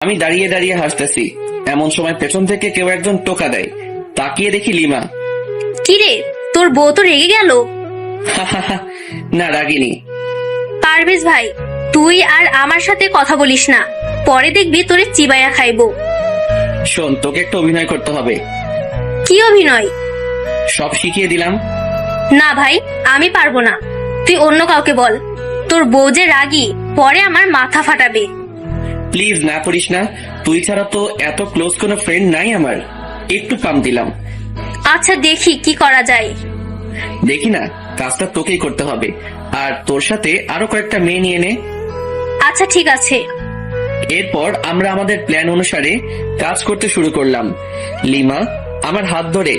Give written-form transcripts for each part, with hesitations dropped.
আমি দাঁড়িয়ে দাঁড়িয়ে হাসতেছি, এমন সময় পেছন থেকে কেউ একজন টোকা দেয়। তাকিয়ে দেখি লিমা। কিরে, তোর বউ তো রেগে গেল? না, রাগিনি। পারভেজ ভাই, তুই আর আমার সাথে কথা বলিস না, পরে দেখবি তোরে চিবাইয়া খাইবো। শোন, তোকে একটা অভিনয় করতে হবে। কি অভিনয়? সব শিখিয়ে দিলাম। না ভাই, আমি পারবো না, তুই অন্য কাউকে বল। তোর বউ যে রাগী, পরে আমার মাথা ফাটাবে। প্লিজ না করিস না, তুই ছাড়া তো এত ক্লোজ কোনো ফ্রেন্ড নাই আমার। একটু পাম দিলাম। আচ্ছা, দেখি কি করা যায়। দেখি না, কাজটা তোকেই করতে হবে, আর তোর সাথে আরো কয়েকটা মেয়ে নিয়ে নে। আচ্ছা ঠিক আছে। এরপর আমরা আমাদের প্ল্যান অনুসারে কাজ করতে শুরু করলাম। লিমা আমার হাত ধরে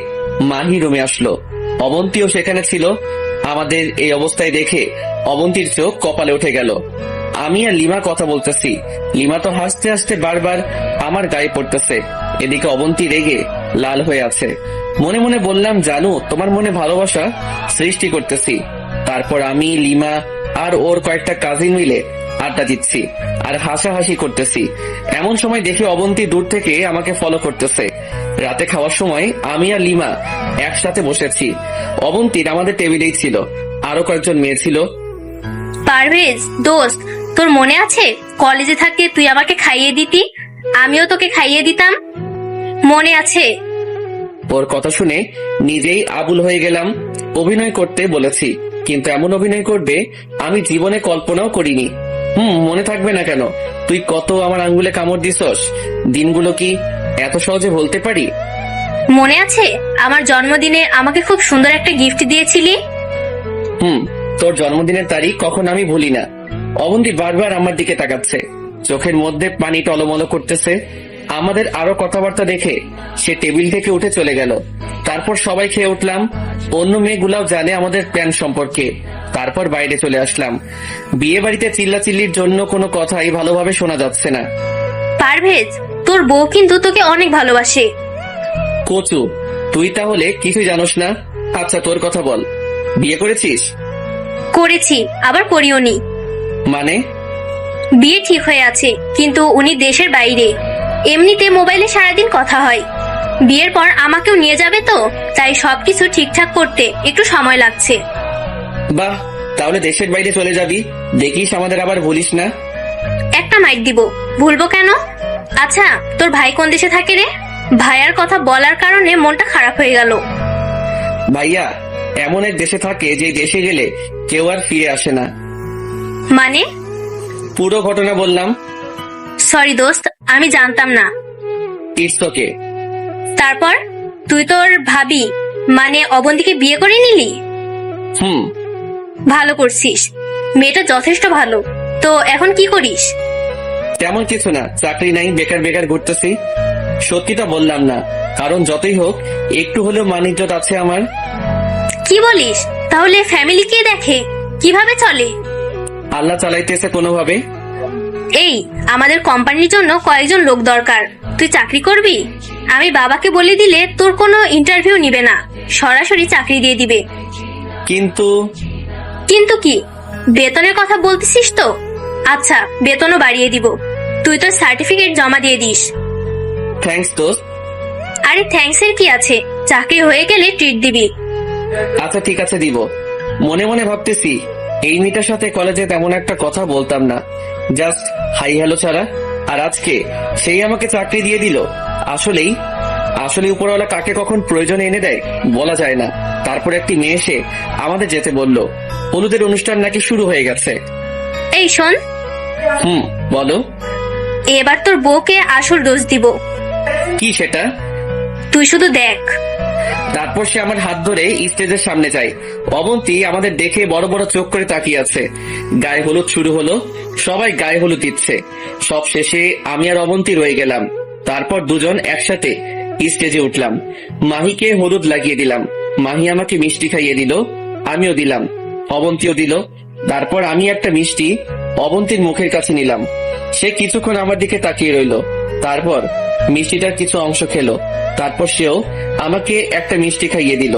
মাহি রুমে আসলো। অবন্তীও সেখানে ছিল। আমাদের এই অবস্থায় দেখে অবন্তীর চোখ কপালে উঠে গেল। আমি আর লিমা কথা বলতেছি, লিমা তো হাসতে হাসতে বারবার আমার গায়ে পড়তেছে। এদিকে অবন্তী রেগে লাল হয়ে আছে। মনে মনে বললাম, জানু, তোমার মনে ভালোবাসা সৃষ্টি করতেছি। তারপর আমি, লিমা আর ওর কয়েকটা কাজিন মিলে আড্ডা দিচ্ছি আর হাসাহাসি করতেছি। এমন সময় দেখি অবন্তী দূর থেকে আমাকে ফলো করতেছে। রাতে খাওয়ার সময় আমি আর লিমা একসাথে বসেছি। অবন্তীর আমাদের টেবিলেই ছিল, আরো কয়েকজন মেয়ে ছিল। পারভেজ দোস্ত, তোর মনে আছে কলেজে থাকতে তুই আমাকে খাইয়ে দিতি, আমিও তোকে খাইয়ে দিতাম? মনে আছে? ওর কথা শুনে নিজেই আবুল হয়ে গেলাম। অভিনয় করতে বলেছি, কিন্তু এমন অভিনয় করবে আমি জীবনে কল্পনাও করিনি। মনে থাকবে না কেন? তুই কত আমার আঙ্গুলে কামড় দিছস, দিনগুলো কি এত সহজে বলতে পারি? মনে আছে আমার জন্মদিনে আমাকে খুব সুন্দর একটা গিফট দিয়েছিলি? তোর জন্মদিনের তারিখ কখন আমি ভুলি না। অবন্তী বারবার আমার দিকে তাকাচ্ছে, চোখের মধ্যে পানি টলমল করতেছে। আমাদের আরো কথাবার্তা দেখে সে টেবিল থেকে উঠে চলে গেল। তারপর সবাই খেয়ে উঠলাম। অন্য মেয়েগুলাও জানে আমাদের প্ল্যান সম্পর্কে। তারপর বাইরে চলে আসলাম। বিয়ে বাড়িতে চিল্লাচিল্লির জন্য কোনো কথাই ভালোভাবে শোনা যাচ্ছে না। পারভেজ, তোর বউ কিন্তু তোকে অনেক ভালোবাসে। কচু, তুই তাহলে কিছুই জানোস না। আচ্ছা, তোর কথা বল, বিয়ে করেছিস? করেছি, আবার করিওনি। মানে? বিয়ে ঠিক হয়ে আছে, কিন্তু উনি দেশের বাইরে। এমনিতে মোবাইলে সারাদিন কথা হয়। বিয়ের পর আমাকেও নিয়ে যাবে তো, তাই সবকিছু ঠিকঠাক করতে একটু সময় লাগছে। বাহ, তাহলে দেশের বাইরে চলে যাবি, দেখিস আমাদের আবার ভুলিস না। একটা মাইক দিব, ভুলবো কেন? আচ্ছা, তোর ভাই কোন দেশে থাকে রে? ভাইয়ার কথা বলার কারণে মনটা খারাপ হয়ে গেল। ভাইয়া এমন এক দেশে থাকে যে দেশে গেলে কেউ আর ফিরে আসে না। মানে? পুরো ঘটনা বললাম। সরি দোস্ত, আমি জানতাম না। It's okay. তারপর তুই তোর ভাবি মানে অবন্তীকে বিয়ে করে নিলি? ভালো করছিস, মেয়েটা যথেষ্ট ভালো। তো এখন কি করিস? তেমন কিছু না, চাকরি নাই, বেকার বেকার ঘুরতেছি। সত্যিটা বললাম না, কারণ যতই হোক একটু হলেও মান ইজ্জত আছে আমার। কি বলিস? তাহলে ফ্যামিলি কে দেখে, কিভাবে চলে? আল্লাহ চালাইতেছে কোনোভাবে। এই, আমাদের কোম্পানির জন্য কয়েকজন লোক দরকার, তুই চাকরি করবি? আমি বাবাকে বলে দিলে তোর কোনো ইন্টারভিউ নিবে না, সরাসরি চাকরি দিয়ে দিবে। কিন্তু কিন্তু কি? বেতনের কথা বলতেছিস তো? আচ্ছা, বেতনও বাড়িয়ে দিব, তুই তোর সার্টিফিকেট জমা দিয়ে দিস। থ্যাঙ্কস দোস্ত। আরে থ্যাঙ্কস এর কি আছে, চাকরি হয়ে গেলে ট্রিট দিবি। আচ্ছা ঠিক আছে, দিব। মনে মনে ভাবতেছি, এই মেয়েটার সাথে কলেজে তেমন একটা কথা বলতাম না, জাস্ট হাই হ্যালো ছাড়া। আর আজকে সেই আমাকে চাকরি দিয়ে দিল। আসলে উপরওয়ালা কাকে কখন প্রয়োজনে এনে দেয় বলা যায় না। তারপর একটি মেয়ে এসে আমাদের যেতে বলল। হলুদের অনুষ্ঠান নাকি শুরু হয়ে গেছে। এই শোন, বলো। এবার তোর বউকে আসল দোষ দিব। কি সেটা? তুই শুধু দেখ। তারপর সে আমার হাত ধরে স্টেজের সামনে যায়। অবন্তী আমাদের দেখে বড় বড় চোখ করে তাকিয়ে আছে। গায়ে হলুদ শুরু হলো, সবাই গায়ে হলুদ দিচ্ছে। সব শেষে আমি আর অবন্তী রয়ে গেলাম। তারপর দুজন একসাথে স্টেজে উঠলাম। মাহিকে হলুদ লাগিয়ে দিলাম। মাহি আমাকে মিষ্টি খাইয়ে দিল, আমিও দিলাম, অবন্তীও দিল। তারপর আমি একটা মিষ্টি অবন্তীর মুখের কাছে নিলাম। সে কিছুক্ষণ আমার দিকে তাকিয়ে রইল। তারপর মিষ্টিটার কিছু অংশ খেলো। তারপর সেও আমাকে একটা মিষ্টি খাইয়ে দিল।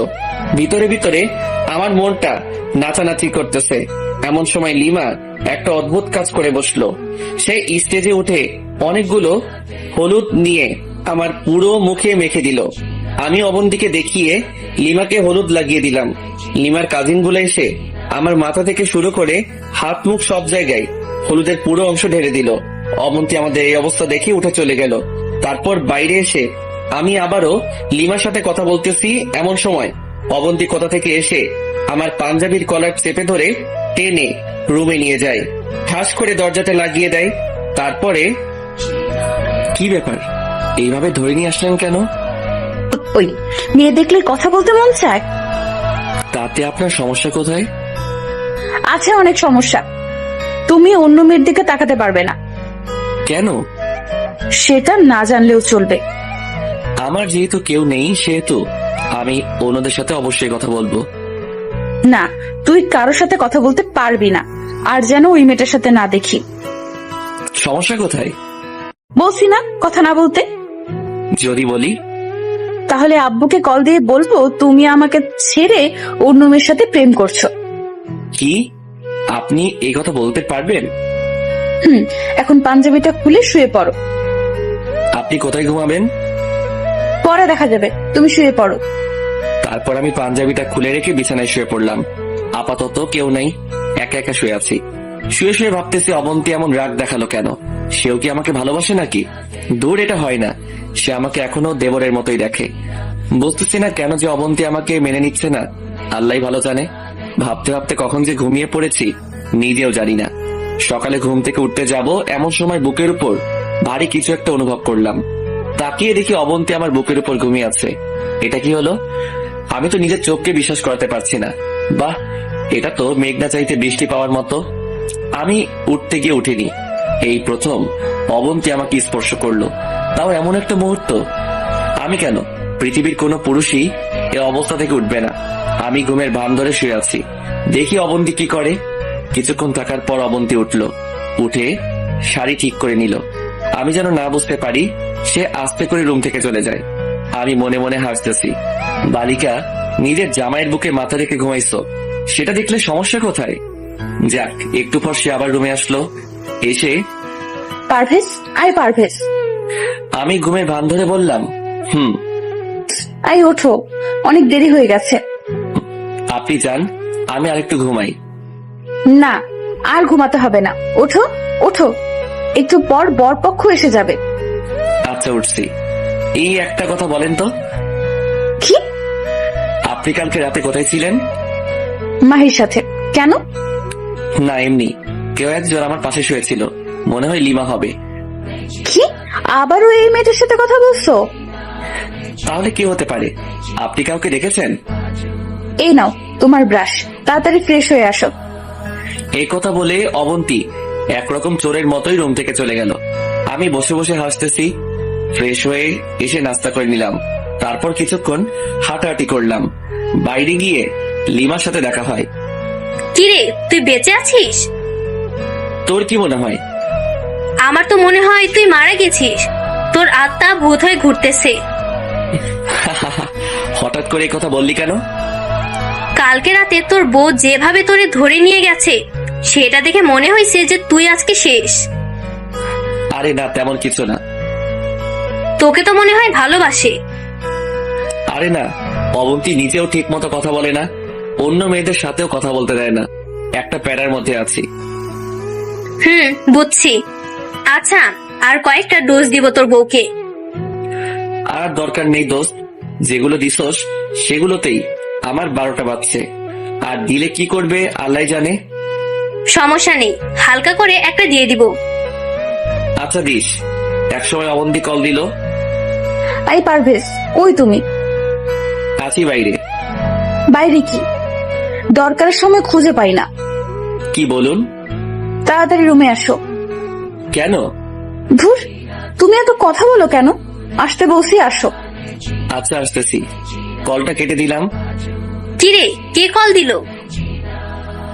ভিতরে ভিতরে আমার মনটা নাচানাচি করতেছে। এমন সময় লিমা একটা অদ্ভুত কাজ করে বসলো। সে স্টেজে উঠে অনেকগুলো হলুদ নিয়ে আমার পুরো মুখে মেখে দিল। আমি অবন্তীকে দেখিয়ে লিমাকে হলুদ লাগিয়ে দিলাম। লিমার কাজিনগুলো এসে আমার মাথা থেকে শুরু করে হাত মুখ সব জায়গায় হলুদের পুরো অংশ ঢেলে দিল। অবন্তী আমাদের এই অবস্থা দেখে উঠে চলে গেল। তারপর বাইরে এসে আমি আবারও লিমার সাথে কথা বলতেছি, এমন সময় অবন্তী কোথা থেকে এসে আমার পাঞ্জাবির কলার চেপে ধরে টেনে রুমে নিয়ে যায়, ঠাস করে দরজাটা লাগিয়ে দেয়। তারপরে, কি ব্যাপার, এইভাবে ধরে নিয়ে আসলেন কেন? ওই মেয়ে দেখলে কথা বলতে মন চায়। তাতে আপনার সমস্যা কোথায়? আছে অনেক সমস্যা। তুমি অন্য মেয়ের দিকে তাকাতে পারবে না। কেন? সেটা না জানলেও চলবে। আমার যেহেতু কেউ নেই সেহেতু আমি অন্যদের সাথে অবশ্যই কথা বলবো। না, তুই কারোর সাথে কথা বলতে পারবি না। আর যেন ওই মেয়েটার সাথে না দেখি। সমস্যা কোথায়? বলছি না কথা না বলতে। যদি বলি? তাহলে আব্বুকে কল দিয়ে বলবো তুমি আমাকে ছেড়ে অন্য মেয়ের সাথে প্রেম করছো। কি? আপনি এই কথা বলতে পারবেন? এখন পাঞ্জাবিটা খুলে শুয়ে পড়ো। আপনি কোথায় ঘুমাবেন? পরে দেখা যাবে, তুমি শুয়ে পড়ো। তারপর আমি পাঞ্জাবিটা খুলে রেখে বিছানায় শুয়ে পড়লাম। আপাতত কেউ নেই, একা একা শুয়ে আছি। শুয়ে শুয়ে ভাবতেছি অবন্তী এমন রাগ দেখালো কেন? সেও কি আমাকে ভালোবাসে নাকি? দূর, এটা হয় না। সে আমাকে এখনো দেবরের মতোই দেখে। বুঝতেছি না কেন যে অবন্তী আমাকে মেনে নিচ্ছে না। আল্লাহ ভালো জানে। ভাবতে ভাবতে কখন যে ঘুমিয়ে পড়েছি নিজেও জানি না। সকালে ঘুম থেকে উঠতে যাব এমন সময় বুকের উপর ভারী কিছু একটা অনুভব করলাম। তাকিয়ে দেখি অবন্তী আমার বুকের উপর ঘুমিয়ে আছে। এটা কি হলো? আমি তো নিজের চোখকে বিশ্বাস করতে পারছি না। বাহ, এটা তো মেঘনা চাইতে বৃষ্টি পাওয়ার মতো। আমি উঠতে গিয়ে উঠিনি। এই প্রথম অবন্তী আমাকে স্পর্শ করলো, তাও এমন একটা মুহূর্ত। আমি কেন? পৃথিবীর কোনো পুরুষই এ অবস্থা থেকে উঠবে না। আমি ঘুমের ভান ধরে শুয়ে আছি। দেখি অবন্তী কি করে। কিছুক্ষণ থাকার পর অবন্তী উঠলো, উঠে শাড়ি ঠিক করে নিল। আমি যেন না বুঝতে পারি, সে আস্তে করে রুম থেকে চলে যায়। আমি মনে মনে হাসতেছি। বালিকা, নিজের জামাইয়ের বুকে মাথা রেখে ঘুমাইছো, সেটা দেখলে সমস্যা কোথায়? যাক, একটু পর সে আবার রুমে আসলো। এসে, পারভেজ, আয় পারভেজ। আমি ঘুমের ভান ধরে বললাম, আই ওঠো, অনেক দেরি হয়ে গেছে। আপনি যান, আমি আরেকটু ঘুমাই। না, আর ঘুমাতে হবে না। ওঠো ওঠো, একটু পর বরপক্ষ এসে যাবে। আচ্ছা, উঠছি। এই একটা কথা বলেন তো, কি? আপনি কালকে রাতে কোথায় ছিলেন? মাহির সাথে। কেন? না, এমনি। কেউ একজন আমার পাশে শুয়েছিল, মনে হয় লিমা হবে। কি? আবারও এই মেয়েটার সাথে কথা বলছো? তাহলে কি হতে পারে? আপনি কাউকে দেখেছেন? এই নাও তোমার ব্রাশ, তাড়াতাড়ি ফ্রেশ হয়ে আসো। এই কথা বলে অবন্তী একরকম চোরের মতোই রুম থেকে চলে গেল। আমি বসে বসে হাসতেছি। ফ্রেশ হয়ে এসে নাস্তা করে নিলাম। তারপর কিছুক্ষণ হাঁটাহাঁটি করলাম। বাইরে গিয়ে লিমার সাথে দেখা হয়। কিরে, তুই বেঁচে আছিস? তোর কি মনে হয়? আমার তো মনে হয় তুই মারা গেছিস। তোর আত্মা ভূত হয়ে ঘুরতেছে। হঠাৎ করে এই কথা বললি কেন? কালকে রাতে তোর বউ যেভাবে তোরে ধরে নিয়ে গেছে সেটা দেখে মনে হয়েছে যে তুই আজকে শেষ। আরে না, তেমন কিছু না। তোকে তো মনে হয় ভালোবাসে। আরে না, অবন্তী নিজেও ঠিক মতো কথা বলে না, অন্য মেয়েদের সাথেও কথা বলতে দেয় না। একটা প্যারার মধ্যে আছি। বুঝছি। আচ্ছা, আর কয়েকটা ডোজ দিব তোর বউকে। আর দরকার নেই দোস্ত, যেগুলো দিছস সেগুলোতেই আমার 12টা বাজছে। আর দিলে কি করবে আল্লাহ জানে। সমস্যা নেই, হালকা করে একটা দিয়ে দিব। আচ্ছা দিস। একসময় অবন্তী কল দিল। আই পারভেজ, কই তুমি? আছি বাইরে। বাইরে কি? দরকারের সময় খুঁজে পাই না। কি বলুন? তাড়াতাড়ি রুমে আসো। কেন? ধুর, তুমি এত কথা বলো কেন? আসতে বলছি, আসো। আচ্ছা, আসতেছি। কলটা কেটে দিলাম। কিরে, কে কল দিল?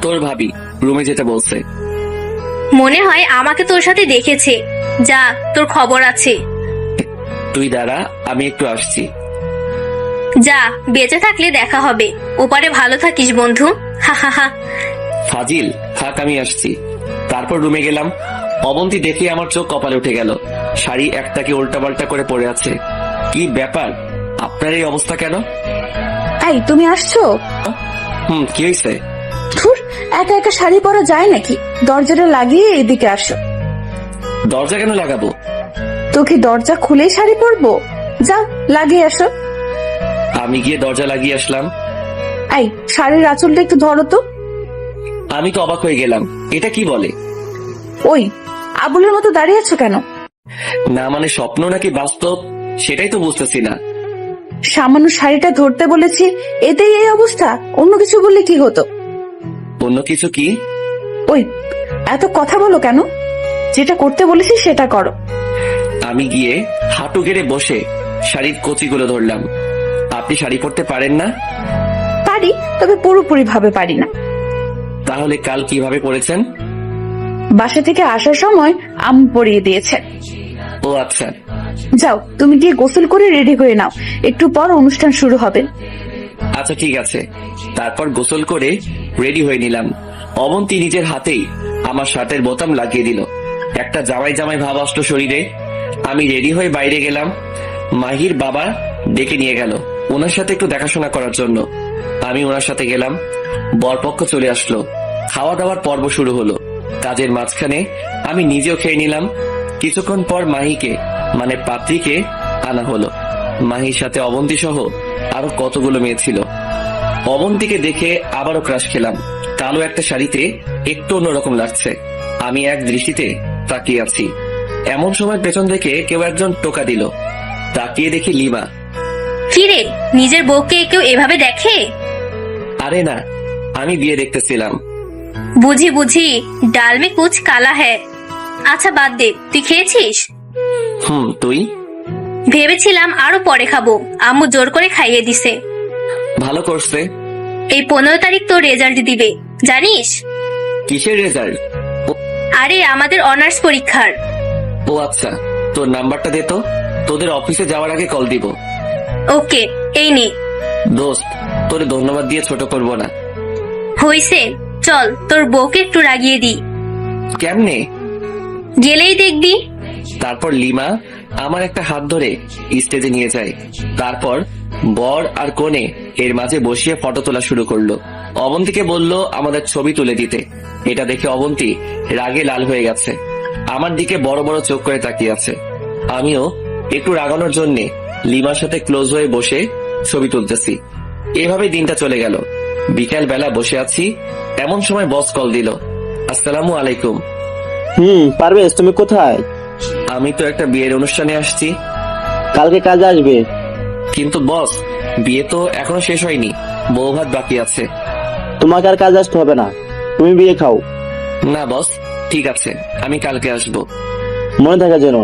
তোর ভাবি রুমে যেতে বলছে। মনে হয় আমাকে তোর সাথে দেখেছে। যা, তোর খবর আছে। তুই দাঁড়া, আমি একটু আসছি। যা, বেঁচে থাকলে দেখা হবে। ওপারে ভালো থাকিস বন্ধু। হা হা হা। ফাজিল, থাক আমি আসছি। তারপর রুমে গেলাম। অবন্তী দেখে আমার চোখ কপালে উঠে গেল। শাড়ি একটাকে উল্টাপাল্টা করে পড়ে আছে। কি ব্যাপার, আপনার এই অবস্থা কেন? এই তুমি আসছো? কি হয়েছে? ধুর, একা একা শাড়ি পরা যায় নাকি? দরজাটা লাগিয়ে এদিকে আসো। দরজা কেন লাগাবো? তো কি দরজা খুলেই শাড়ি পরবো? যাও লাগিয়ে আসো। আমি গিয়ে দরজা লাগিয়ে আসলাম। এই শাড়ির আঁচলটা একটু ধরো তো। আমি তো অবাক হয়ে গেলাম, এটা কি বলে? ওই আবুলের মতো দাঁড়িয়ে আছো কেন? না মানে স্বপ্ন নাকি বাস্তব সেটাই তো বুঝতেছি না। সামান্য শাড়িটা ধরতে বলেছি, এতেই এই অবস্থা। অন্য কিছু বললে কি হতো? অন্য কিছু কি? ওই এত কথা বলো কেন? যেটা করতে বলেছি সেটা করো। আমি গিয়ে হাঁটু গেড়ে বসে শাড়ির কচিগুলো ধরলাম। আপনি শাড়ি পরতে পারেন না? পারি, তবে পুরোপুরি ভাবে পারি না। তাহলে কাল কিভাবে পড়েছেন? বাসা থেকে আসার সময় আম্মু পরিয়ে দিয়েছে। ও আচ্ছা। যাও তুমি গিয়ে গোসল করে রেডি হয়ে নাও, একটু পর অনুষ্ঠান শুরু হবে। আচ্ছা ঠিক আছে। তারপর গোসল করে রেডি হয়ে নিলাম। অবন্তী নিজের হাতেই আমার শার্টের বোতাম লাগিয়ে দিল। একটা জামাই জামাই ভাব আসলো শরীরে। আমি রেডি হয়ে বাইরে গেলাম। মাহির বাবা ডেকে নিয়ে গেল ওনার সাথে একটু দেখাশোনা করার জন্য। আমি ওনার সাথে গেলাম। বরপক্ষ চলে আসলো। খাওয়া দাওয়ার পর্ব শুরু হলো। কাজের মাঝখানে আমি নিজেও খেয়ে নিলাম। কিছুক্ষণ পর মাহিকে মানে পাত্রীকে আনা হলো। মাহির সাথে অবন্তী সহ আরো কতগুলো মেয়ে ছিল। অবন্তীকে দেখে আবারও ক্রাশ খেলাম। কালো একটা শাড়িতে একটু অন্যরকম লাগছে। আমি এক দৃষ্টিতে তাকিয়ে আছি। এমন সময় পেছন থেকে কেউ একজন টোকা দিল। তাকিয়ে দেখি লিমা। কিরে, নিজের বউকে কেউ এভাবে দেখে? আরে না, আমি বিয়ে দেখতেছিলাম। বুঝি বুঝি, ডাল মে কুচ কালা হ্যায়। আচ্ছা বাদ দে, তুই খেয়েছিস? তুই? ভেবেছিলাম আরো পরে খাবো, আম্মু জোর করে খাইয়ে দিছে। ভালো করছে। এই 15 তারিখ তো রেজাল্ট দিবে, জানিস? কিসের রেজাল্ট? আরে আমাদের অনার্স পরীক্ষার। ও আচ্ছা, তোর নাম্বারটা দে তো, তোদের অফিসে যাওয়ার আগে কল দিব। ওকে, এই নে। দোস্ত, তোরে ধন্যবাদ দিয়ে ছোট করব না। হইছে, চল তোর বউকে একটু রাগিয়ে দি। কেমনে? গেলেই দেখবি। তারপর লিমা আমার একটা হাত ধরে স্টেজে নিয়ে যায়। তারপর বর আর কনে এর মাঝে বসিয়ে ফটো তোলা শুরু করলো। অবন্তীকে বলল আমাদের ছবি তুলে দিতে। এটা দেখে অবন্তী রাগে লাল হয়ে গেছে। আমার দিকে বড় বড় চোখ করে তাকিয়ে আছে। আমিও একটু রাগানোর জন্যে লিমার সাথে ক্লোজ হয়ে বসে ছবি তুলতেছি। এভাবে দিনটা চলে গেল। বিকাল বেলা বসে আছি, এমন সময় বস কল দিল। আসসালামু আলাইকুম। পারভেজ, তুমি কোথায়? আমি তো একটা বিয়ের অনুষ্ঠানে আসছি। কালকে কাজে আসবে। কিন্তু বস, বিয়ে তো এখনো শেষ হয়নি, বউ ভাত বাকি আছে। তোমাকে আর কাজে আসতে হবে না, তুমি বিয়ে খাও। না বস, ঠিক আছে, আমি কালকে আসব। মনে থাকে যেন,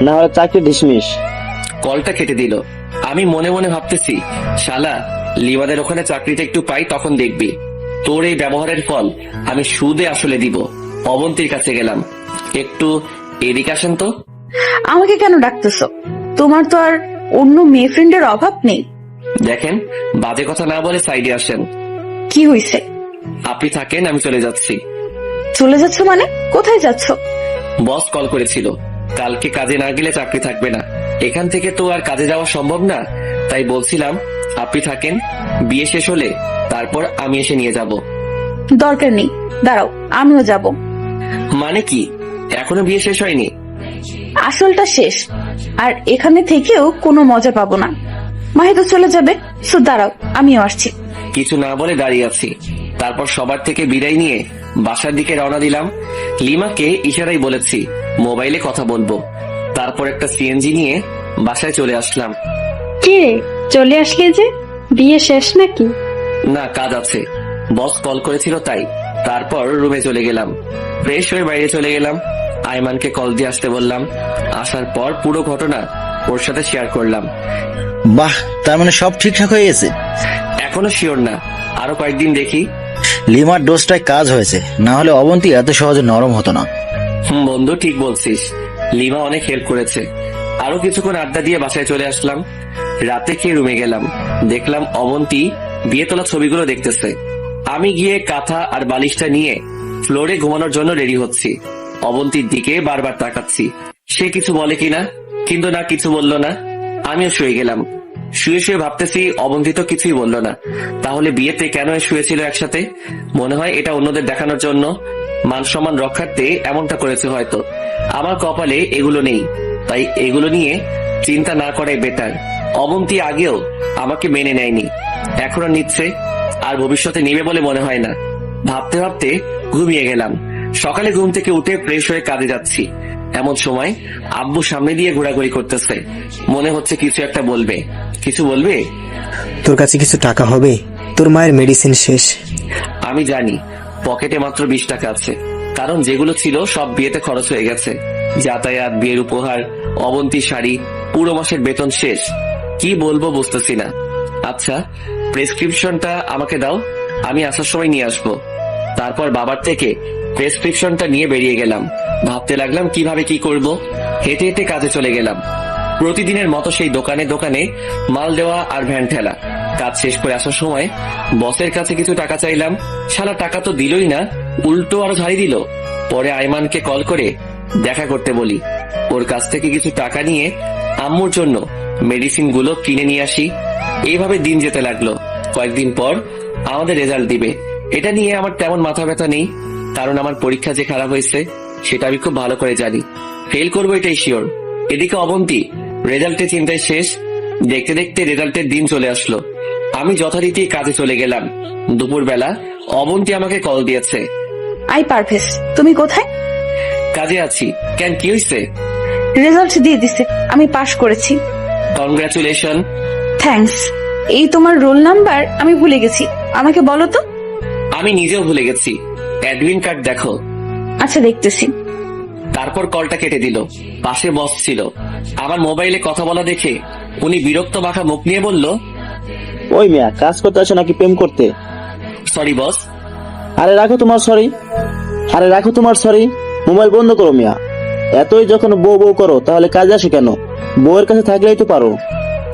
না হলে চাকরি ডিসমিস। কলটা কেটে দিল। আমি মনে মনে ভাবতেছি, শালা লিমাদের ওখানে চাকরিটা একটু পাই তখন দেখবি তোর এই ব্যবহারের ফল আমি সুদে আসলে দিব। অবন্তীর কাছে গেলাম। একটু এদিকে আসেন তো। আমাকে কেন ডাকতেছো? তোমার তো আর অন্য মেয়ে ফ্রেন্ডের অভাব নেই। দেখেন, বাজে কথা না বলে সাইডে আসেন। কি হয়েছে? আপনি থাকেন, আমি চলে যাচ্ছি। চলে যাচ্ছ মানে? কোথায় যাচ্ছ? বস কল করেছিল, কালকে কাজে না গেলে চাকরি থাকবে না। এখান থেকে তো আর কাজে যাওয়া সম্ভব না, তাই বলছিলাম আপনি থাকেন, বিয়ে শেষ হলে তারপর আমি এসে নিয়ে যাব। দরকার নেই, দাঁড়াও আমিও যাব। মানে কি, এখনো বিয়ে শেষ হয়নি? আসলটা শেষ, আর এখানে থেকেও কোনো মজা পাবো না। মাহি তো চলে যাবে, সো দাঁড়াও আমিও আসছি। কিছু না বলে দাঁড়িয়ে আছি। তারপর সবার থেকে বিদায় নিয়ে বাসার দিকে রওনা দিলাম। লিমাকে ইশারাই বলেছি মোবাইলে কথা বলবো। তারপর একটা সিএনজি নিয়ে বাসায় চলে আসলাম। কে চলে আসলে যে? বিয়ে শেষ নাকি? না, কাজ আছে, বস কল করেছিল তাই। তারপর রুমে চলে গেলাম। ফ্রেশ হয়ে বাইরে চলে গেলাম। আইমানকে কল দিয়ে আসতে বললাম। আসার পর পুরো ঘটনা ওর সাথে শেয়ার করলাম। বাহ, তার মানে সব ঠিকঠাক হয়ে গেছে? এখনো শিওর না, আরো কয়েকদিন দেখি। লিমার ডোজটায় কাজ হয়েছে, না হলে অবন্তী এত সহজে নরম হতো না। বন্ধু, ঠিক বলছিস, লিমা অনেক হেল্প করেছে। আরো কিছুক্ষণ আড্ডা দিয়ে বাসায় চলে আসলাম। রাতে খেয়ে রুমে গেলাম। দেখলাম অবন্তী বিয়ে তোলা ছবিগুলো দেখতেছে। আমি গিয়ে কাঁথা আর বালিশটা নিয়ে ফ্লোরে ঘুমানোর জন্য রেডি হচ্ছি। অবন্তীর দিকে বারবার তাকাচ্ছি, সে কিছু বলে কিনা, কিন্তু না, কিছু বললো না। আমিও শুয়ে গেলাম। শুয়ে শুয়ে ভাবতেছি অবন্তী তো কিছুই বললো না, তাহলে বিয়েতে কেন শুয়েছিল একসাথে? মনে হয় এটা অন্যদের দেখানোর জন্য, মান সম্মান রক্ষার্থে এমনটা করেছে হয়তো। আমার কপালে এগুলো নেই, তাই এগুলো নিয়ে চিন্তা না করাই বেটার। অবন্তী আগেও আমাকে মেনে নেয়নি, এখনো নিচ্ছে, আর ভবিষ্যতে নেবে বলে মনে হয় না। ভাবতে ভাবতে ঘুমিয়ে গেলাম। সকালে ঘুম থেকে উঠে ফ্রেশ হয়ে কাজে যাচ্ছি। এমন সময় আব্বু সামনে দিয়ে ঘোরাঘুরি করতেছে, মনে হচ্ছে কিছু একটা বলবে। কিছু বলবে? তোর কাছে কিছু টাকা হবে? তোর মায়ের মেডিসিন শেষ। আমি জানি পকেটে মাত্র 20 টাকা আছে, কারণ যেগুলো ছিল সব বিয়েতে খরচ হয়ে গেছে। যাতায়াত, বিয়ের উপহার, অবন্তী শাড়ি, পুরো মাসের বেতন শেষ। কি বলবো বুঝতেছি না। আচ্ছা, প্রেসক্রিপশনটা আমাকে দাও, আমি আসার সময় নিয়ে আসবো। তারপর বাবার থেকে প্রেসক্রিপশনটা নিয়ে বেরিয়ে গেলাম। ভাবতে লাগলাম কিভাবে কি করব। হেঁটে হেঁটে কাজে চলে গেলাম। প্রতিদিনের মতো সেই দোকানে দোকানে মাল দেওয়া আর ভ্যান ঠেলা। কাজ শেষ করে আসার সময় বসের কাছে কিছু টাকা চাইলাম, শালা টাকা তো দিলই না, উল্টো আরো ঝাড়ি দিল। পরে আইমানকে কল করে দেখা করতে বলি, ওর কাছ থেকে কিছু টাকা নিয়ে আম্মুর জন্য মেডিসিন গুলো কিনে নিয়ে আসি। এইভাবে দিন যেতে লাগলো। কয়েকদিন পর আমাদের রেজাল্ট দিবে। এটা নিয়ে আমার তেমন মাথা ব্যথা নেই, কারণ আমার পরীক্ষা যে খারাপ হয়েছে সেটা আমি খুব ভালো করে জানি। ফেল করবো এটাই শিওর। এদিকে অবন্তী রেজাল্টের চিন্তায় শেষ। দেখতে দেখতে রেজাল্টের দিন চলে আসলো। আমি যথারীতি কাজে চলে গেলাম। দুপুরবেলা অবন্তী আমাকে কল দিয়েছে। আই পারভেজ, তুমি কোথায়? কাজে আছি। কেন, কি হয়েছে? রেজাল্ট দিয়ে দিছে, আমি পাশ করেছি। কংগ্রাচুলেশন। থ্যাঙ্কস। এই তোমার রোল নাম্বার আমি ভুলে গেছি, আমাকে বলো তো। আমি নিজেও ভুলে গেছি। অ্যাডমিন কার্ড দেখো। আচ্ছা, দেখতেছি। তারপর কলটা কেটে দিল। পাশে বস ছিল। আমার মোবাইলে কথা বলা দেখে উনি বিরক্ত মাখা মুখ নিয়ে বলল, ওই মিয়া, কাজ করতে আসো নাকি প্রেম করতে? Sorry boss. আরে রাখো তোমার সরি, মোবাইল বন্ধ করো মিয়া। এতই যখন বউ বউ করো তাহলে কাজে আসো কেন? বউয়ের কাছে থাকলেই তো পারো।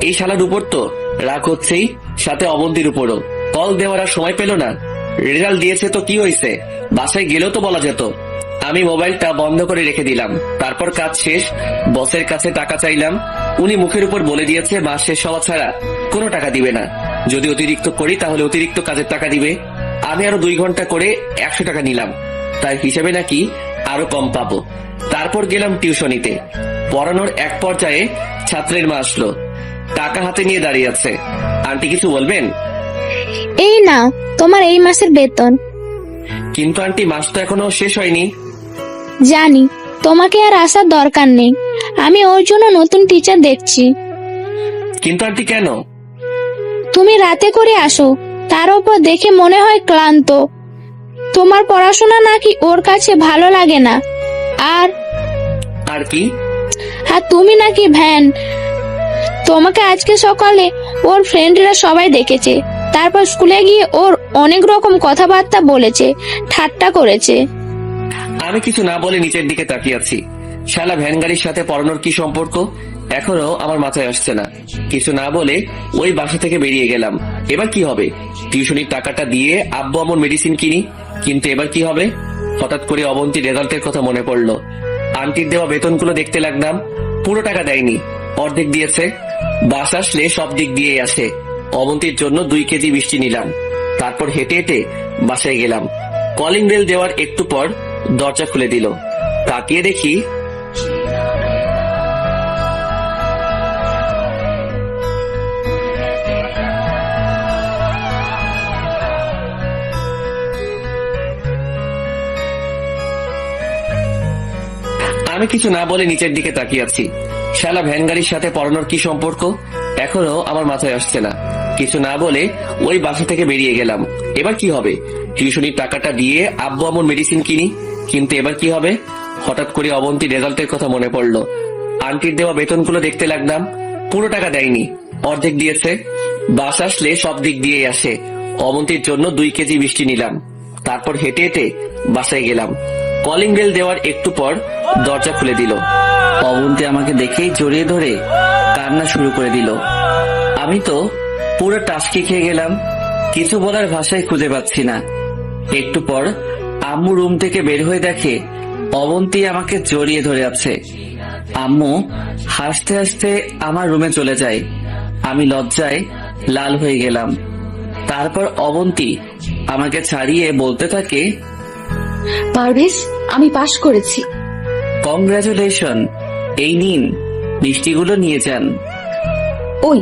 এই শালার উপর তো রাগ হচ্ছেই, সাথে অবন্তীর উপরও। কল দেওয়ার আর সময় পেল না। রেজাল্ট দিয়েছে তো কি হয়েছে, বাসায় গেলেও তো বলা যেত। আমি মোবাইলটা বন্ধ করে রেখে দিলাম। তারপর কাজ শেষ, বসের কাছে টাকা চাইলাম। উনি মুখের উপর বলে দিয়েছে মাস শেষ হওয়া ছাড়া কোনো টাকা দিবে না। যদি অতিরিক্ত করি তাহলে অতিরিক্ত কাজের টাকা দিবে। আমি আরো 2 ঘন্টা করে 100 টাকা নিলাম, তার হিসেবে নাকি আরো কম পাবো। তারপর গেলাম টিউশনিতে। পড়ানোর এক পর্যায়ে ছাত্রের মা আসলো, টাকা হাতে নিয়ে দাঁড়িয়ে আছে। আন্টি কিছু বলবেন? এই নাও তোমার এই মাসের বেতন। কিন্তু আন্টি, মাস তো এখনো শেষ হয়নি। জানি, তোমাকে আর আসার দরকার নেই, আমি ওর জন্য নতুন টিচার দেখছি। কিন্তু আন্টি কেন? তুমি রাতে করে আসো, তার উপর দেখে মনে হয় ক্লান্ত। তোমার পড়াশোনা নাকি ওর কাছে ভালো লাগে না। আর কি? আর তুমি নাকি ভ্যান। তোমাকে আজকে সকালে ওর ফ্রেন্ডরা সবাই দেখেছে। তারপর স্কুলে গিয়ে ওর অনেক রকম কথাবার্তা বলেছে, ঠাট্টা করেছে। আমি কিছু না বলে নিচের দিকে তাকিয়ে আছি। শালা ভ্যান গাড়ির সাথে পড়ানোর কি সম্পর্ক এখনো আমার মাথায় আসছে না। কিছু না বলে ওই বাসা থেকে বেরিয়ে গেলাম। এবার কি হবে? টিউশনির টাকাটা দিয়ে আব্বু আমার মেডিসিন কিনি, কিন্তু এবার কি হবে? হঠাৎ করে অবন্তীর রেজাল্টের কথা মনে পড়লো। আন্টির দেওয়া বেতনগুলো দেখতে লাগলাম। পুরো টাকা দেয়নি, অর্ধেক দিয়েছে। বাস আসলে সব দিক দিয়ে আসে। অবন্তীর জন্য 2 কেজি মিষ্টি নিলাম। তারপর হেঁটে হেঁটে বাসায় গেলাম। কলিং বেল দেওয়ার একটু পর দরজা খুলে দিল। তাকিয়ে দেখি আমি কিছু না বলে নিচের দিকে তাকিয়ে আছি। শালা ভ্যান গাড়ির সাথে পড়ানোর কি সম্পর্ক এখনো আমার মাথায় আসছে না। কিছু না বলে ওই বাসা থেকে বেরিয়ে গেলাম। এবার কি হবে? টিউশনির টাকাটা দিয়ে আব্বু আমার মেডিসিন কিনি, কিন্তু এবার কি হবে? হঠাৎ করে অবন্তীর রেজাল্টের কথা মনে পড়লো। আন্টির দেওয়া বেতনগুলো দেখতে লাগলাম। পুরো টাকা দেয়নি, অর্ধেক দিয়েছে। বাস আসলে সব দিক দিয়ে আসে। অবন্তীর জন্য 2 কেজি মিষ্টি নিলাম। তারপর হেঁটে হেঁটে বাসায় গেলাম। কলিং বেল দেওয়ার একটু পর দরজা খুলে দিল। অবন্তী আমাকে দেখেই জড়িয়ে ধরে কান্না শুরু করে দিল। আমি তো পুরো টাসকি খেয়ে গেলাম। কিছু বলার ভাষাই খুঁজে পাচ্ছি না। একটু পর আম্মু রুম থেকে বের হয়ে দেখে অবন্তী আমাকে জড়িয়ে ধরে আছে। আম্মু হাসতে হাসতে আমার রুমে চলে যায়। আমি লজ্জায় লাল হয়ে গেলাম। তারপর অবন্তী আমাকে ছাড়িয়ে বলতে থাকে, পারভেজ, আমি পাশ করেছি। কংগ্রাচুলেশন, এই নিন, মিষ্টিগুলো নিয়ে যান। ওই,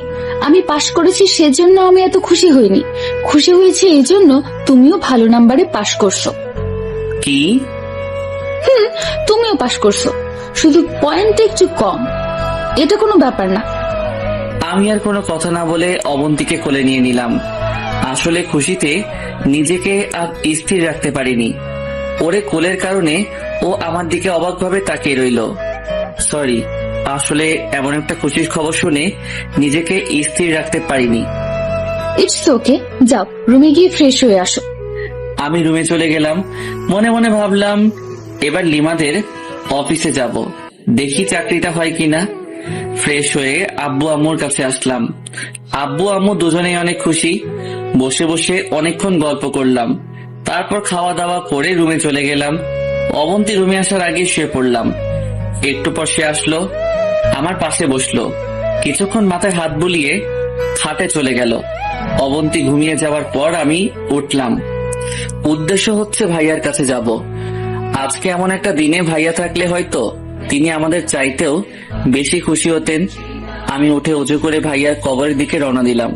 আমি পাশ করেছি সেজন্য আমি এত খুশি হইনি, খুশি হয়েছি এই জন্য তুমিও ভালো নাম্বারে পাশ করছো। কি? তুমিও পাশ করছো, শুধু পয়েন্ট একটু কম, এটা কোনো ব্যাপার না। আমি আর কোনো কথা না বলে অবন্তীকে কোলে নিয়ে নিলাম। আসলে খুশিতে নিজেকে আর স্থির রাখতে পারিনি। ওরে কোলের কারণে ও আমার দিকে অবাকভাবে তাকিয়ে রইল। সরি, আসলে এমন একটা খুশির খবর শুনে নিজেকে স্থির রাখতে পারিনি। ইটস ওকে, যাও রুমে গিয়ে ফ্রেশ হয়ে আসো। আমি রুমে চলে গেলাম। মনে মনে ভাবলাম এবার লিমাদের অফিসে যাব, দেখি চাকরিটা হয় কিনা। ফ্রেশ হয়ে আব্বু আম্মুর কাছে আসলাম। আব্বু আম্মু দুজনেই অনেক খুশি। বসে বসে অনেকক্ষণ গল্প করলাম। তারপর খাওয়া দাওয়া করে রুমে চলে গেলাম। অবন্তী রুমে আসার আগে শুয়ে পড়লাম। একটু পর সে আসলো, আমার পাশে বসলো। কিছুক্ষণ মাথায় হাত বুলিয়ে খাটে চলে গেল। অবন্তী ঘুমিয়ে যাওয়ার পর আমি উঠলাম। উদ্দেশ্য হচ্ছে ভাইয়ার কাছে যাব। আজকে এমন একটা দিনে ভাইয়া থাকলে হয়তো তিনি আমাদের চাইতেও বেশি খুশি হতেন। আমি উঠে উজু করে ভাইয়ার কবরের দিকে রওনা দিলাম।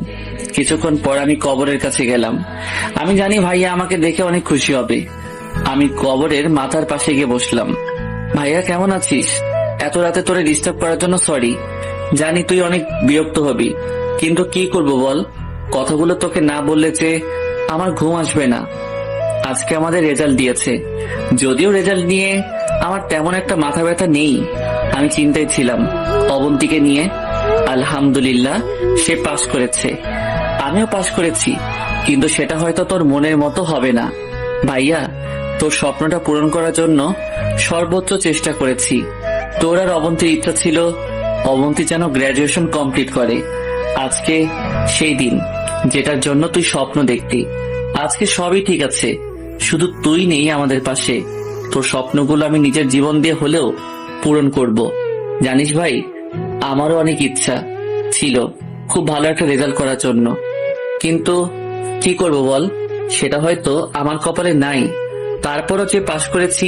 কিছুক্ষণ পর আমি কবরের কাছে গেলাম। আমি জানি ভাইয়া আমাকে দেখে অনেক খুশি হবে। আমি কবরের মাথার পাশে গিয়ে বসলাম। ভাইয়া কেমন আছিস? এত রাতে তোরে ডিস্টার্ব করার জন্য সরি। জানি তুই অনেক বিরক্ত হবি, কিন্তু কি করব বল, কথাগুলো তোকে না বললে যে আমার ঘুম আসবে না। আজকে আমাদের রেজাল্ট দিয়েছে, যদিও রেজাল্ট নিয়ে আমার তেমন একটা মাথা ব্যথা নেই। আমি চিন্তায় ছিলাম অবন্তীকে নিয়ে। আলহামদুলিল্লাহ, সে পাশ করেছে, আমিও পাশ করেছি, কিন্তু সেটা হয়তো তোর মনের মতো হবে না। ভাইয়া, তোর স্বপ্নটা পূরণ করার জন্য সর্বোচ্চ চেষ্টা করেছি। তোর আর অবন্তীর ইচ্ছা ছিল অবন্তী যেন গ্রাজুয়েশন কমপ্লিট করে। আজকে সেই দিন যেটার জন্য তুই স্বপ্ন দেখতি। আজকে সবই ঠিক আছে, শুধু তুই নেই আমাদের পাশে। তোর স্বপ্নগুলো আমি নিজের জীবন দিয়ে হলেও পূরণ করব। জানিস ভাই, আমারও অনেক ইচ্ছা ছিল খুব ভালো একটা রেজাল্ট করার জন্য, কিন্তু কি করব বল, সেটা হয়তো আমার কপালে নাই। তারপরও যে পাশ করেছি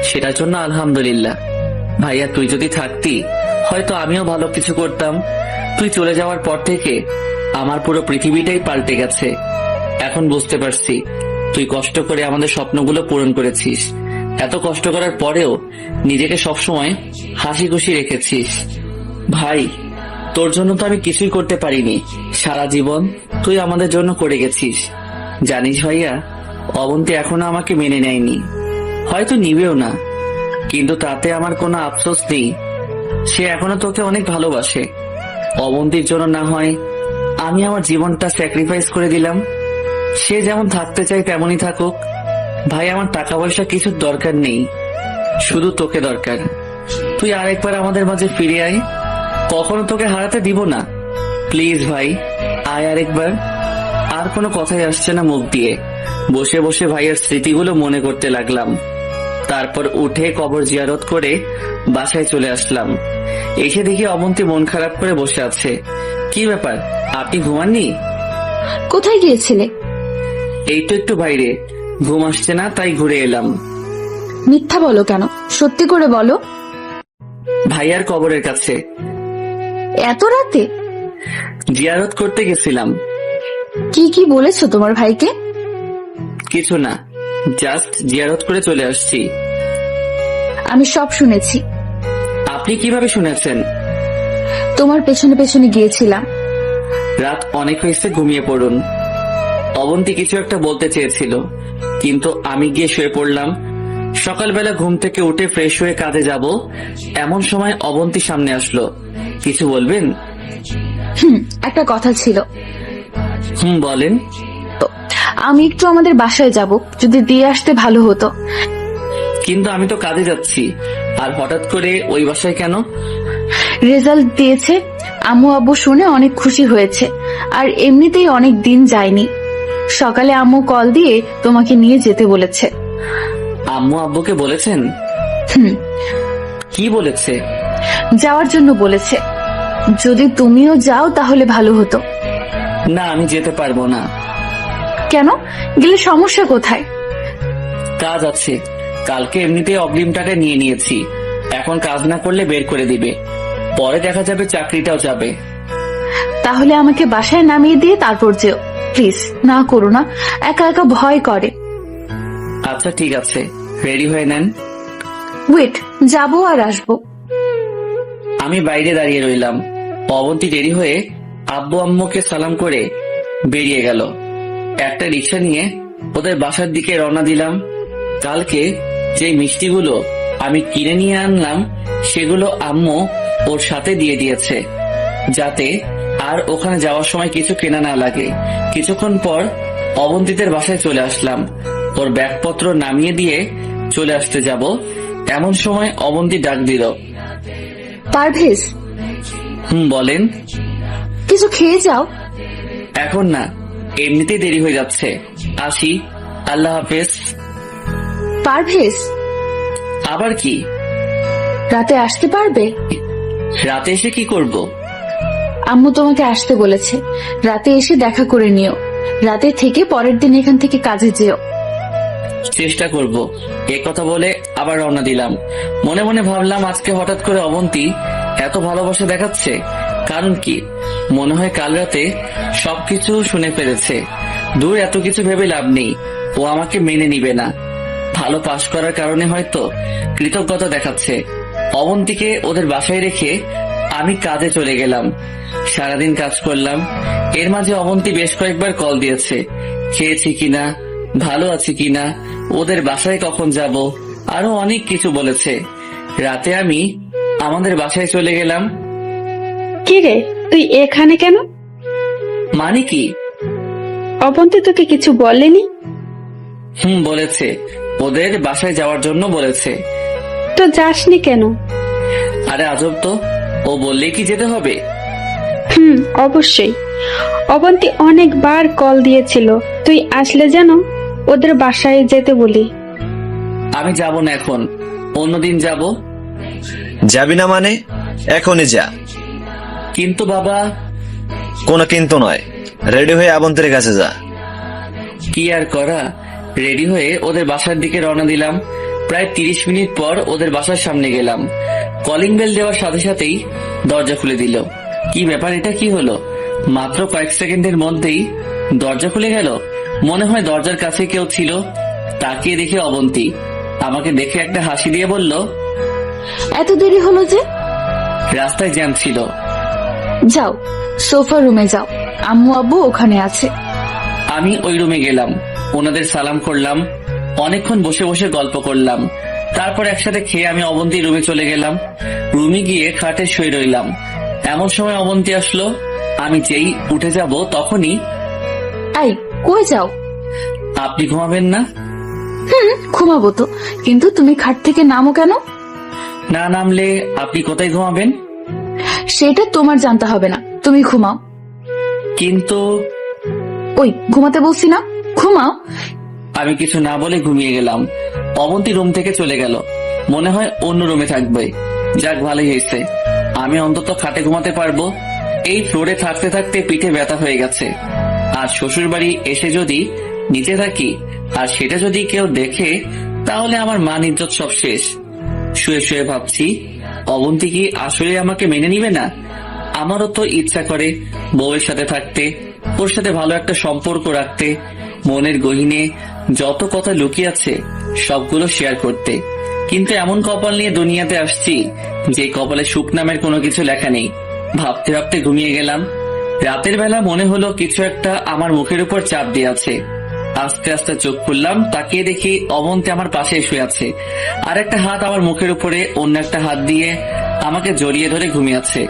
সেটার জন্য আলহামদুলিল্লাহ। ভাইয়া, তুই যদি থাকতি হয়তো আমিও ভালো কিছু করতাম। তুই চলে যাওয়ার পর থেকে আমার পুরো পৃথিবীটাই পাল্টে গেছে। এখন বুঝতে পারছি তুই কষ্ট করে আমাদের স্বপ্নগুলো পূরণ করেছিস। এত কষ্ট করার পরেও নিজেকে সবসময় হাসি খুশি রেখেছিস। ভাই, তোর জন্য তো আমি কিছুই করতে পারিনি। সারা জীবন তুই আমাদের জন্য করে গেছিস। জানিস ভাইয়া, অবন্তী এখনো আমাকে মেনে নেয়নি, হয়তো নিবেও না, কিন্তু তাতে আমার কোনো আফসোস নেই। সে এখনো তোকে অনেক ভালোবাসে। অবন্তীর জন্য না হয় আমি আমার জীবনটা স্যাক্রিফাইস করে দিলাম। সে যেমন থাকতে চায় তেমনই থাকুক। ভাই, আমার টাকা পয়সা কিছুর দরকার নেই, শুধু তোকে দরকার। তুই আরেকবার আমাদের মাঝে ফিরে আয়, কখনো তোকে হারাতে দিব না। প্লিজ ভাই, আয় আরেকবার। আর কোনো কথাই আসছে না মুখ দিয়ে। বসে বসে ভাইয়ের স্মৃতিগুলো মনে করতে লাগলাম। তারপর উঠে কবর জিয়ারত করে বাসায় চলে আসলাম। এসে দেখি অবন্তী মন খারাপ করে বসে আছে। কি ব্যাপার, আপনি ঘুমাননি? কোথায় গিয়েছিলে? এই তো একটু বাইরে, ঘুম আসছে না তাই ঘুরে এলাম। মিথ্যা বলো কেন, সত্যি করে বলো। ভাইয়ার কবরের কাছে। এত রাতে? জিয়ারত করতে গেছিলাম। কি কি বলেছো তোমার ভাইকে? কিছু না, জাস্ট জিয়ারত করে চলে আসছি। আমি সব শুনেছি। আপনি কিভাবে শুনেছেন? তোমার পেছনে পেছনে গিয়েছিলাম। রাত অনেক হয়েছে, ঘুমিয়ে পড়ুন। অবন্তী কিছু একটা বলতে চেয়েছিল, কিন্তু আমি গিয়ে শুয়ে পড়লাম। সকালবেলা ঘুম থেকে উঠে ফ্রেশ হয়ে কাজে যাব, এমন সময় অবন্তী সামনে আসলো। কিছু বলবেন? একটা কথা ছিল। বলেন। আমি একটু আমাদের বাসায় যাব, যদি দিয়ে আসতে ভালো হতো। কিন্তু আমি তো কাজে যাচ্ছি, আর হঠাৎ করে ওই বাসায় কেন? রেজাল্ট দিয়েছে, আম্মু আব্বু শুনে অনেক খুশি হয়েছে, আর এমনিতেই অনেক দিন যায়নি। সকালে আম্মু কল দিয়ে তোমাকে নিয়ে যেতে বলেছে। আম্মু আব্বুকে বলেছেন? হুম, কি বলেছে? যাওয়ার জন্য বলেছে। যদি তুমিও যাও তাহলে ভালো হতো। না, আমি যেতে পারবো না। কেন? গেলে সমস্যা কোথায়? কাজ আছে। কালকে এমনিতেই অগ্রিম টাকা নিয়ে নিয়েছি, এখন কাজ না করলে বের করে দিবে। পরে দেখা যাবে চাকরিটাও যাবে। তাহলে আমাকে বাসায় নামিয়ে দিয়ে তারপর যেও প্লিজ। না করো না, একা একা ভয় করে। আচ্ছা ঠিক আছে, রেডি হয়ে নেন। ওয়েট, যাবো আর আসবো। আমি বাইরে দাঁড়িয়ে রইলাম। অবন্তী দেরি হয়ে আব্বু আম্মুকে সালাম করে বেরিয়ে গেল। একটা রিক্সা নিয়ে ওদের বাসার দিকে রওনা দিলাম। কালকে যে মিষ্টিগুলো আমি কিনে নিয়ে আনলাম সেগুলো আম্মু ওর সাথে দিয়ে দিয়েছে, যাতে আর ওখানে যাওয়ার সময় কিছু কেনা না লাগে। কিছুক্ষণ পর অবন্তীদের বাসায় চলে আসলাম। ওর ব্যাগপত্র নামিয়ে দিয়ে চলে আসতে যাব, এমন সময় অবন্তী ডাক দিল। পারভেজ, বলেন। কিছু খেয়ে যাও। এখন না, এমনিতেই দেরি হয়ে যাচ্ছে। আসি, আল্লাহ হাফেজ। পারভেজ, আবার কি? রাতে আসতে পারবে? রাতে এসে কি করব? আম্মু তোমাকে আসতে বলেছে। রাতে এসে দেখা করে নিও। রাতে থেকে পরের দিন এখান থেকে কাজে যেও। চেষ্টা করব। এ কথা বলে আবার রওনা দিলাম। মনে মনে ভাবলাম, আজকে হঠাৎ করে অবন্তী এত ভালোবাসা দেখাচ্ছে, কারণ কি? মনে হয় কাল রাতে সবকিছু শুনে ফেলেছে। দূর, এত কিছু ভেবে লাভ নেই। ও আমাকে মেনে নিবে না। ভালো পাশ করার কারণে হয়তো কৃতজ্ঞতা দেখাচ্ছে। অবন্তীকে ওদের বাসায় রেখে আমি কাজে চলে গেলাম। সারাদিন কাজ করলাম। এর মাঝে অবন্তী বেশ কয়েকবার কল দিয়েছে, খেয়েছি কিনা, ভালো আছি কিনা, ওদের বাসায় কখন যাব, আরো অনেক কিছু বলেছে। রাতে আমি আমাদের বাসায় চলে গেলাম। কি রে, তুই এখানে কেন? মানে কি? অবন্তী তোকে কিছু বলেনি? বলেছে, ওদের বাসায় যাওয়ার জন্য বলেছে। তো যাসনি কেন? আরে আজব তো, ও বললেই কি যেতে হবে? অবশ্যই। অবন্তী অনেকবার কল দিয়েছিল তুই আসলে যেন ওদের বাসায় যেতে বলি। আমি যাব না এখন, অন্যদিন যাব। যাবি না মানে? এখনই যা। কিন্তু বাবা। কোনো কিন্তু নয়, রেডি হয়ে আবন্তীর কাছে যা। কি আর করা, রেডি হয়ে ওদের বাসার দিকে রওনা দিলাম। প্রায় 30 মিনিট পর ওদের বাসার সামনে গেলাম। কলিং বেল দেওয়ার সাথে সাথেই দরজা খুলে দিল। কি ব্যাপার, এটা কি হলো? মাত্র কয়েক সেকেন্ডের মধ্যেই দরজা খুলে গেল। মনে হয় দরজার কাছে কেউ ছিল। তাকিয়ে দেখে অবন্তী আমাকে দেখে একটা হাসি দিয়ে বলল, এত দেরি হলো যে? রাস্তায় জ্যাম ছিল। যাও, সোফা রুমে যাও, আম্মু আব্বু ওখানে আছে। আমি ওই রুমে গেলাম, ওনাদের সালাম করলাম, অনেকক্ষণ বসে বসে গল্প করলাম। তারপর একসাথে খেয়ে আমি অবন্তী রুমে চলে গেলাম। রুমে গিয়ে খাটে শুয়ে রইলাম। এমন সময় অবন্তী আসলো। আমি যেই উঠে যাব তখনই, আই, কই যাও? আপনি ঘুমাবেন না? ঘুমাবো তো, কিন্তু তুমি খাট থেকে নামো কেন? না নামলে আপনি কোথায় ঘুমাবেন? সেটা তোমার জানতে হবে না, তুমি ঘুমাও। কিন্তু ওই, ঘুমাতে বলছি না, ঘুমাও। আমি কিছু না বলে ঘুমিয়ে গেলাম। অবন্তী রুম থেকে চলে গেল। মনে হয় অন্য রুমে থাকবে। যাক, ভালোই হয়েছে, আমি অন্তত খাটে ঘুমাতে পারবো। এই ফ্লোরে থাকতে থাকতে পিঠে ব্যথা হয়ে গেছে। আর শ্বশুর বাড়ি এসে যদি নিচে থাকি আর সেটা যদি কেউ দেখে, তাহলে আমার মান ইজ্জত সব শেষ। শুয়ে শুয়ে ভাবছি, অবন্তী কি আসলে আমাকে মেনে নিবে না? আমারও তো ইচ্ছা করে বউয়ের সাথে থাকতে, ওর সাথে ভালো একটা সম্পর্ক রাখতে, মনের গহীনে যত কথা লুকিয়ে আছে সবগুলো শেয়ার করতে। কিন্তু এমন কপাল নিয়ে দুনিয়াতে আসছি যে কপালে সুখ নামের কোনো কিছু লেখা নেই। ভাবতে ভাবতে ঘুমিয়ে গেলাম। রাতের বেলা মনে হলো কিছু একটা আমার মুখের উপর চাপ দিয়ে আছে। আস্তে আস্তে চোখ খুললাম, তাকিয়ে দেখি অবন্তী আমার পাশে শুয়ে আছে। আর একটা হাত আমার মুখের উপরে, অন্য একটা হাত দিয়ে আমাকে জড়িয়ে ধরে ঘুমিয়ে আছে।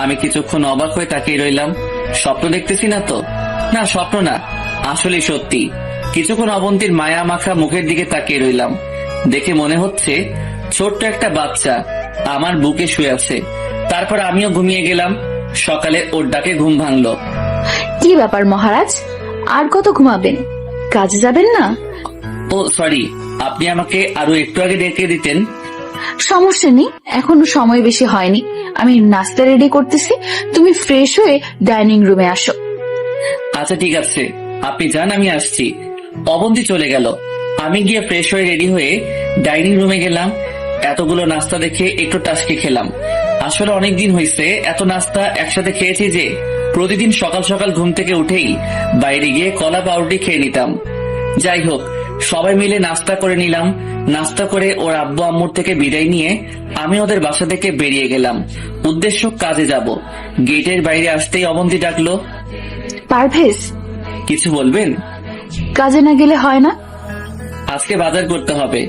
আমি কিছুক্ষণ অবাক হয়ে তাকিয়ে রইলাম। স্বপ্ন দেখতেছি না তো? না, স্বপ্ন না, আসলে সত্যি। কিছুক্ষণ অবন্তীর মায়া মাখা মুখের দিকে তাকিয়ে রইলাম। দেখে মনে হচ্ছে ছোট্ট একটা বাচ্চা আমার বুকে শুয়ে আছে। তারপর আমিও ঘুমিয়ে গেলাম। সকালে ওর ডাকে ঘুম ভাঙলো। কি ব্যাপার মহারাজ, আর কত ঘুমাবেন? কাজে যাবেন না? ও সরি, আপনি আমাকে আরো একটু আগে ডেকে দিতেন। সমস্যা নেই, এখনো সময় বেশি হয়নি। আমি নাস্তা রেডি করতেছি, তুমি ফ্রেশ হয়ে ডাইনিং রুমে আসো। আচ্ছা ঠিক আছে, আপনি যান, আমি আসছি। অবন্তী চলে গেল। আমি গিয়ে ফ্রেশ হয়ে রেডি হয়ে ডাইনিং রুমে গেলাম। এতগুলো নাস্তা দেখে একটু টাসকে খেলাম। আসলে অনেকদিন হয়েছে এত নাস্তা একসাথে খেয়েছি যে প্রতিদিন সকাল সকাল ঘুম থেকে উঠেই বাইরে গিয়ে কলা পাউরুটি খেয়ে নিতাম। যাই হোক, সবাই মিলে নাস্তা করে নিলাম। নাস্তা করে ওর আব্বু আম্মুর থেকে বিদায় নিয়ে আমি ওদের বাসা থেকে বেরিয়ে গেলাম। উদ্দেশ্য কাজে যাব। গেটের বাইরে আসতেই অবন্তী ডাকলো, পারভেজ, কিছু বলবেন? কাজে না গেলে হয় না? আজকে বাজার করতে হবে।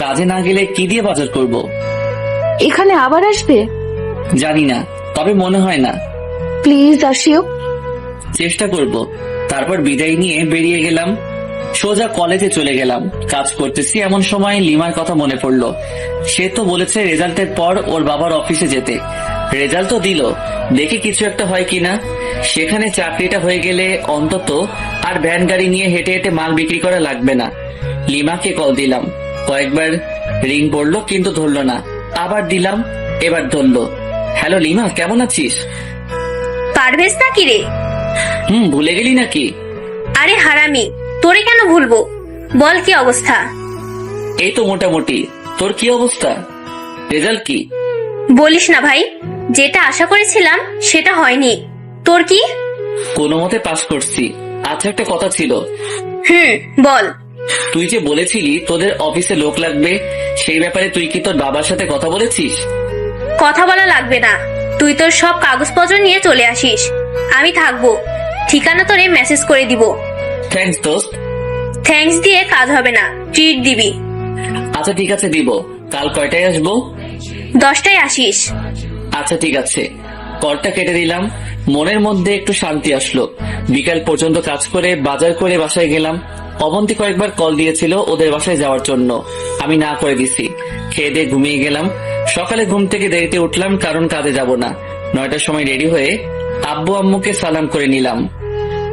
কাজে না গেলে কি দিয়ে বাজার করব? এখানে আবার আসবে? জানি না, তবে মনে হয় না। প্লিজ আসিও। চেষ্টা করব। তারপর বিদায় নিয়ে বেরিয়ে গেলাম। সোজা কলেজে চলে গেলাম। কাজ করতেছি এমন সময় লিমার কথা মনে পড়লো। সে তো বলেছে রেজাল্টের পর ওর বাবার অফিসে যেতে। রেজাল্ট তো দিল, দেখি কিছু একটা হয় কিনা। সেখানে চাকরিটা হয়ে গেলে অন্তত আর ভ্যান গাড়ি নিয়ে হেঁটে হেঁটে মাল বিক্রি করা লাগবে না। লিমাকে কল দিলাম। কয়েকবার রিং পড়লো কিন্তু ধরলো না। আবার দিলাম, এবার ধরলো। হ্যালো লিমা, কেমন আছিস? পারভেজ নাকি রে? ভুলে গেলি নাকি? আরে হারামি, তোরে কেন ভুলবো? বল কি অবস্থা? এই তো মোটামুটি। তোর কি অবস্থা? রেজাল্ট কি? বলিস না ভাই, যেটা আশা করেছিলাম সেটা হয়নি। তোর কি? কোনো মতে পাস করছি। আচ্ছা, একটা কথা ছিল। বল। তুই যে বলেছিলি তোদের অফিসে লোক লাগবে, সেই ব্যাপারে তুই কি তোর বাবার সাথে কথা বলেছিস? কথা বলা লাগবে না, তুই তোর সব কাগজপত্র নিয়ে চলে আসিস। আমি থাকবো। ঠিকানা তোরে মেসেজ করে দিব। থ্যাঙ্কস দোস্ত। থ্যাঙ্কস দিয়ে কাজ হবে না, ট্রিট দিবি। আচ্ছা ঠিক আছে, দিব। কাল কয়টায় আসবো? 10টায় আসিস। আচ্ছা ঠিক আছে। কলটা কেটে দিলাম। মনের মধ্যে একটু শান্তি আসলো। বিকাল পর্যন্ত কাজ করে বাজার করে বাসায় গেলাম। অবন্তী কয়েকবার কল দিয়েছিল ওদের বাসায় যাওয়ার জন্য, আমি না করে দিছি। খেয়ে দিয়ে ঘুমিয়ে গেলাম। সকালে ঘুম থেকে দেরিতে উঠলাম, কারণ কাজে যাব না। 9টার সময় রেডি হয়ে আব্বু আম্মুকে সালাম করে নিলাম।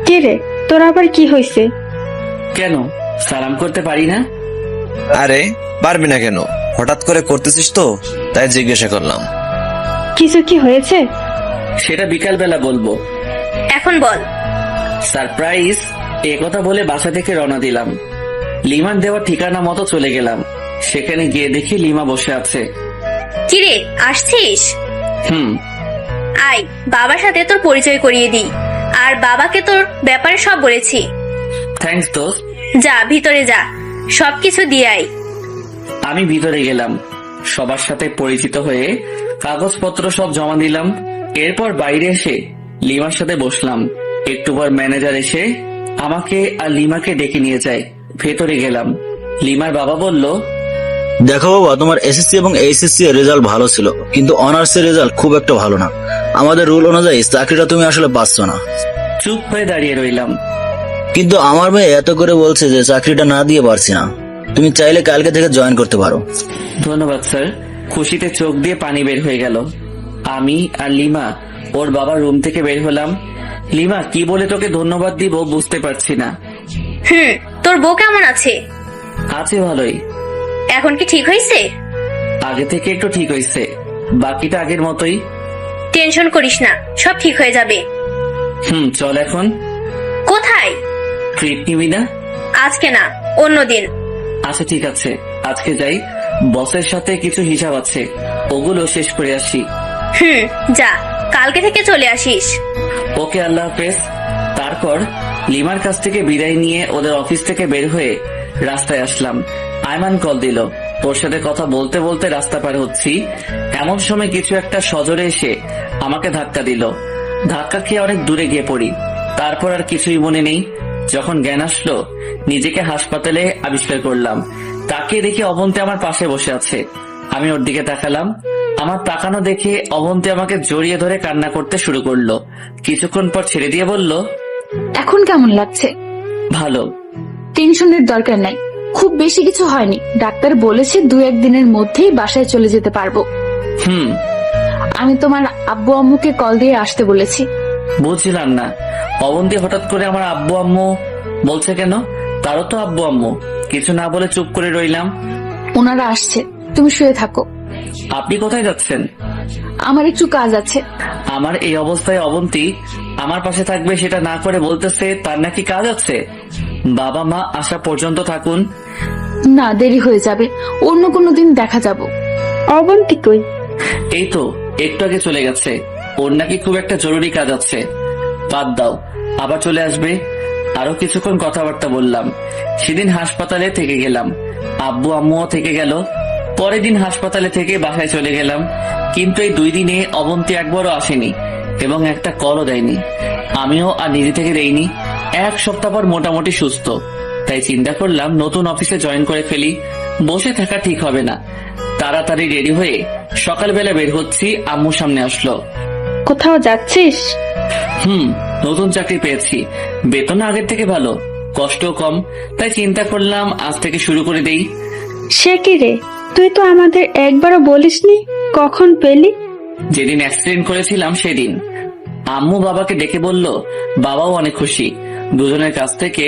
কে রে, তোর আবার কি হয়েছে? কেন সালাম করতে পারি না? আরে পারবি না কেন? হঠাৎ করে করতেছিস তো, তাই জিজ্ঞাসা করলাম। কিছু কি হয়েছে? সেটা বিকাল বেলা বলবো। এখন বল। সারপ্রাইজ। এ কথা বলে বাসা থেকে রওনা দিলাম। লিমার দেওয়া ঠিকানা মতো চলে গেলাম। সেখানে গিয়ে দেখি লিমা বসে আছে। কিরে, আসছিস? হুম। আয়, বাবার সাথে তোর পরিচয় করিয়ে দিই। আর বাবাকে তোর ব্যাপারে সব বলেছি। থ্যাঙ্কস দোস্ত। যা ভিতরে যা, সবকিছু দিয়ে আয়। আমি ভিতরে গেলাম। সবার সাথে পরিচিত হয়ে কাগজপত্র সব জমা দিলাম। এরপর বাইরে এসে লিমার সাথে বসলাম। একটু পর ম্যানেজার এসে আমাকে আর লিমাকে ডেকে নিয়ে যায়। ভেতরে গেলাম। লিমার বাবা বলল, দেখো বাবা, তোমার এসএসসি এবং এইচএসসি এর রেজাল্ট ভালো ছিল, কিন্তু অনার্স এর রেজাল্ট খুব একটা ভালো না। আমাদের রুল অনুযায়ী চাকরিটা তুমি আসলে পাচ্ছ না। চুপ হয়ে দাঁড়িয়ে রইলাম। কিন্তু আমার মেয়ে এত করে বলছে যে চাকরিটা না দিয়ে পারছি না। তুমি চাইলে কালকে থেকে জয়েন করতে পারো। ধন্যবাদ স্যার। খুশিতে চোখ দিয়ে পানি বের হয়ে গেল। আমি আর লিমা ওর বাবার রুম থেকে বের হলাম। লিমা, কি বলে তোকে ধন্যবাদ দিব বুঝতে পারছি না। তোর বউ কেমন আছে? আছে ভালোই। এখন কি ঠিক হয়েছে? আগে থেকে একটু ঠিক হয়েছে, বাকিটা আগের মতোই। টেনশন করিস না, সব ঠিক হয়ে যাবে। চল এখন। কোথায়? ট্রিট নিবি না? আজকে না, অন্যদিন। আচ্ছা ঠিক আছে, আজকে যাই। বসের সাথে কিছু হিসাব আছে, ওগুলো শেষ করে আসি। যা, কালকে থেকে চলে আসিস। ওকে, আল্লাহ হাফেজ। তারপর লিমার কাছ থেকে বিদায় নিয়ে ওদের অফিস থেকে বের হয়ে রাস্তায় আসলাম। আয়মান কল দিল। ওর সাথে কথা বলতে বলতে রাস্তা পার হচ্ছি। এমন সময় কিছু একটা সজোরে এসে আমাকে ধাক্কা দিল। ধাক্কা খেয়ে অনেক দূরে গিয়ে পড়ি। তারপর আর কিছুই মনে নেই। যখন জ্ঞান আসলো, নিজেকে হাসপাতালে আবিষ্কার করলাম। তাকে দেখে অবন্তী আমার পাশে বসে আছে। আমি ওর দিকে তাকালাম। আমার তাকানো দেখে অবন্তী আমাকে জড়িয়ে ধরে কান্না করতে শুরু করলো। কিছুক্ষণ পর ছেড়ে দিয়ে বলল, এখন কেমন লাগছে? ভালো। টেনশনের দরকার নাই, খুব বেশি কিছু হয়নি। ডাক্তার বলেছে 2-1 দিনের মধ্যেই বাসায় চলে যেতে পারবো। হুম। আমি তোমার আব্বু আম্মুকে কল দিয়ে আসতে বলেছি। বুঝলাম না, অবন্তী হঠাৎ করে আমার আব্বু আম্মু বলছে কেন? তারও তো আব্বু আম্মু। কিছু না বলে চুপ করে রইলাম। ওনারা আসছে, তুমি শুয়ে থাকো। আপনি কোথায় যাচ্ছেন? আমার একটু কাজ আছে। আমার এই অবস্থায় অবন্তী আমার পাশে থাকবে সেটা না করে বলতেছে তার নাকি কাজ আছে। বাবা মা আসা পর্যন্ত থাকুন। না, দেরি হয়ে যাবে, অন্য কোনো দিন দেখা যাব। অবন্তী কই? এই তো একটু আগে চলে গেছে। ওর নাকি খুব একটা জরুরি কাজ আছে। বাদ দাও, আবার চলে আসবে। আরো কিছুক্ষণ কথাবার্তা বললাম। সেদিন হাসপাতালে থেকে গেলাম, আব্বু আম্মুও থেকে গেল। পরের দিন হাসপাতালে থেকে বাসায় চলে গেলাম। কিন্তু এই 2 দিনে অবন্তী একবারও আসেনি এবং একটা কলও দেয়নি। আমিও আর নিজে থেকে দেইনি। 1 সপ্তাহ পর মোটামুটি সুস্থ। তাই চিন্তা করলাম নতুন অফিসে জয়েন করে ফেলি। বসে থাকা ঠিক হবে না। তাড়াতাড়ি রেডি হয়ে সকালবেলা বের হচ্ছি। আম্মু সামনে আসলো। কোথাও যাচ্ছিস? নতুন চাকরি পেয়েছি, বেতন আগের থেকে ভালো, কষ্টও কম। তাই চিন্তা করলাম আজ থেকে শুরু করে দেই। সে কি রে, তুই তো আমাদের একবারও বলিসনি। কখন পেলি? যেদিন অ্যাক্সিডেন্ট করেছিলাম সেদিন। আম্মু বাবাকে ডেকে বলল, বাবাও অনেক খুশি। দুজনের কাছ থেকে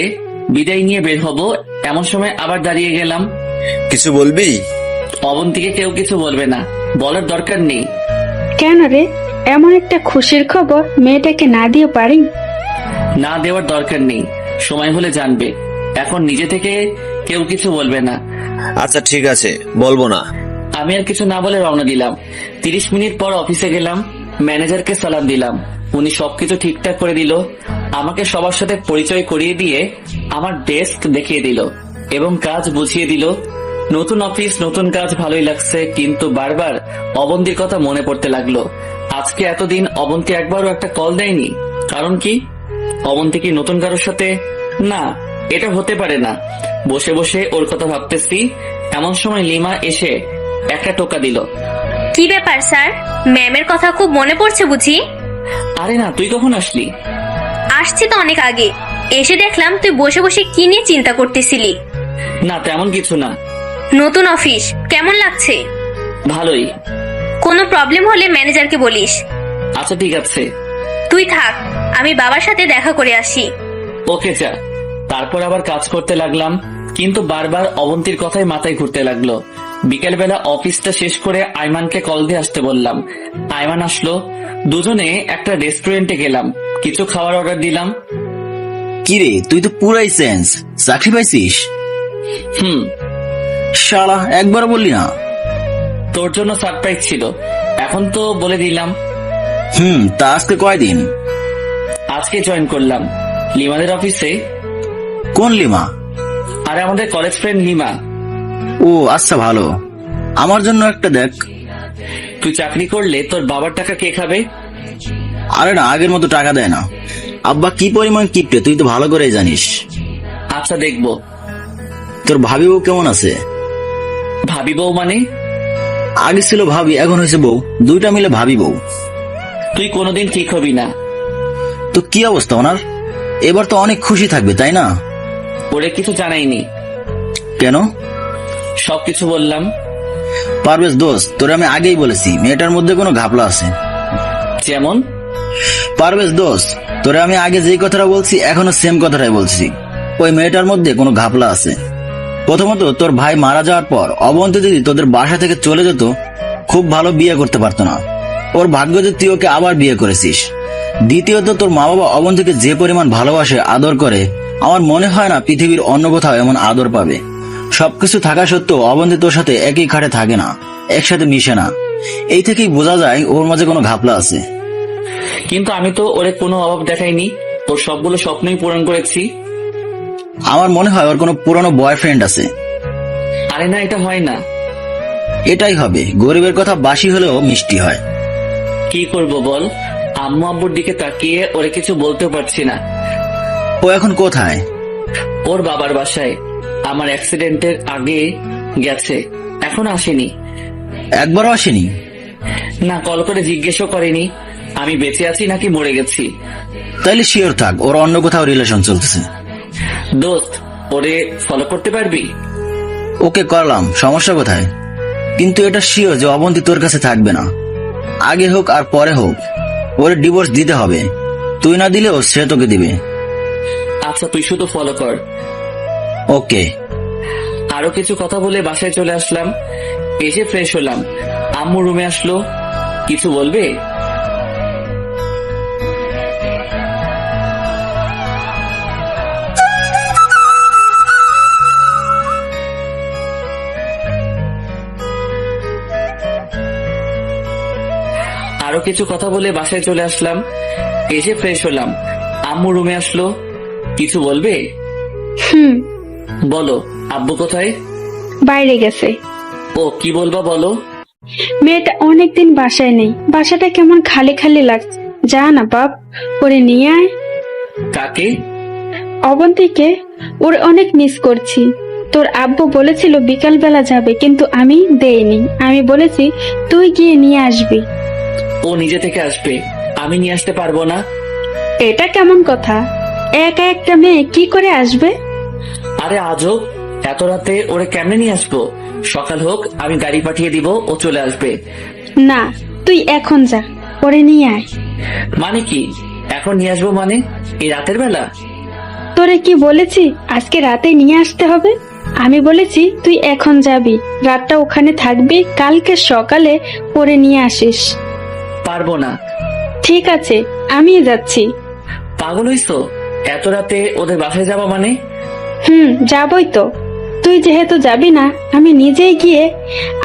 বিদায় নিয়ে বের হব, এমন সময় আবার দাঁড়িয়ে গেলাম। কিছু বলবি? অবন্তীকে কেউ কিছু বলবে না, বলার দরকার নেই। কেন রে, এমন একটা খুশির খবর মেয়েটাকে না দিয়ে পারি? না দেওয়ার দরকার নেই, সময় হলে জানবে। এখন নিজে থেকে কেউ কিছু বলবে না। আচ্ছা ঠিক আছে, বলবো না। আমি আর কিছু না বলে রওনা দিলাম। 30 মিনিট পর অফিসে গেলাম। ম্যানেজারকে সালাম দিলাম। উনি সবকিছু ঠিকঠাক করে দিল। আমাকে সবার সাথে পরিচয় করিয়ে দিয়ে আমার ডেস্ক দেখিয়ে দিল এবং কাজ বুঝিয়ে দিল। নতুন অফিস, নতুন কাজ, ভালোই লাগছে। কিন্তু বারবার অবন্তীর কথা মনে পড়তে লাগলো। আজকে এতদিন অবন্তী একবারও একটা কল দেয়নি। কারণ কি? অবন্তী কি নতুন কারোর সাথে? না, এটা হতে পারে না। বসে বসে ওর কথা ভাবতেছি, এমন সময় লিমা এসে একটা টোকা দিল। কি ব্যাপার স্যার, ম্যামের কথা খুব মনে পড়ছে বুঝি? আরে না, তুই কখন আসলি? আসছি তো অনেক আগে। এসে দেখলাম তুই বসে বসে কি নিয়ে চিন্তা করতেছিলি। না, তেমন কিছু না। নতুন অফিস কেমন লাগছে? ভালোই। কোনো প্রবলেম হলে ম্যানেজারকে বলিস। আচ্ছা ঠিক আছে। তুই থাক, আমি বাবার সাথে দেখা করে আসি। ওকে যা। তারপর আবার কাজ করতে লাগলাম, কিন্তু বারবার অবন্তীর কথাই মাথায় ঘুরতে লাগলো। বিকেলবেলা অফিসটা শেষ করে আইমানকে কল দিয়ে আসতে বললাম। আইমান আসলো। দুজনে একটা রেস্টুরেন্টে গেলাম, কিছু খাবার অর্ডার দিলাম। কিরে, তুই তো পুরাই চেঞ্জ। চাকরি পাইছিস? শালা, একবার বললি না। তোর জন্য সারপ্রাইজ ছিল, এখন তো বলে দিলাম। তা আজকে কয়দিন? আজকে জয়েন করলাম লিমাদের অফিসে। কোন লিমা? আর আমাদের কলেজ ফ্রেন্ড লিমা। ও আচ্ছা, ভালো। আমার জন্য একটা দেখ। তুই চাকরি করলে তোর বাবার টাকা কে খাবে? আরে না, আগের মতো টাকা দেয় না। আব্বা কি পরিমাণ কিপটে তুই তো ভালো করেই জানিস। আচ্ছা দেখবো। তোর ভাবি বউ কেমন আছে? ভাবি বউ মানে? আগে ছিল ভাবি, এখন হয়েছে বউ। দুইটা মিলে ভাবি বউ। তুই কোনোদিন ঠিক হবি না। তো কি অবস্থা ওনার? এবার তো অনেক খুশি থাকবে, তাই না? ওরে কিছু জানাইনি। কেন? সবকিছু বললাম। পারভেজ দোস্ত, তোরে আমি আগেই বলেছি মেয়েটার মধ্যে কোনো ঘাপলা আছে। যেমন? পারভেজ দোস্ত, তোরে আমি আগে যেই কথাটা বলছি এখনো সেম কথাটাই বলছি। ওই মেয়েটার মধ্যে কোনো ঘাপলা আছে। প্রথমত, তোর ভাই মারা যাওয়ার পর অবন্তী যদি তোদের বাসা থেকে চলে যেত, খুব ভালো বিয়ে করতে পারতো না। ওর ভাগ্য যে তুই ওকে আবার বিয়ে করেছিস। দ্বিতীয়ত, তোর মা বাবা অবন্তীকে যে পরিমাণ ভালোবাসে, আদর করে, আমার মনে হয় না পৃথিবীর অন্য কোথাও এমন আদর পাবে। সবকিছু থাকা সত্ত্বেও অবন্তী তোর সাথে একই খাটে থাকে না, একসাথে মিশে না। এই থেকেই বোঝা যায় ওর মাঝে কোনো ঘাপলা আছে। কিন্তু আমি তো ওরে কোনো অভাব দেখাইনি। ওর সবগুলো স্বপ্নই পূরণ করেছি। আমার মনে হয় ওর কোনো পুরনো বয়ফ্রেন্ড আছে। আরে না, এটা হয় না। এটাই হবে, গরিবের কথা বাসি হলেও মিষ্টি হয়। কি করব বল? আম্মু আব্বুর দিকে তাকিয়ে ওরে কিছু বলতেও পারছি না। ও এখন কোথায়? ওর বাবার বাসায়। আমার অ্যাক্সিডেন্টের আগে গেছে, এখন আসেনি। একবারও আসেনি? না, কল করে জিজ্ঞেসও করেনি আমি বেঁচে আছি নাকি মরে গেছি। তাইলে শিওর থাক ওর অন্য কোথাও রিলেশন চলতেছে। দোস্ত, ওরে ফলো করতে পারবি? ওকে করলাম, সমস্যা কোথায়? কিন্তু এটা শিওর যে অবন্তী তোর কাছে থাকবে না। আগে হোক আর পরে হোক, ওরে ডিভোর্স দিতে হবে। তুই না দিলেও সে তোকে দিবে। আচ্ছা তুই শুধু ফলো কর। ওকে। আরো কিছু কথা বলে বাসায় চলে আসলাম। এসে ফ্রেশ হলাম। আম্মু রুমে আসলো। কিছু বলবে? আরো কিছু কথা বলে বাসায় চলে আসলাম। এসে ফ্রেশ হলাম। আম্মু রুমে আসলো। কিছু বলবে? বলো। আব্বু কোথায়? বাইরে গেছে। ও কি বলবা বলো। মেয়েটা অনেকদিন বাসায় নেই, বাসাটা কেমন খালি খালি লাগছে। যা না বাপ, ওরে নিয়ে আয়। কাকে? অবন্তীকে। ওর অনেক মিস করছি। তোর আব্বু বলেছিল বিকাল বেলা যাবে, কিন্তু আমি দেইনি। আমি বলেছি তুই গিয়ে নিয়ে আসবি। ও নিজে থেকে আসবে, আমি নিয়ে আসতে পারবো না। এটা কেমন কথা? একা একটা মেয়ে কি করে আসবে? আরে আজব, এত রাতে ওরে কেমনে নিয়ে আসবো? সকাল হোক, আমি গাড়ি পাঠিয়ে দিব, ও চলে আসবে। না, তুই এখন যা, ওরে নিয়ে আয়। মানে কি এখন নিয়ে আসবো মানে? এই রাতের বেলা? তোরে কি বলেছি আজকে রাতে নিয়ে আসতে হবে? আমি বলেছি তুই এখন যাবি, রাতটা ওখানে থাকবি, কালকে সকালে ওরে নিয়ে আসিস। পারবো না। ঠিক আছে, আমি যাচ্ছি। পাগল হইছো? এত রাতে ওদের বাসায় যাবা মানে? যাবই তো। তুই যেহেতু যাবি না, আমি নিজেই গিয়ে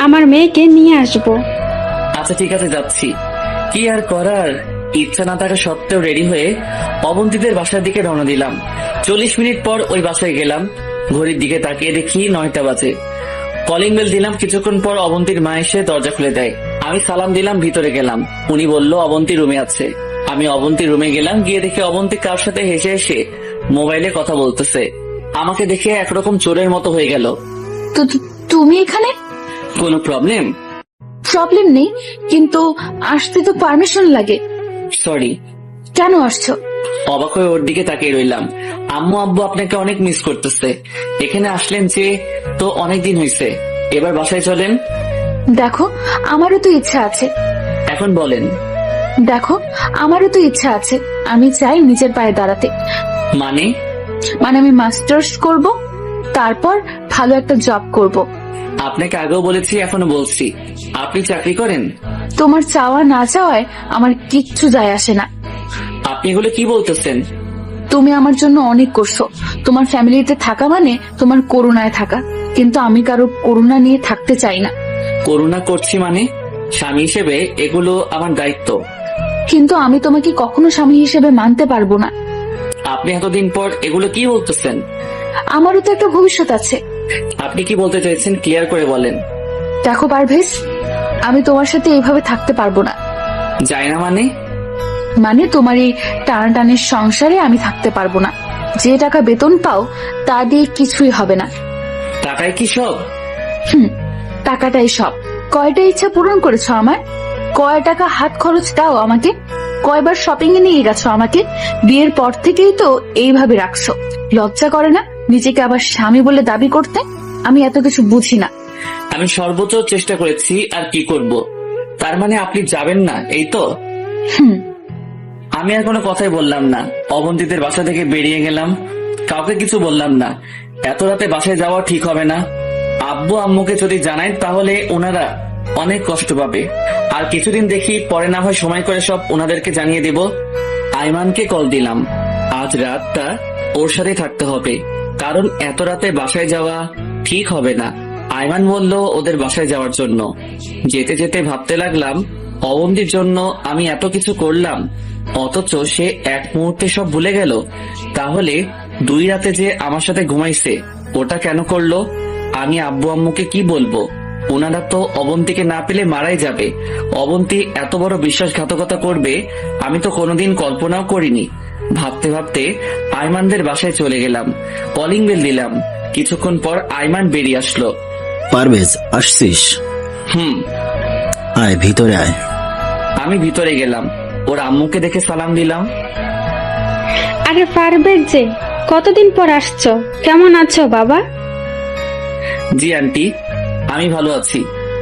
আমার মেয়েকে নিয়ে আসবো। আচ্ছা ঠিক আছে, যাচ্ছি। কি আর করার, ইচ্ছা না থাকা সত্ত্বেও রেডি হয়ে অবন্তীদের বাসার দিকে রওনা দিলাম। 40 মিনিট পর ওই বাসায় গেলাম। ঘড়ির দিকে তাকিয়ে দেখি 9টা বাজে। কলিং বেল দিলাম। কিছুক্ষণ পর অবন্তীর মা এসে দরজা খুলে দেয়। আমি সালাম দিলাম, ভিতরে গেলাম। উনি বলল অবন্তী রুমে আছে। আমি অবন্তীর রুমে গেলাম। গিয়ে দেখি অবন্তী কার সাথে হেসে হেসে মোবাইলে কথা বলতেছে। আমাকে দেখে একরকম চোরের মতো হয়ে গেল। তো তুমি এখানে? কোনো প্রবলেম? প্রবলেম নেই, কিন্তু আসতে তো পারমিশন লাগে। সরি। কেন আসছো? অবাক হয়ে ওর দিকে তাকিয়ে রইলাম। আম্মু আব্বু আপনাকে অনেক মিস করতেছে। এখানে আসলেন যে তো অনেকদিন হয়েছে, এবার বাসায় চলেন। দেখো, আমারও তো ইচ্ছা আছে। এখন বলেন। দেখো, আমারও তো ইচ্ছা আছে। আমি চাই নিজের পায়ে দাঁড়াতে। মানে? মানে আমি মাস্টার্স করব, তারপর ভালো একটা জব করব। আপনাকে আগেও বলেছি, এখনো বলছি, আপনি চাকরি করেন। তোমার চাওয়া না চাওয়ায় আমার কিচ্ছু যায় আসে না। আপনি এগুলো কি বলতেছেন? তুমি আমার জন্য অনেক করছো। তোমার ফ্যামিলিতে থাকা মানে তোমার করুণায় থাকা, কিন্তু আমি কারো করুণা নিয়ে থাকতে চাই না। করুণা করছি মানে? স্বামী হিসেবে এগুলো আমার দায়িত্ব। কিন্তু আমি তোমাকে কখনো স্বামী হিসেবে মানতে পারবো না। আপনি এতদিন পর এগুলো কি বলতেছেন? আমারও তো একটা ভবিষ্যৎ আছে। আপনি কি বলতে চাইছেন ক্লিয়ার করে বলেন। দেখো পারভেজ, আমি তোমার সাথে এইভাবে থাকতে পারবো না। যায় না মানে? মানে তোমার এই টানাটানের সংসারে আমি থাকতে পারবো না। যে টাকা বেতন পাও তা দিয়ে কিছুই হবে না। টাকায় কি সব? টাকাটাই সব। কয়টা ইচ্ছা পূরণ করেছো আমার? কয় টাকা হাত খরচ দাও আমাকে? কয়বার শপিং এ নিয়ে গেছো আমাকে? বিয়ের পর থেকেই তো এইভাবে রাখছো। লজ্জা করে না নিজেকে আবার স্বামী বলে দাবি করতে? আমি এত কিছু বুঝি না। আমি সর্বোচ্চ চেষ্টা করেছি, আর কি করব। তার মানে আপনি যাবেন না, এই তো? আমি আর কোনো কথাই বললাম না। অবন্তীদের বাসা থেকে বেরিয়ে গেলাম। কাউকে কিছু বললাম না। এত রাতে বাসায় যাওয়া ঠিক হবে না। আব্বু আম্মুকে যদি জানাই তাহলে ওনারা অনেক কষ্ট পাবে। আর কিছুদিন দেখি, পরে না হয় সময় করে সব ওনাদেরকে জানিয়ে দেব। আইমানকে কল দিলাম। আজ রাতটা ওর সাথে থাকতে হবে, কারণ এত রাতে বাসায় যাওয়া ঠিক হবে না। আইমান বলল ওদের বাসায় যাওয়ার জন্য। যেতে যেতে ভাবতে লাগলাম, অবন্তীর জন্য আমি এত কিছু করলাম, অথচ সে এক মুহূর্তে সব ভুলে গেল। তাহলে 2 রাতে যে আমার সাথে ঘুমাইছে, ওটা কেন করলো? আমি আব্বু আম্মুকে কি বলবো? ওনারা তো অবন্তীকে না পেলে মারাই যাবে। অবন্তী এত বড় বিশ্বাসঘাতকতা করবে আমি তো কোনোদিন কল্পনাও করিনি। ভাবতে ভাবতে আইমানদের বাসায় চলে গেলাম। কলিং বেল দিলাম। কিছুক্ষণ পর আইমান বেরিয়ে আসলো। পারভেজ, আসছিস? আয় ভিতরে আয়। আমি ভিতরে গেলাম। ওর আম্মুকে দেখে সালাম দিলাম। আরে পারভেজ যে, কতদিন পর আসছো, কেমন আছো বাবা? জি আন্টি, আমি ভালো আছি।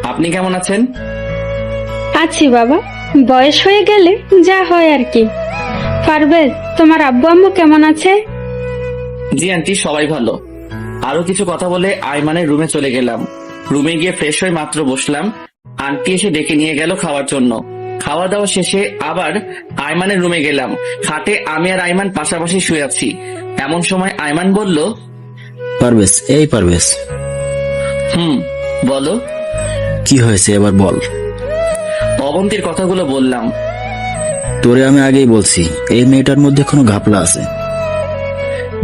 আপনি কেমন আছেন? আছি বাবা, বয়স হয়ে গেলে যা হয় আর কি। পারভেজ, তোমার আব্বু আম্মু কেমন আছে? জি আন্টি, সবাই ভালো। আরো কিছু কথা বলে আইমানের রুমে চলে গেলাম। রুমে গিয়ে ফ্রেশ হয়ে মাত্র বসলাম, আন্টি এসে ডেকে নিয়ে গেল খাওয়ার জন্য। খাওয়া দাওয়া শেষে আবার আইমানের রুমে গেলাম। খাটে আমি আর আইমান পাশাপাশি শুয়ে আছি। এমন সময় আইমান বলল, পারভেজ, এই পারভেজ, বলো। কি হয়েছে এবার বল। অবন্তীর কথাগুলো বললাম। তোরে আমি আগেই বলছি এই মেয়েটার মধ্যে কোনো ঘাপলা আছে।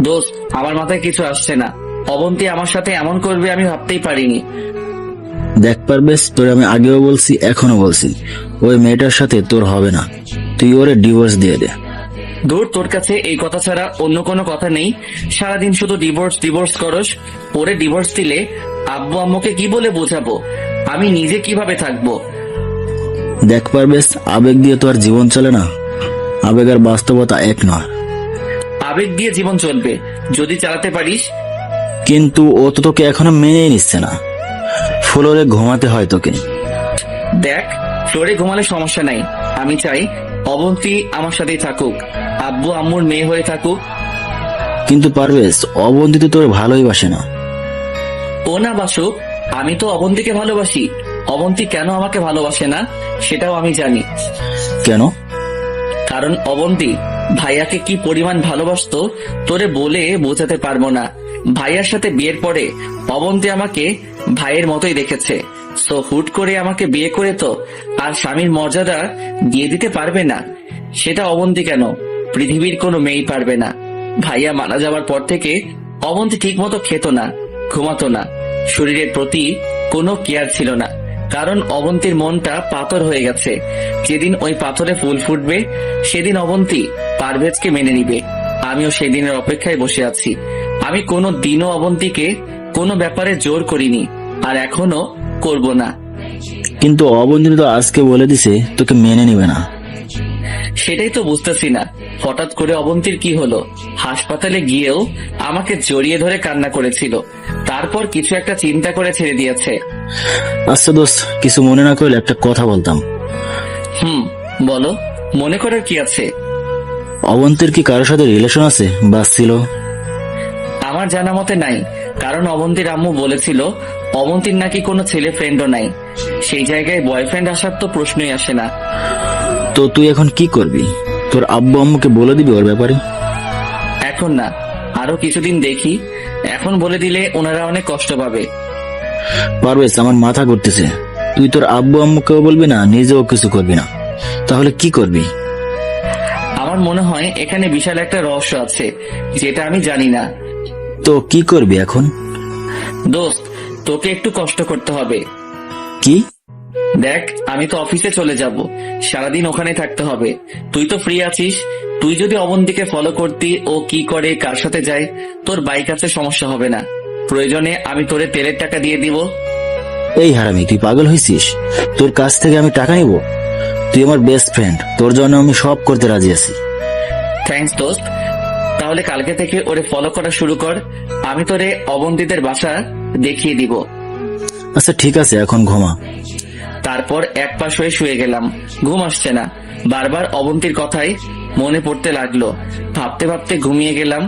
দোস্ত, আমার মাথায় কিছু আসছে না। অবন্তী আমার সাথে এমন করবে আমি ভাবতেই পারিনি। দেখ পারভেজ, তোরে আমি আগেও বলছি, এখনো বলছি, ওই মেয়েটার সাথে তোর হবে না। তুই ওরে ডিভোর্স দিয়ে দে। দূর, তোর কাছে এই কথা ছাড়া অন্য কোনো কথা নেই? সারাদিন শুধু ডিভোর্স ডিভোর্স করস। ওরে ডিভোর্স দিলে আব্বু আম্মুকে কি বলে বোঝাবো? আমি নিজে কিভাবে থাকবো? দেখ পারভেজ, আবেগ দিয়ে তো আর জীবন চলে না। আবেগ আর বাস্তবতা এক নয়। আবেগ দিয়ে জীবন চলবে যদি চালাতে পারিস। কিন্তু ও তো তোকে এখনো মেনেই নিচ্ছে না। ফ্লোরে ঘুমাতে হয় তোকে। দেখ, ফ্লোরে ঘুমালে সমস্যা নাই। আমি চাই অবন্তী আমার সাথেই থাকুক, আব্বু আম্মুর মেয়ে হয়ে থাকুক। কিন্তু পারভেজ, অবন্তী তো তোর ভালোই বাসে না। ও না বাসুক, আমি তো অবন্তীকে ভালোবাসি। অবন্তী কেন আমাকে ভালোবাসে না সেটাও আমি জানি। কেন? কারণ অবন্তী ভাইয়াকে কি পরিমাণ ভালোবাসতো তোরে বলে বোঝাতে পারবো না। ভাইয়ার সাথে বিয়ের পরে অবন্তী আমাকে ভাইয়ের মতোই দেখেছে। সো হুট করে আমাকে বিয়ে করে তো আর স্বামীর মর্যাদা দিয়ে দিতে পারবে না। সেটা অবন্তী কেন, পৃথিবীর কোনো মেয়েই পারবে না। ভাইয়া মারা যাওয়ার পর থেকে অবন্তী ঠিক মতো খেত না, ঘুমাতো না, শরীরের প্রতি কোনো কেয়ার ছিল না। কারণ অবন্তীর মনটা পাথর হয়ে গেছে। যেদিন ওই পাথরে ফুল ফুটবে সেদিন অবন্তী পারভেজকে মেনে নিবে। আমিও সেদিনের অপেক্ষায় বসে আছি। আমি কোনো দিনও অবন্তীকে কোনো ব্যাপারে জোর করিনি, আর এখনো করব না। কিন্তু অবন্তী তো আজকে বলে দিছে তোকে মেনে নিবে না। সেটাই তো বুঝতেছি না, হঠাৎ করে অবন্তীর কি হলো? হাসপাতালে গিয়েও আমাকে জড়িয়ে ধরে কান্না করেছিল, তারপর কিছু একটা চিন্তা করে ছেড়ে দিয়েছে। আচ্ছা দোস্ত, কিছু মনে না করলে একটা কথা বলতাম। বলো, মনে করার কি আছে? অবন্তীর কি কারোর সাথে রিলেশন আছে বা ছিল? আমার জানা মতে নাই, কারণ অবন্তীর আম্মু বলেছিল অবন্তীর নাকি কোনো ছেলে ফ্রেন্ডও নাই। সেই জায়গায় বয়ফ্রেন্ড আসার তো প্রশ্নই আসে না। তো তুই এখন কি করবি? তোর আব্বু আম্মুকে বলে দিবি ওর ব্যাপারে? এখন না, আরো কিছুদিন দেখি। এখন বলে দিলে ওনারা অনেক কষ্ট পাবে। পারভেজ, আমার মাথা ঘুরতেছে। তুই তোর আব্বু আম্মুকেও বলবি না, নিজেও কিছু করবি না, তাহলে কি করবি? আমার মনে হয় এখানে বিশাল একটা রহস্য আছে যেটা আমি জানি না। তো কি করবি এখন? দোস্ত, তোকে একটু কষ্ট করতে হবে। কি? দেখ, আমি তো অফিসে চলে যাব, সারাদিন ওখানে থাকতে হবে। তুই তো ফ্রি আছিস। তুই যদি অবন্তীকে ফলো করতি, ও কি করে কার সাথে যায়, তোর বাইক আছে, সমস্যা হবে না। প্রয়োজনে আমি তোরে তেলের টাকা দিয়ে দিব। এই হারামি, তুই পাগল হয়েছিস? তোর কাছ থেকে আমি টাকা নিব? তুই আমার বেস্ট ফ্রেন্ড, তোর জন্য আমি সব করতে রাজি আছি। থ্যাঙ্কস দোস্ত। তাহলে কালকে থেকে ওরে ফলো করা শুরু কর। আমি তোরে অবন্তীদের বাসা দেখিয়ে দিব। আচ্ছা ঠিক আছে, এখন ঘুমা। তারপর এক পাশ হয়ে শুয়ে গেলাম। ঘুম আসছে না, বারবার অবন্তীর কথাই মনে পড়তে লাগলো। ভাবতে ভাবতে ঘুমিয়ে গেলাম।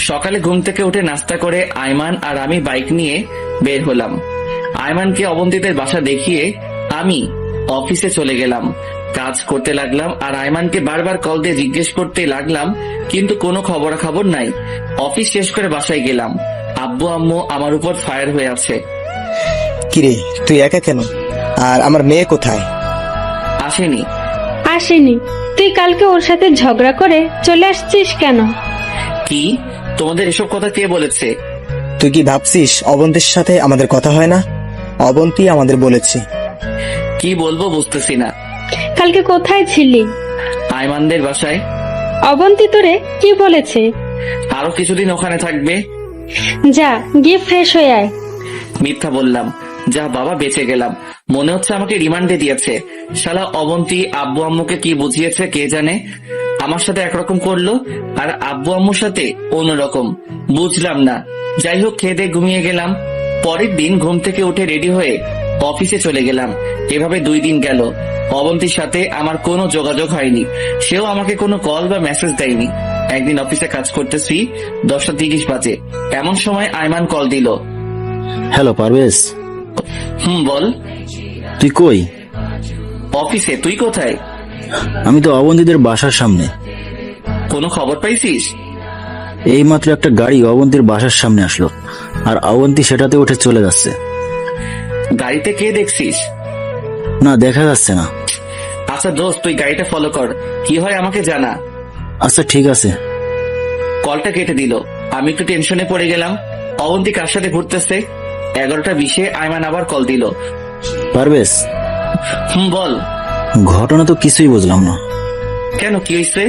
সকালে ঘুম থেকে উঠে নাস্তা করে আইমান আর আমি বাইক নিয়ে বের হলাম। আইমানকে অবন্তীদের বাসা দেখিয়ে আমি অফিসে চলে গেলাম। কাজ করতে লাগলাম আর আইমানকে বারবার কল দিয়ে জিজ্ঞেস করতে লাগলাম, কিন্তু কোনো খবরাখবর নাই। অফিস শেষ করে বাসায় গেলাম। আব্বু আম্মু আমার উপর ফায়ার হয়ে আছে। কিরে, তুই একা কেন? আর আমার মেয়ে কোথায়? আসেনি। আসেনি? তুই কালকে ওর সাথে ঝগড়া করে চলে আসছিস কেন? কি? তোমাদের এসব কথা কে বলেছে? তুই কি ভাবছিস অবন্তীর সাথে আমাদের কথা হয় না? অবন্তী আমাদের বলেছে। কি বলবো বুঝতেছি না। কালকে কোথায় ছিলি? আইমানদের বাসায়। অবন্তী তোরে কি বলেছে? আরো কিছুদিন ওখানে থাকবে। যা গিয়ে ফ্রেশ হয়ে আয়। মিথ্যা বললাম। যা বাবা, বেঁচে গেলাম। মনে হচ্ছে আমাকে রিমান্ডে দিয়েছে। শালা অবন্তী আব্বু আম্মুকে কি বুঝিয়েছে কে জানে। আমার সাথে একরকম করলো আর আব্বু আম্মুর সাথে অন্যরকম। বুঝলাম না। যাই হোক, খেয়ে দিয়ে ঘুমিয়ে গেলাম। পরের দিন ঘুম থেকে উঠে রেডি হয়ে অফিসে চলে গেলাম। এভাবে 2 দিন গেল। অবন্তীর সাথে আমার কোনো যোগাযোগ হয়নি, সেও আমাকে কোনো কল বা মেসেজ দেয়নি। একদিন অফিসে কাজ করতেছি, 10:30 বাজে। এমন সময় আয়মান কল দিল। হ্যালো পারভেজ, বল। তুই কই? অফিসে। তুই কোথায়? আমি তো অবন্তীদের বাসার সামনে। কোনো খবর পাইছিস? এইমাত্র একটা গাড়ি অবন্তীর বাসার সামনে আসলো, আর অবন্তী সেটাতে উঠে চলে যাচ্ছে। গাড়িতে কে দেখছিস? না, দেখা যাচ্ছে না। আচ্ছা দোস্ত, তুই গাড়িটা ফলো কর, কি হয় আমাকে জানা। আচ্ছা ঠিক আছে। কলটা কেটে দিল। আমি একটু টেনশনে পড়ে গেলাম। অবন্তী কার সাথে ঘুরতেছে? 11:20 আয়মান আবার কল দিল। পারভেজ, বল। ঘটনা তো কিছুই বুঝলাম না। কেন, কি হয়েছে?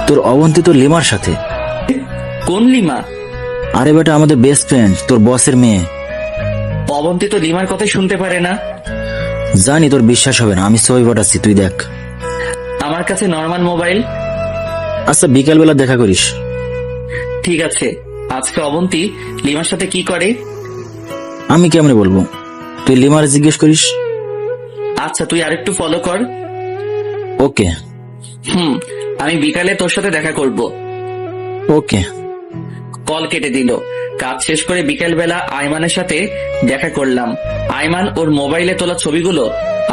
তোর অবন্তী তো লিমার সাথে। কোন লিমা? আরে বেটা, আমাদের বেস্ট ফ্রেন্ড, তোর বসের মেয়ে। অবন্তী তো লিমার কথাই শুনতে পারে না। জানি তোর বিশ্বাস হবে না, আমি ছবি পাঠাচ্ছি, তুই দেখ। আমার কাছে নরমাল মোবাইল। আচ্ছা বিকাল বেলা দেখা করিস। ঠিক আছে। আজকে অবন্তী লিমার সাথে কি করে? আমি কেমনে বলবো, তুই লিমার জিজ্ঞেস করিস। আচ্ছা, তুই আরেকটু ফলো কর। ওকে। আমি বিকালে তোর সাথে দেখা করব। ওকে। কল কেটে দিল। কাজ শেষ করে বিকেল বেলা আয়মানের সাথে দেখা করলাম। আয়মান ওর মোবাইলে তোলা ছবিগুলো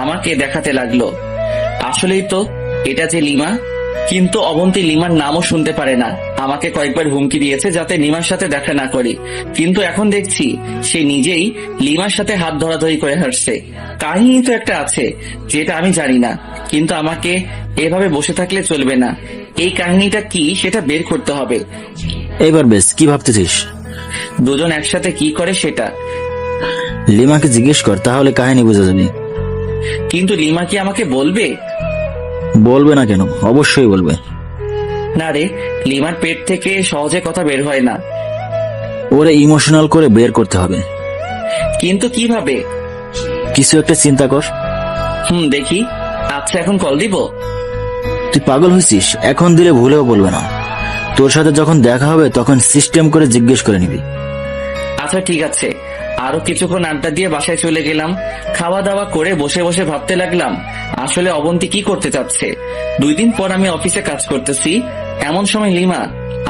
আমাকে দেখাতে লাগলো। আসলেই তো এটা যে লিমা। কিন্তু অবন্তী লিমার নামও শুনতে পারে না। আমাকে কয়েকবার হুমকি দিয়েছে যাতে লিমার সাথে দেখা না করি, কিন্তু এখন দেখছি সে নিজেই লিমার সাথে হাত ধরাধরি করে হাঁটছে। কাহিনী তো একটা আছে যেটা আমি জানি না, কিন্তু আমাকে এভাবে বসে থাকলে চলবে না। এই কাহিনীটা কি সেটা বের করতে হবে। এবার বেশ, কি ভাবতেছিস? দুজন একসাথে কি করে সেটা। লিমাকে জিজ্ঞেস কর, তাহলে কাহিনী বুঝে যাবি। কিন্তু লিমা কি আমাকে বলবে? বলবে না কেন, অবশ্যই বলবে। না রে, লিমার পেট থেকে সহজে কথা বের হয় না। ওরে ইমোশনাল করে বের করতে হবে। কিন্তু কিভাবে? কিছু একটা চিন্তা কর। দেখি। আচ্ছা, এখন কল দিব? তুই পাগল হয়েছিস? এখন দিলে ভুলেও বলবে না। তোর সাথে যখন দেখা হবে তখন সিস্টেম করে জিজ্ঞেস করে নিবি। আচ্ছা ঠিক আছে। আরো কিছুক্ষণ আড্ডা দিয়ে বাসায় চলে গেলাম। খাওয়া দাওয়া করে বসে বসে ভাবতে লাগলাম আসলে অবন্তী কি করতে চাচ্ছে। 2 দিন পর আমি অফিসে কাজ করতেছি, এমন সময় লিমা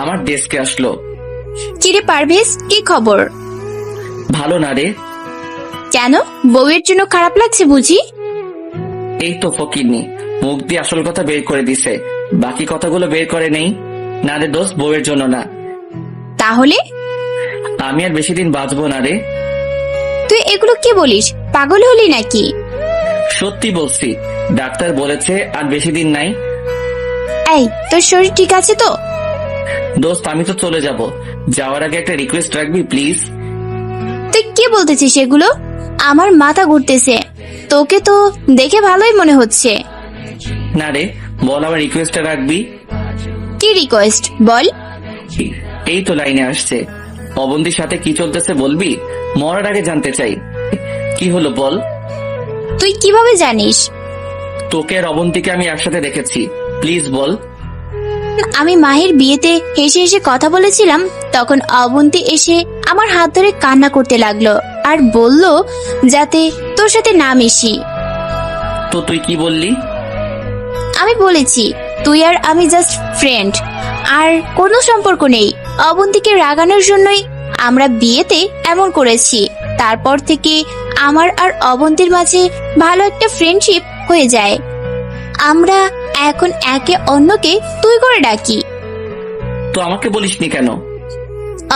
আমার ডেস্কে আসলো। কিরে পারভেজ, কি খবর? ভালো না রে। কেন, বউয়ের জন্য খারাপ লাগছে বুঝি? এই তো ফকিরনি মুখ দিয়ে আসল কথা বের করে দিছে, বাকি কথাগুলো বের করে নেই। না রে দোস্ত, বউয়ের জন্য না। তাহলে আমি আর বেশি দিন বাঁচবো না রে। তুই এগুলো কি বলিস? পাগল হলি নাকি? সত্যি বলছি, ডাক্তার বলেছে আর বেশি দিন নাই। এই, তোর শরীর ঠিক আছে তো? দোস্ত, আমি তো চলে যাব, যাওয়ার আগে একটা রিকোয়েস্ট রাখবি প্লিজ। তুই কি বলতেছিস এগুলো? আমার মাথা ঘুরতেছে। তোকে তো দেখে ভালোই মনে হচ্ছে। না রে, বল আমার রিকোয়েস্টটা রাখবি। কি রিকোয়েস্ট বল? এই তো লাইনে আসছে। অবন্তীর সাথে কি চলতেছে বলবি? মরার আগে জানতে চাই। কি হলো বল। তুই কিভাবে জানিস? তোকে আর অবন্তীকে আমি একসাথে দেখেছি, প্লিজ বল। আমি মাহির বিয়েতে হেসে হেসে কথা বলেছিলাম, তখন অবন্তী এসে আমার হাত ধরে কান্না করতে লাগলো আর বলল যাতে তোর সাথে না মিশি। তো তুই কি বললি? আমি বলেছি তুই আর আমি জাস্ট ফ্রেন্ড, আর কোনো সম্পর্ক নেই। অবন্তীকে রাগানোর জন্যই আমরা বিয়েতে এমন করেছি। তারপর থেকে আমার আর অবন্তীর মাঝে ভালো একটা ফ্রেন্ডশিপ হয়ে যায়। আমরা এখন একে অন্যকে তুই করে ডাকি। তো আমাকে বলিসনি কেন?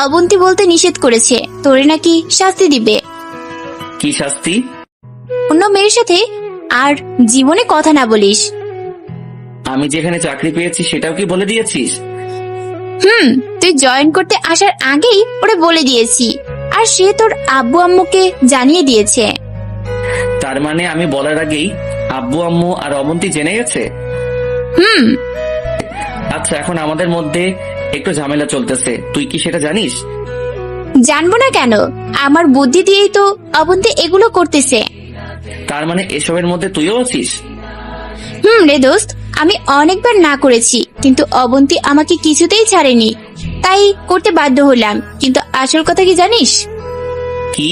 অবন্তী বলতে নিষেধ করেছে, তোরে নাকি শাস্তি দিবে। কি শাস্তি? অন্য মেয়ের সাথে আর জীবনে কথা না বলিস। আমি যেখানে চাকরি পেয়েছি সেটাও কি বলে দিয়েছিস? তুই জয়েন করতে আসার আগেই ওরে বলে দিয়েছি, আর সে তোর আব্বু আম্মুকে জানিয়ে দিয়েছে। তার মানে আমি বলার আগেই আব্বু আম্মু আর অবন্তী জেনে গেছে? আচ্ছা, এখন আমাদের মধ্যে একটু ঝামেলা চলতেছে, তুই কি সেটা জানিস? জানবো না কেন, আমার বুদ্ধি দিয়েই তো অবন্তী এগুলো করতেছে। তার মানে এসবের মধ্যে তুইও আছিস? রে দোস্ত, আমি অনেকবার না করেছি, কিন্তু অবন্তী আমাকে কিছুতেই ছাড়েনি, তাই করতে বাধ্য হলাম। কিন্তু আসল কথা কি জানিস? কি?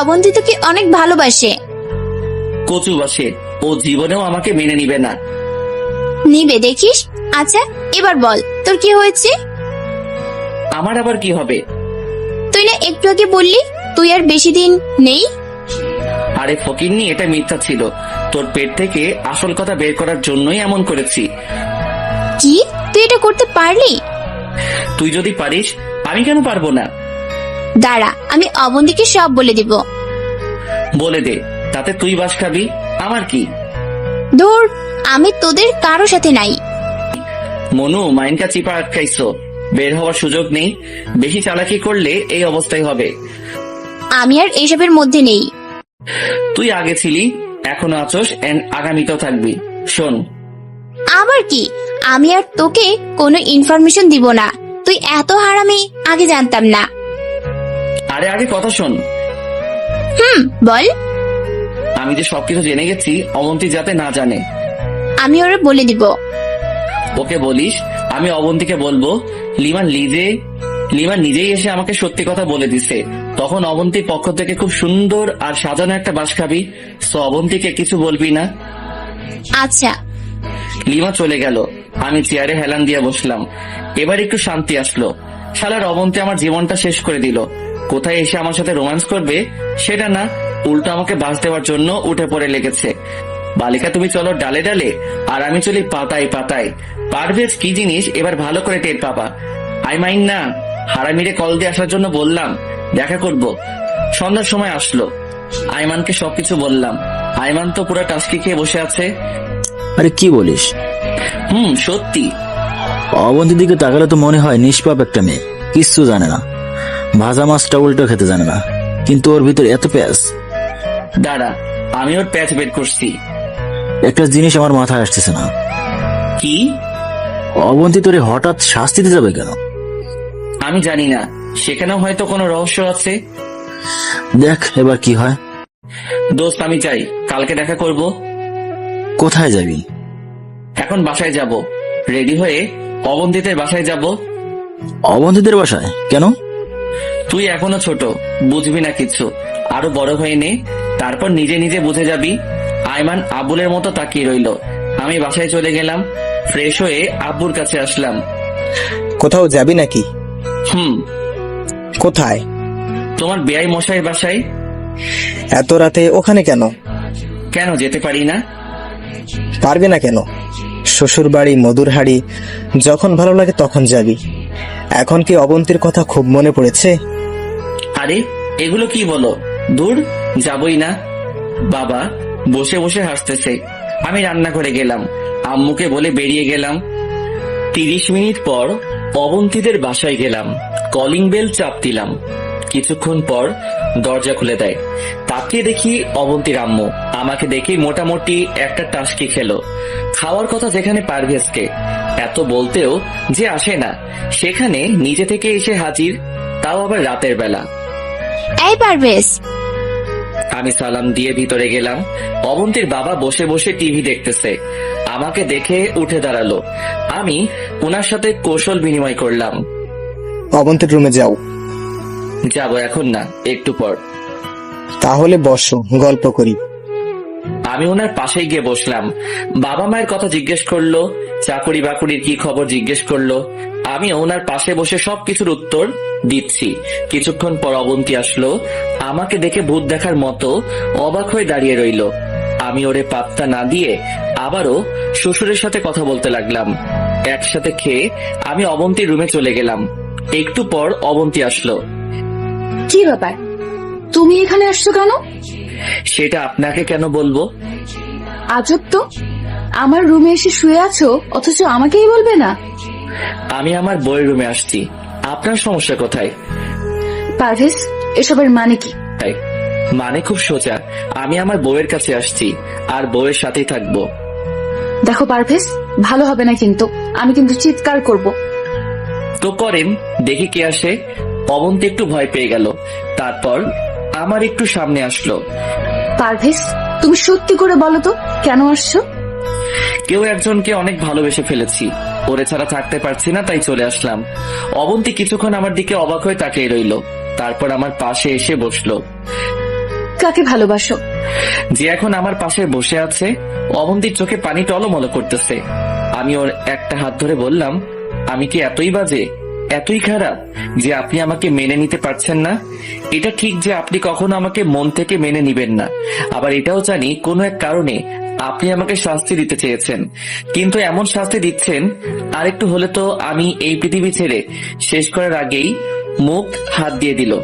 অবন্তী তোকে অনেক ভালোবাসে। কচু বাসে, ও জীবনেও আমাকে মেনে নিবে না। নিবে দেখিস। আচ্ছা এবার বল তোর কি হয়েছে? আমার আবার কি হবে? তুই না একটু আগে বললি তুই আর বেশি দিন নেই। আরে ফকিন্নি, এটা মিথ্যা ছিল। তোর পেট থেকে আসল কথা বের করার জন্যই এমন করেছি। কি তুই এটা করতে পারলি? তুই যদি পারিস, আমি কেন পারবো না? দাঁড়া আমি অবন্তীকে সব বলে দিব। বলে দে, তাতে তুই বাস খাবি, আমার কি? ধুর, আমি তোদের কারো সাথে নাই। মনু, মাইনকা চিপা আটকাইছো, বের হওয়ার সুযোগ নেই। বেশি চালাকি করলে এই অবস্থাই হবে। আমি আর এইসবের মধ্যে নেই। তুই আগে ছিলি, এখনো আছোস, এন্ড আগামীতেও থাকবি। শোন, আবার কি? আমি আর তোকে কোনো ইনফরমেশন দিব না। তুই এত হারামি আগে জানতাম না। আরে আগে কথা শোন। বল। আমি যে সবকিছু জেনে গেছি, অবন্তী যাতে না জানে। আমি ওরা বলে দিব। ওকে বলিস আমি অবন্তীকে বলবো লিমা নিজেই এসে আমাকে সত্যি কথা বলে দিছে। তখন অবন্তীর পক্ষ থেকে খুব সুন্দর আর সাজানো একটা বাস খাবি। সো অবন্তীকে কিছু বলবি না। আচ্ছা। লিমা চলে গেল, আমি চেয়ারে হেলান দিয়ে বসলাম। এবার একটু শান্তি আসলো। শালার অবন্তী আমার জীবনটা শেষ করে দিল। কোথায় এসে আমার সাথে রোম্যান্স করবে সেটা না, উল্টো আমাকে বাস দেওয়ার জন্য উঠে পড়ে লেগেছে। বালিকা তুমি চলো ডালে ডালে, আর আমি চলি পাতায় পাতায়। পারভেজ কি জিনিস এবার ভালো করে টের পাবা। আই মাইন না, হারামিরে কল দিয়ে আসার জন্য বললাম, দেখা করব। সন্ধ্যার সময় আসলো, আইমানকে সবকিছু বললাম। আইমান তো পুরো টাস্কি খেয়ে বসে আছে। আরে কি বলিস? সত্যি। অবন্তীর দিকে তাকালে তো মনে হয় নিষ্পাপ একটা মেয়ে, কিচ্ছু জানে না, ভাজা মাছটা উল্টো খেতে জানে না, কিন্তু ওর ভিতর এত প্যাঁচ। দাঁড়া, আমি ওর প্যাচ বের করছি। একটা জিনিস আমার মাথায় আসতেছে না। কি? অবন্তী তোরে হঠাৎ শাস্তি দিতে যাবে কেন? আমি জানি না, সেখানেও হয়তো কোনো রহস্য আছে। দেখ এবার কি হয়। দোস্ত আমি চাই, কালকে দেখা করব। কোথায় যাবি? এখন বাসায় যাব, রেডি হয়ে অবন্তীদের বাসায় যাব। অবন্তীদের বাসায় কেন? তুই এখনো ছোট, বুঝবি না কিছু। আরো বড় হয়ে নে, তারপর নিজে নিজে বুঝে যাবি। আইমান আব্বুলের মতো তাকিয়ে রইল। আমি বাসায় চলে গেলাম, ফ্রেশ হয়ে আব্বুর কাছে আসলাম। কোথাও যাবি নাকি? কোথায়? তোমার বেয়াই মশাই বাসায়। এত রাতে ওখানে কেন? কেন যেতে পারি না? পারবি না কেন? শ্বশুর বাড়ি মধুর হাড়ি, যখন ভালো লাগে তখন যাবি। এখন কি অবন্তীর কথা খুব মনে পড়েছে? আরে এগুলো কি বলো, দূর, যাবই না। বাবা বসে বসে হাসতেছে। আমি রান্না করে গেলাম, আম্মুকে বলে বেরিয়ে গেলাম। 30 মিনিট পর অবন্তীদের বাসায় গেলাম। কলিং বেল চাপ দিলাম। কিছুক্ষণ পর দরজা খুলে দেয়। তাকিয়ে দেখি অবন্তীর আম্মু। আমাকে দেখে মোটামুটি একটা টাস্কি খেলো। খাওয়ার কথা যেখানে পারভেজকে, এত বলতেও যে আসে না, সেখানে নিজে থেকে এসে হাজির, তাও আবার রাতের বেলা। এই পারভেজ। আমি সালাম দিয়ে ভিতরে গেলাম। অবন্তীর বাবা বসে বসে টিভি দেখতেছে। আমাকে দেখে উঠে দাঁড়ালো। আমি ওনার সাথে কৌশল বিনিময় করলাম। অবন্তীর রুমে যাও। যাবো এখন না, একটু পর। তাহলে বসো, গল্প করি। আমি ওনার পাশেই গিয়ে বসলাম। বাবা মায়ের কথা জিজ্ঞেস করলো, চাকরি বাকরির কি খবর জিজ্ঞেস করলো। আমি ওনার পাশে বসে সবকিছুর উত্তর দিচ্ছি। কিছুক্ষণ পর অবন্তী আসলো। আমাকে দেখে ভূত দেখার মতো অবাক হয়ে দাঁড়িয়ে রইল। আমি ওরে পাত্তা না দিয়ে আবারও শ্বশুরের সাথে কথা বলতে লাগলাম। একসাথে খেয়ে আমি অবন্তীর রুমে চলে গেলাম। একটু পর অবন্তী আসলো। কি ব্যাপার, তুমি এখানে আসছো কেন? সেটা আপনাকে কেন বলবো? আজব তো, আমার রুমে এসে শুয়ে আছো অথচ আমাকেই বলবে না। আমি আমার বইয়ের রুমে আসছি, আপনার সমস্যা কোথায়? পারভেজ, এসবের মানে কি? তাই মানে খুব সোজা, আমি আমার বউয়ের কাছে আসছি, আর বউয়ের সাথেই থাকবো। দেখো পারভেজ, ভালো হবে না কিন্তু, আমি কিন্তু চিৎকার করব। তো করেন, দেখি কে আসে। অবন্তী একটু ভয় পেয়ে গেল, তারপর আমার একটু সামনে আসলো। পারভেজ, তুমি সত্যি করে বলো তো কেন আসছো? কেউ একজনকে অনেক ভালোবেসে ফেলেছি, ওরে ছাড়া থাকতে পারছি না, তাই চলে আসলাম। অবন্তী কিছুক্ষণ আমার দিকে অবাক হয়ে তাকিয়ে রইল, তারপর আমার পাশে এসে বসলো। কাকে ভালোবাসো? যে এখন আমার পাশে বসে আছে। অবন্তীর চোখে পানি টলমল করতেছে। আমি ওর একটা হাত ধরে বললাম, আমি কি এতই বাজে, এতই খারাপ যে আপনি আমাকে মেনে নিতে পারছেন না? এটা ঠিক যে আপনি কখনো আমাকে মন থেকে মেনে নিবেন না, আবার এটাও জানি কোনো এক কারণে আপনি আমাকে শাস্তি দিতে চেয়েছেন, কিন্তু এমন শাস্তি দিচ্ছেন আরেকটু হলে তো আমি এই পৃথিবী ছেড়ে শেষ করার আগেই মুখ হাত দিয়ে দিল।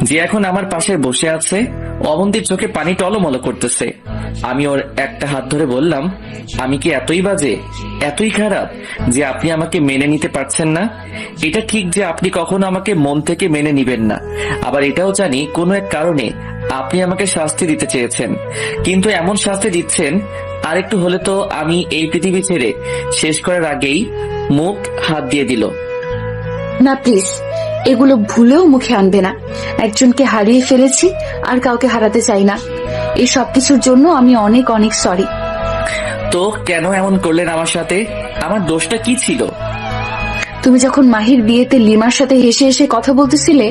যে এখন আমার পাশে বসে আছে। অবন্তীর চোখে পানি টলমল করতেছে। আমি ওর একটা হাত ধরে বললাম, আমি কি এতই বাজে, এতই খারাপ যে আপনি আমাকে মেনে নিতে পারছেন না? এটা ঠিক যে আপনি কখনো আমাকে মন থেকে মেনে নিবেন না, আবার এটাও জানি কোনো এক কারণে আপনি আমাকে শাস্তি দিতে চেয়েছেন, কিন্তু এমন শাস্তি দিচ্ছেন আরেকটু হলে তো আমি এই পৃথিবী ছেড়ে শেষ করার আগেই মুখ হাত দিয়ে দিল। না প্লিজ, এগুলো ভুলেও মুখে আনবে না। একজনকে হারিয়ে ফেলেছি, আর কাউকে হারাতে চাই না। এই সবকিছুর জন্য আমি অনেক অনেক সরি। তো কেন এমন করলেন আমার সাথে? আমার দোষটা কি ছিল? তুমি যখন মাহির বিয়েতে লিমার সাথে হেসে হেসে কথা বলতেছিলে,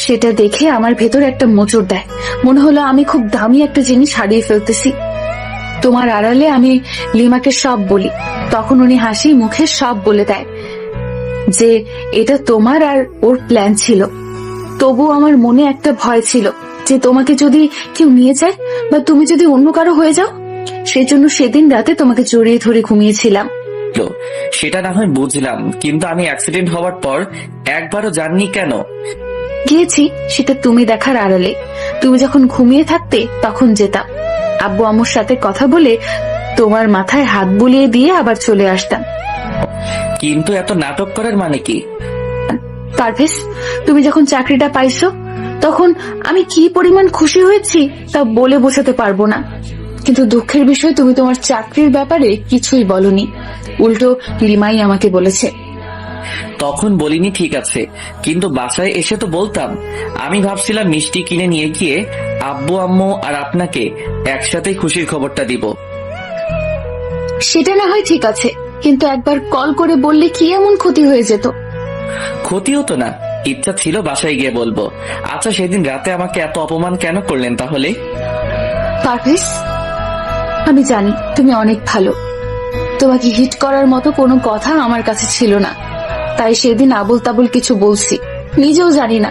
সেটা দেখে আমার ভেতর একটা মোচড় দেয়। মনে হলো আমি খুব দামি একটা জিনিস হারিয়ে ফেলতেছি। তোমার আড়ালে আমি লিমাকে সব বলি, তখন উনি হাসি মুখে সব বলে দেয় যে এটা তোমার আর ওর প্ল্যান ছিল। তবু আমার মনে একটা ভয় ছিল যে তোমাকে যদি কেউ নিয়ে যায় বা তুমি যদি অন্য কারো হয়ে যাও। সেজন্য সেদিন রাতে তোমাকে জড়িয়ে ধরে ঘুমিয়েছিলাম। সেটা না হয় বুঝলাম, কিন্তু আমি অ্যাক্সিডেন্ট হওয়ার পর একবারও জাননি কেন? গিয়েছি সেটা তুমি দেখার আড়ালে। তুমি যখন ঘুমিয়ে থাকতে তখন যেতাম, আব্বু আম্মুর সাথে কথা বলে তোমার মাথায় হাত বুলিয়ে দিয়ে আবার চলে আসতাম। কিন্তু এত নাটক করার মানে কি? পারভেজ, তুমি যখন চাকরিটা পাইছো তখন আমি কি পরিমাণ খুশি হয়েছি তা বলে বোঝাতে পারবো না। কিন্তু দুঃখের বিষয়, তুমি তোমার চাকরির ব্যাপারে কিছুই বলনি, উল্টো লিমাই আমাকে বলেছে। তখন বলিনি ঠিক আছে, কিন্তু বাসায় এসে তো বলতাম। আমি ভাবছিলাম মিষ্টি কিনে নিয়ে গিয়ে আব্বু আম্মু আর আপনাকে একসাথেই খুশির খবরটা দিব। সেটা না হয় ঠিক আছে, কিন্তু একবার কল করে বললে কি এমন ক্ষতি হয়ে যেত? ক্ষতি হতো না, ইচ্ছা ছিল বাসায় গিয়ে বলবো। আচ্ছা, সেদিন রাতে আমাকে এত অপমান কেন করলেন তাহলে? পারভেজ, আমি জানি তুমি অনেক ভালো। তোমাকে হিট করার মতো কোনো কথা আমার কাছে ছিল না, তাই সেদিন আবল তাবল কিছু বলছি, নিজেও জানি না।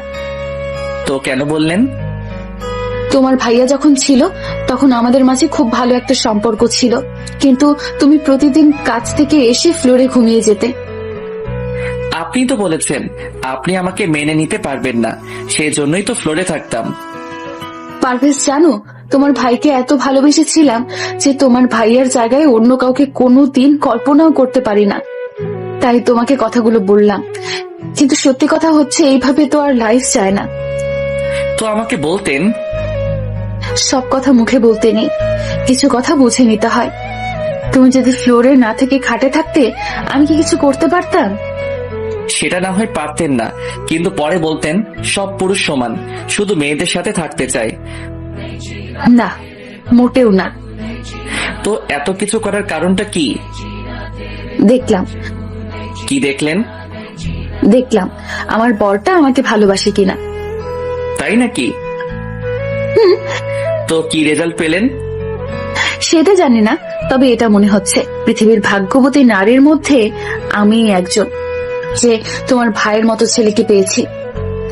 তো কেন বললেন? তোমার ভাইয়া যখন ছিল তখন আমাদের মাঝে খুব ভালো একটা সম্পর্ক ছিল, কিন্তু তুমি প্রতিদিন কাজ থেকে এসে ফ্লোরে ঘুমিয়ে যেতে। আপনি তো বলেছেন আপনি আমাকে মেনে নিতে পারবেন না, সেজন্যই তো ফ্লোরে থাকতাম। পারভেজ, জানো তোমার ভাইকে এত ভালোবেসেছিলাম যে তোমার ভাইয়ার জায়গায় অন্য কাউকে কোনোদিন কল্পনাও করতে পারি না। তাই তোমাকে কথাগুলো বললাম, কিন্তু সত্যি কথা হচ্ছে এইভাবে তো আর লাইফ যায় না। তো আমাকে বলতেন। সব কথা মুখে বলতে নেই, কিছু কথা বুঝে নিতে হয়। তুমি যদি ফ্লোরে না থেকে খাটে থাকতে আমি কি কিছু করতে পারতাম? সেটা না হয় পারতেন না, কিন্তু পরে বলতেন সব পুরুষ সমান, শুধু মেয়েদের সাথে থাকতে চায়। না, মোটেও না। তো এত কিছু করার কারণটা কি? দেখলাম। কি দেখলেন? দেখলাম আমার বরটা আমাকে ভালোবাসে কিনা। তাই নাকি? তো কি রেজাল্ট পেলেন? সেটা জানি না, তবে এটা মনে হচ্ছে পৃথিবীর ভাগ্যবতী নারীর মধ্যে আমি একজন, যে তোমার ভাইয়ের মতো ছেলেকে পেয়েছি।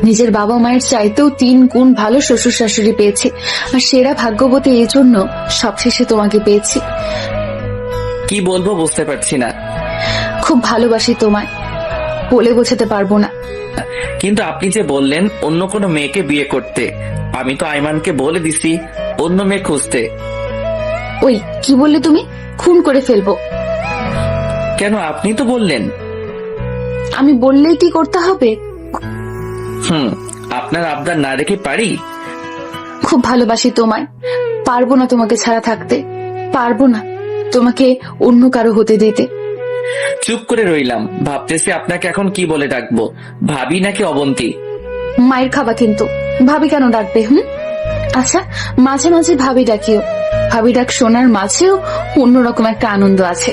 নিজের বাবা মায়ের চাইতেও 3 গুণ ভালো শ্বশুর শাশুড়ি পেয়েছি, আর সেরা ভাগ্যবতী এই জন্য সবশেষে তোমাকে পেয়েছি। কি বলবো বুঝতে পারছি না। খুব ভালোবাসি তোমায়, বলে বোঝাতে পারবো না। কিন্তু আপনি যে বললেন অন্য কোনো মেয়েকে বিয়ে করতে, আমি তো আইমানকে বলে দিছি অন্য মেয়ে খুঁজতে। ওই কি বললে তুমি? খুন করে ফেলবো। কেন? আপনি তো বললেন। আমি বললেই কি করতে হবে? আপনার আবদার না রেখে পারি? খুব ভালোবাসি তোমায়, পারবো না তোমাকে ছাড়া থাকতে, পারবো না তোমাকে অন্য কারো হতে দিতে। চুপ করে রইলাম, ভাবতেছি আপনাকে এখন কি বলে ডাকবো, ভাবি নাকি অবন্তী? মায়ের খাবা কিন্তু। ভাবি কেন ডাকবে? আচ্ছা, মাঝে মাঝে ভাবি ডাকিও। ভাবি ডাক শোনার মাঝেও অন্যরকম একটা আনন্দ আছে।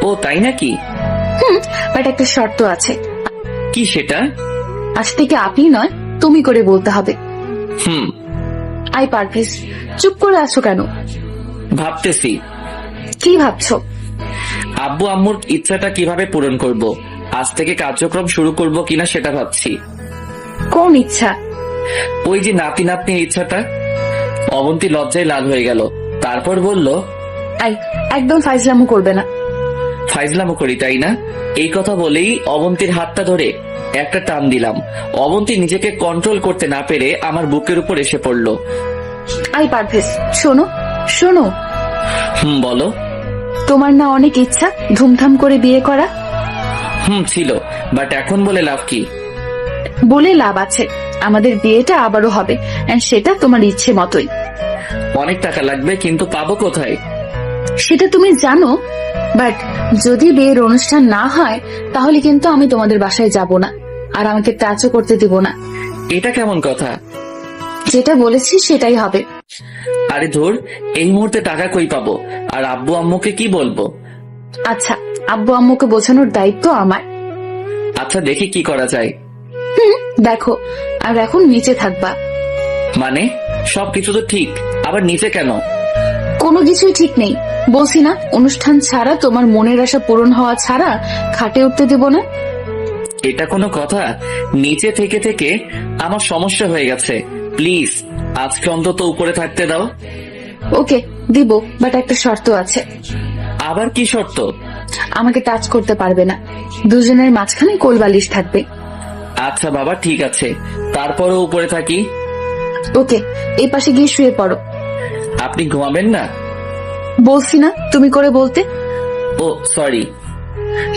ও তাই নাকি? বাট একটা শর্ত আছে। কি সেটা? আজ থেকে আপনি নয়, তুমি করে বলতে হবে। হুম, আই পারভেজ, চুপ করে আছো কেন? ভাবতেছি কি ভাবছো? আব্বু আম্মুর ইচ্ছাটা কিভাবে পূরণ করব। আজ থেকে কার্যক্রম শুরু করব কিনা সেটা ভাবছি। কোন ইচ্ছা? ওই যে নাতি নাতনির ইচ্ছাটা। অবন্তী লজ্জায় লাল হয়ে গেল, তারপর বলল, আই, একদম ফাইজলামো করবে না। ফাইজলামো করি তাই না? এই কথা বলেই অবন্তীর হাতটা ধরে একটা টান দিলাম। অবন্তী নিজেকে কন্ট্রোল করতে না পেরে আমার বুকের উপর এসে পড়ল। আই পারভেজ, শোনো শোনো, বলো। তোমার না অনেক ইচ্ছা ধুমধাম করে বিয়ে করা? ছিল, বাট এখন বলে লাভ কি? বলে লাভ আছে, আমাদের বিয়েটা আবারও হবে, and সেটা তোমার ইচ্ছে মতোই। অনেক টাকা লাগবে, কিন্তু পাবো কোথায়? সেটা তুমি জানো, বাট যদি বিয়ের অনুষ্ঠান না হয় তাহলে কিন্তু আমি তোমাদের বাসায় যাব না, আর আমাকে টাচও করতে দিব না। এটা কেমন কথা? যেটা বলেছি সেটাই হবে। আরে ধুর, এই মুহূর্তে টাকা কই পাবো? আর আব্বু আম্মুকে কি বলবো? আচ্ছা, আব্বু আম্মুকে বোঝানোর দায়িত্ব আমার। আচ্ছা, দেখি কি করা যায়। দেখো, আর এখন নিচে থাকবা। মানে সবকিছু তো ঠিক, আবার নিচে কেন? কোনো কিছুই ঠিক নেই বলছি না। অনুষ্ঠান ছাড়া, তোমার মনের আশা পূরণ হওয়া ছাড়া খাটে উঠতে দেব না। এটা কোনো কথা? নিচে থেকে থেকে আমার সমস্যা হয়ে গেছে। প্লিজ আজকে অন্তত উপরে থাকতে দাও। ওকে, দিব, বাট একটা শর্ত আছে। আবার কি শর্ত? আমাকে টাচ করতে পারবে না, দুজনের মাঝখানে কোলবালিশ থাকবে। আচ্ছা বাবা, ঠিক আছে, তারপরও উপরে থাকি। ওকে, এই পাশে গিয়ে শুয়ে পড়ো। আপনি ঘুমাবেন না? বলছি না তুমি করে বলতে। ও সরি।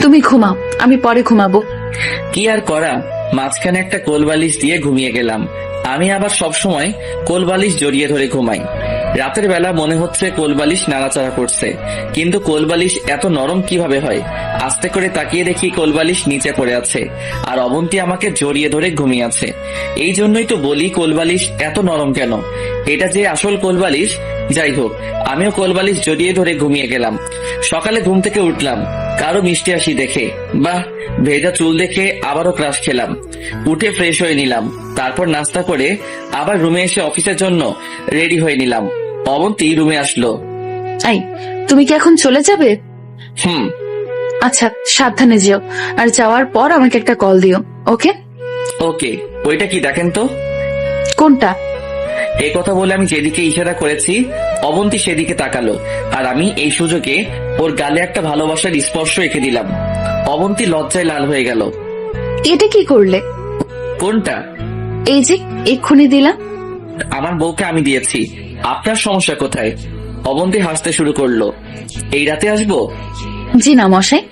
তুমি ঘুমাও, আমি পরে ঘুমাবো। কি আর করা, মাঝখানে একটা কোলবালিশ দিয়ে ঘুমিয়ে গেলাম। আমি আবার সবসময় কোলবালিশ জড়িয়ে ধরে ঘুমাই। রাতের বেলা মনে হচ্ছে কোলবালিশ নাড়াচাড়া করছে, কিন্তু কোলবালিশ এত নরম কিভাবে হয়? আস্তে করে তাকিয়ে দেখি কোলবালিশ নিচে পড়ে আছে, আর অবন্তী আমাকে জড়িয়ে ধরে ঘুমিয়ে আছে। এই জন্যই তো বলি কোলবালিশ এত নরম কেন। এটা যে আসল কোলবালিশ। যাই হোক, আমিও কোলবালিশ জড়িয়ে ধরে ঘুমিয়ে গেলাম। সকালে ঘুম থেকে উঠলাম কারো মিষ্টি হাসি দেখে। বাহ, ভেজা চুল দেখে আবারও ক্রাশ খেলাম। উঠে ফ্রেশ হয়ে নিলাম, তারপর নাস্তা করে আবার রুমে এসে অফিসের জন্য রেডি হয়ে নিলাম। অবন্তী রুমে আসলো। এই, তুমি কি এখন চলে যাবে? হুম। আচ্ছা, সাবধানে যেও, আর যাওয়ার পর আমাকে একটা কল দিও। ওকে? ওকে। ওইটা কি দেখেন তো? কোনটা? এই কথা বলে আমি যেদিকে ইশারা করেছি অবন্তী সেদিকে তাকালো, আর আমি এই সুযোগে ওর গালে একটা ভালোবাসার স্পর্শ রেখে দিলাম। অবন্তী লজ্জায় লাল হয়ে গেল। এটা কি করলে? কোনটা? এই যে এক্ষুনি দিলাম। আমার বউকে আমি দিয়েছি, আপনার সমস্যা কোথায়? অবন্তী হাসতে শুরু করলো। এই রাতে আসবো? জি না মশাই,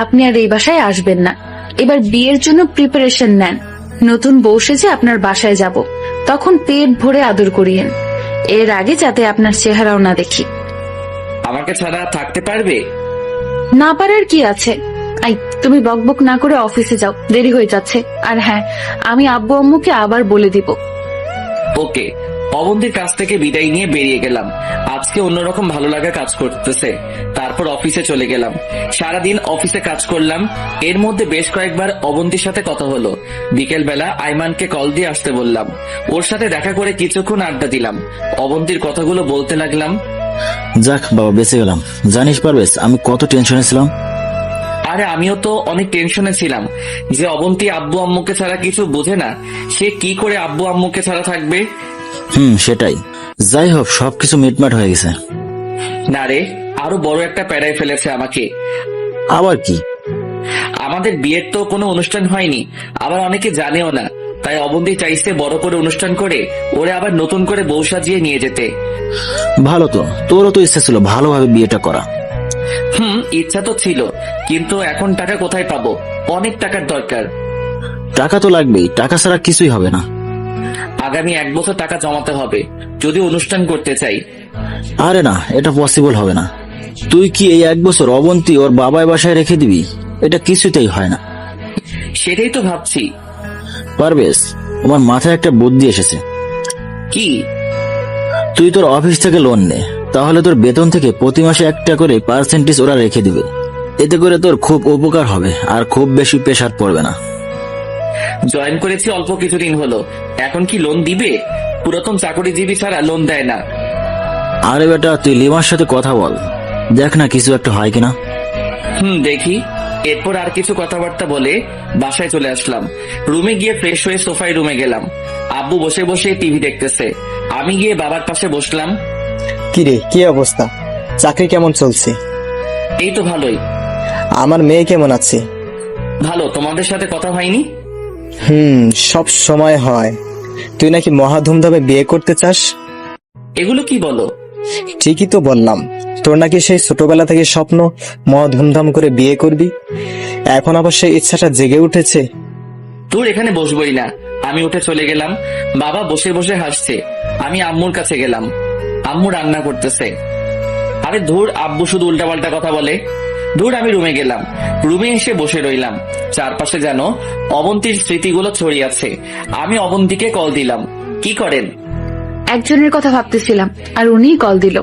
আপনি আর এই বাসায় আসবেন না। এবার বিয়ের জন্য প্রিপারেশন নেন। নতুন বউ সেজে আপনার বাসায় যাব, তখন পেট ভরে আদর করিয়েন। এর আগে যাতে আপনার চেহারাও না দেখি। আমাকে ছাড়া থাকতে পারবে? না পারার কি আছে? আই, তুমি বকবক না করে অফিসে যাও, দেরি হয়ে যাচ্ছে। আর হ্যাঁ, আমি আব্বু আম্মুকে আবার বলে দিব। ওকে। অবন্তীর কাছ থেকে বিদায় নিয়ে বেরিয়ে গেলাম। আজকে অন্যরকম ভালো লাগা কাজ করতেছে। তারপর অফিসে চলে গেলাম। সারাদিন অফিসে কাজ করলাম। এর মধ্যে বেশ কয়েকবার অবন্তীর সাথে কথা হলো। বিকেল বেলা আইমানকে কল দিয়ে আসতে বললাম। ওর সাথে দেখা করে কিছুক্ষণ আড্ডা দিলাম। অবন্তীর কথাগুলো বলতে লাগলাম। যাক বাবা, বেঁচে গেলাম। জানিস পারবেশ, আমি কত টেনশনে ছিলাম। আরে আমিও তো অনেক টেনশনে ছিলাম যে অবন্তী আব্বু আম্মুকে ছাড়া কিছু বোঝে না, সে কি করে আব্বু আম্মুকে ছাড়া থাকবে। সেটাই। যাই হোক, সবকিছু মিটমাট হয়ে গেছে। না রে, আরো বড় একটা প্যারায় ফেলেছে আমাকে। আবার কি? আমাদের বিয়ের তো কোনো অনুষ্ঠান হয়নি, আবার অনেকে জানেও না। তাই অবন্তী চাইছে বড় করে অনুষ্ঠান করে ওরে আবার নতুন করে বউ সাজিয়ে নিয়ে যেতে। ভালো তো, তোরও তো ইচ্ছা ছিল ভালোভাবে বিয়েটা করা। ইচ্ছা তো ছিল, কিন্তু এখন টাকা কোথায় পাবো? অনেক টাকার দরকার। টাকা তো লাগবেই, টাকা ছাড়া কিছুই হবে না। আগামী 1 বছর টাকা জমাতে হবে যদি অনুষ্ঠান করতে চাই। আরে না, এটা পসিবল হবে না। তুই কি এই 1 বছর অবন্তী ওর বাবার বাসায় রেখে দিবি? এটা কিছুতেই হয় না। সেটাই তো ভাবছি। পারবেশ, আমার মাথায় একটা বুদ্ধি এসেছে। কি? তুই তোর অফিস থেকে লোন নে, তাহলে তোর বেতন থেকে প্রতি মাসে একটা করে পার্সেন্টেজ ওরা রেখে দিবে। এতে করে তোর খুব উপকার হবে আর খুব বেশি প্রেশার পড়বে না। জয়েন করেছি অল্প কিছুদিন হলো, এখন কি লোন দিবে? পুরাতন চাকরিজীবী ছাড়া লোন দেয় না। আরে বেটা, তুই লিমার সাথে কথা বল, দেখ না কিছু একটা হয় কিনা। দেখি। এরপর আর কিছু কথাবার্তা বলে বাসায় চলে আসলাম। রুমে গিয়ে ফ্রেশ হয়ে সোফায় রুমে গেলাম। আব্বু বসে বসে টিভি দেখতেছে, আমি গিয়ে বাবার পাশে বসলাম। কিরে, কি অবস্থা? চাকরি কেমন চলছে? এই তো ভালোই। আমার মেয়ে কেমন আছে? ভালো। তোমাদের সাথে কথা হয়নি? সব সময় হয়। তুই নাকি মহা ধুমধামে বিয়ে করতে চাস? এগুলো কি বলো? ঠিকই তো বললাম, তোর নাকি সেই ছোটবেলা থেকে স্বপ্ন মহা ধুমধাম করে বিয়ে করবি, এখন আবার সেই ইচ্ছাটা জেগে উঠেছে। তোর এখানে বসবই না। আমি উঠে চলে গেলাম। বাবা বসে বসে হাসছে। আমি আম্মুর কাছে গেলাম। আম্মু রান্না করতেছে। আরে ধুর, আব্বু শুধু উল্টাপাল্টা কথা বলে। ধুর, আমি রুমে গেলাম। রুমে এসে বসে রইলাম। চারপাশে যেন অবন্তীর স্মৃতিগুলো ছড়িয়ে আছে। আমি অবন্তীকে কল দিলাম। কি করেন? একজনের কথা ভাবতেছিলাম আর উনিই কল দিল।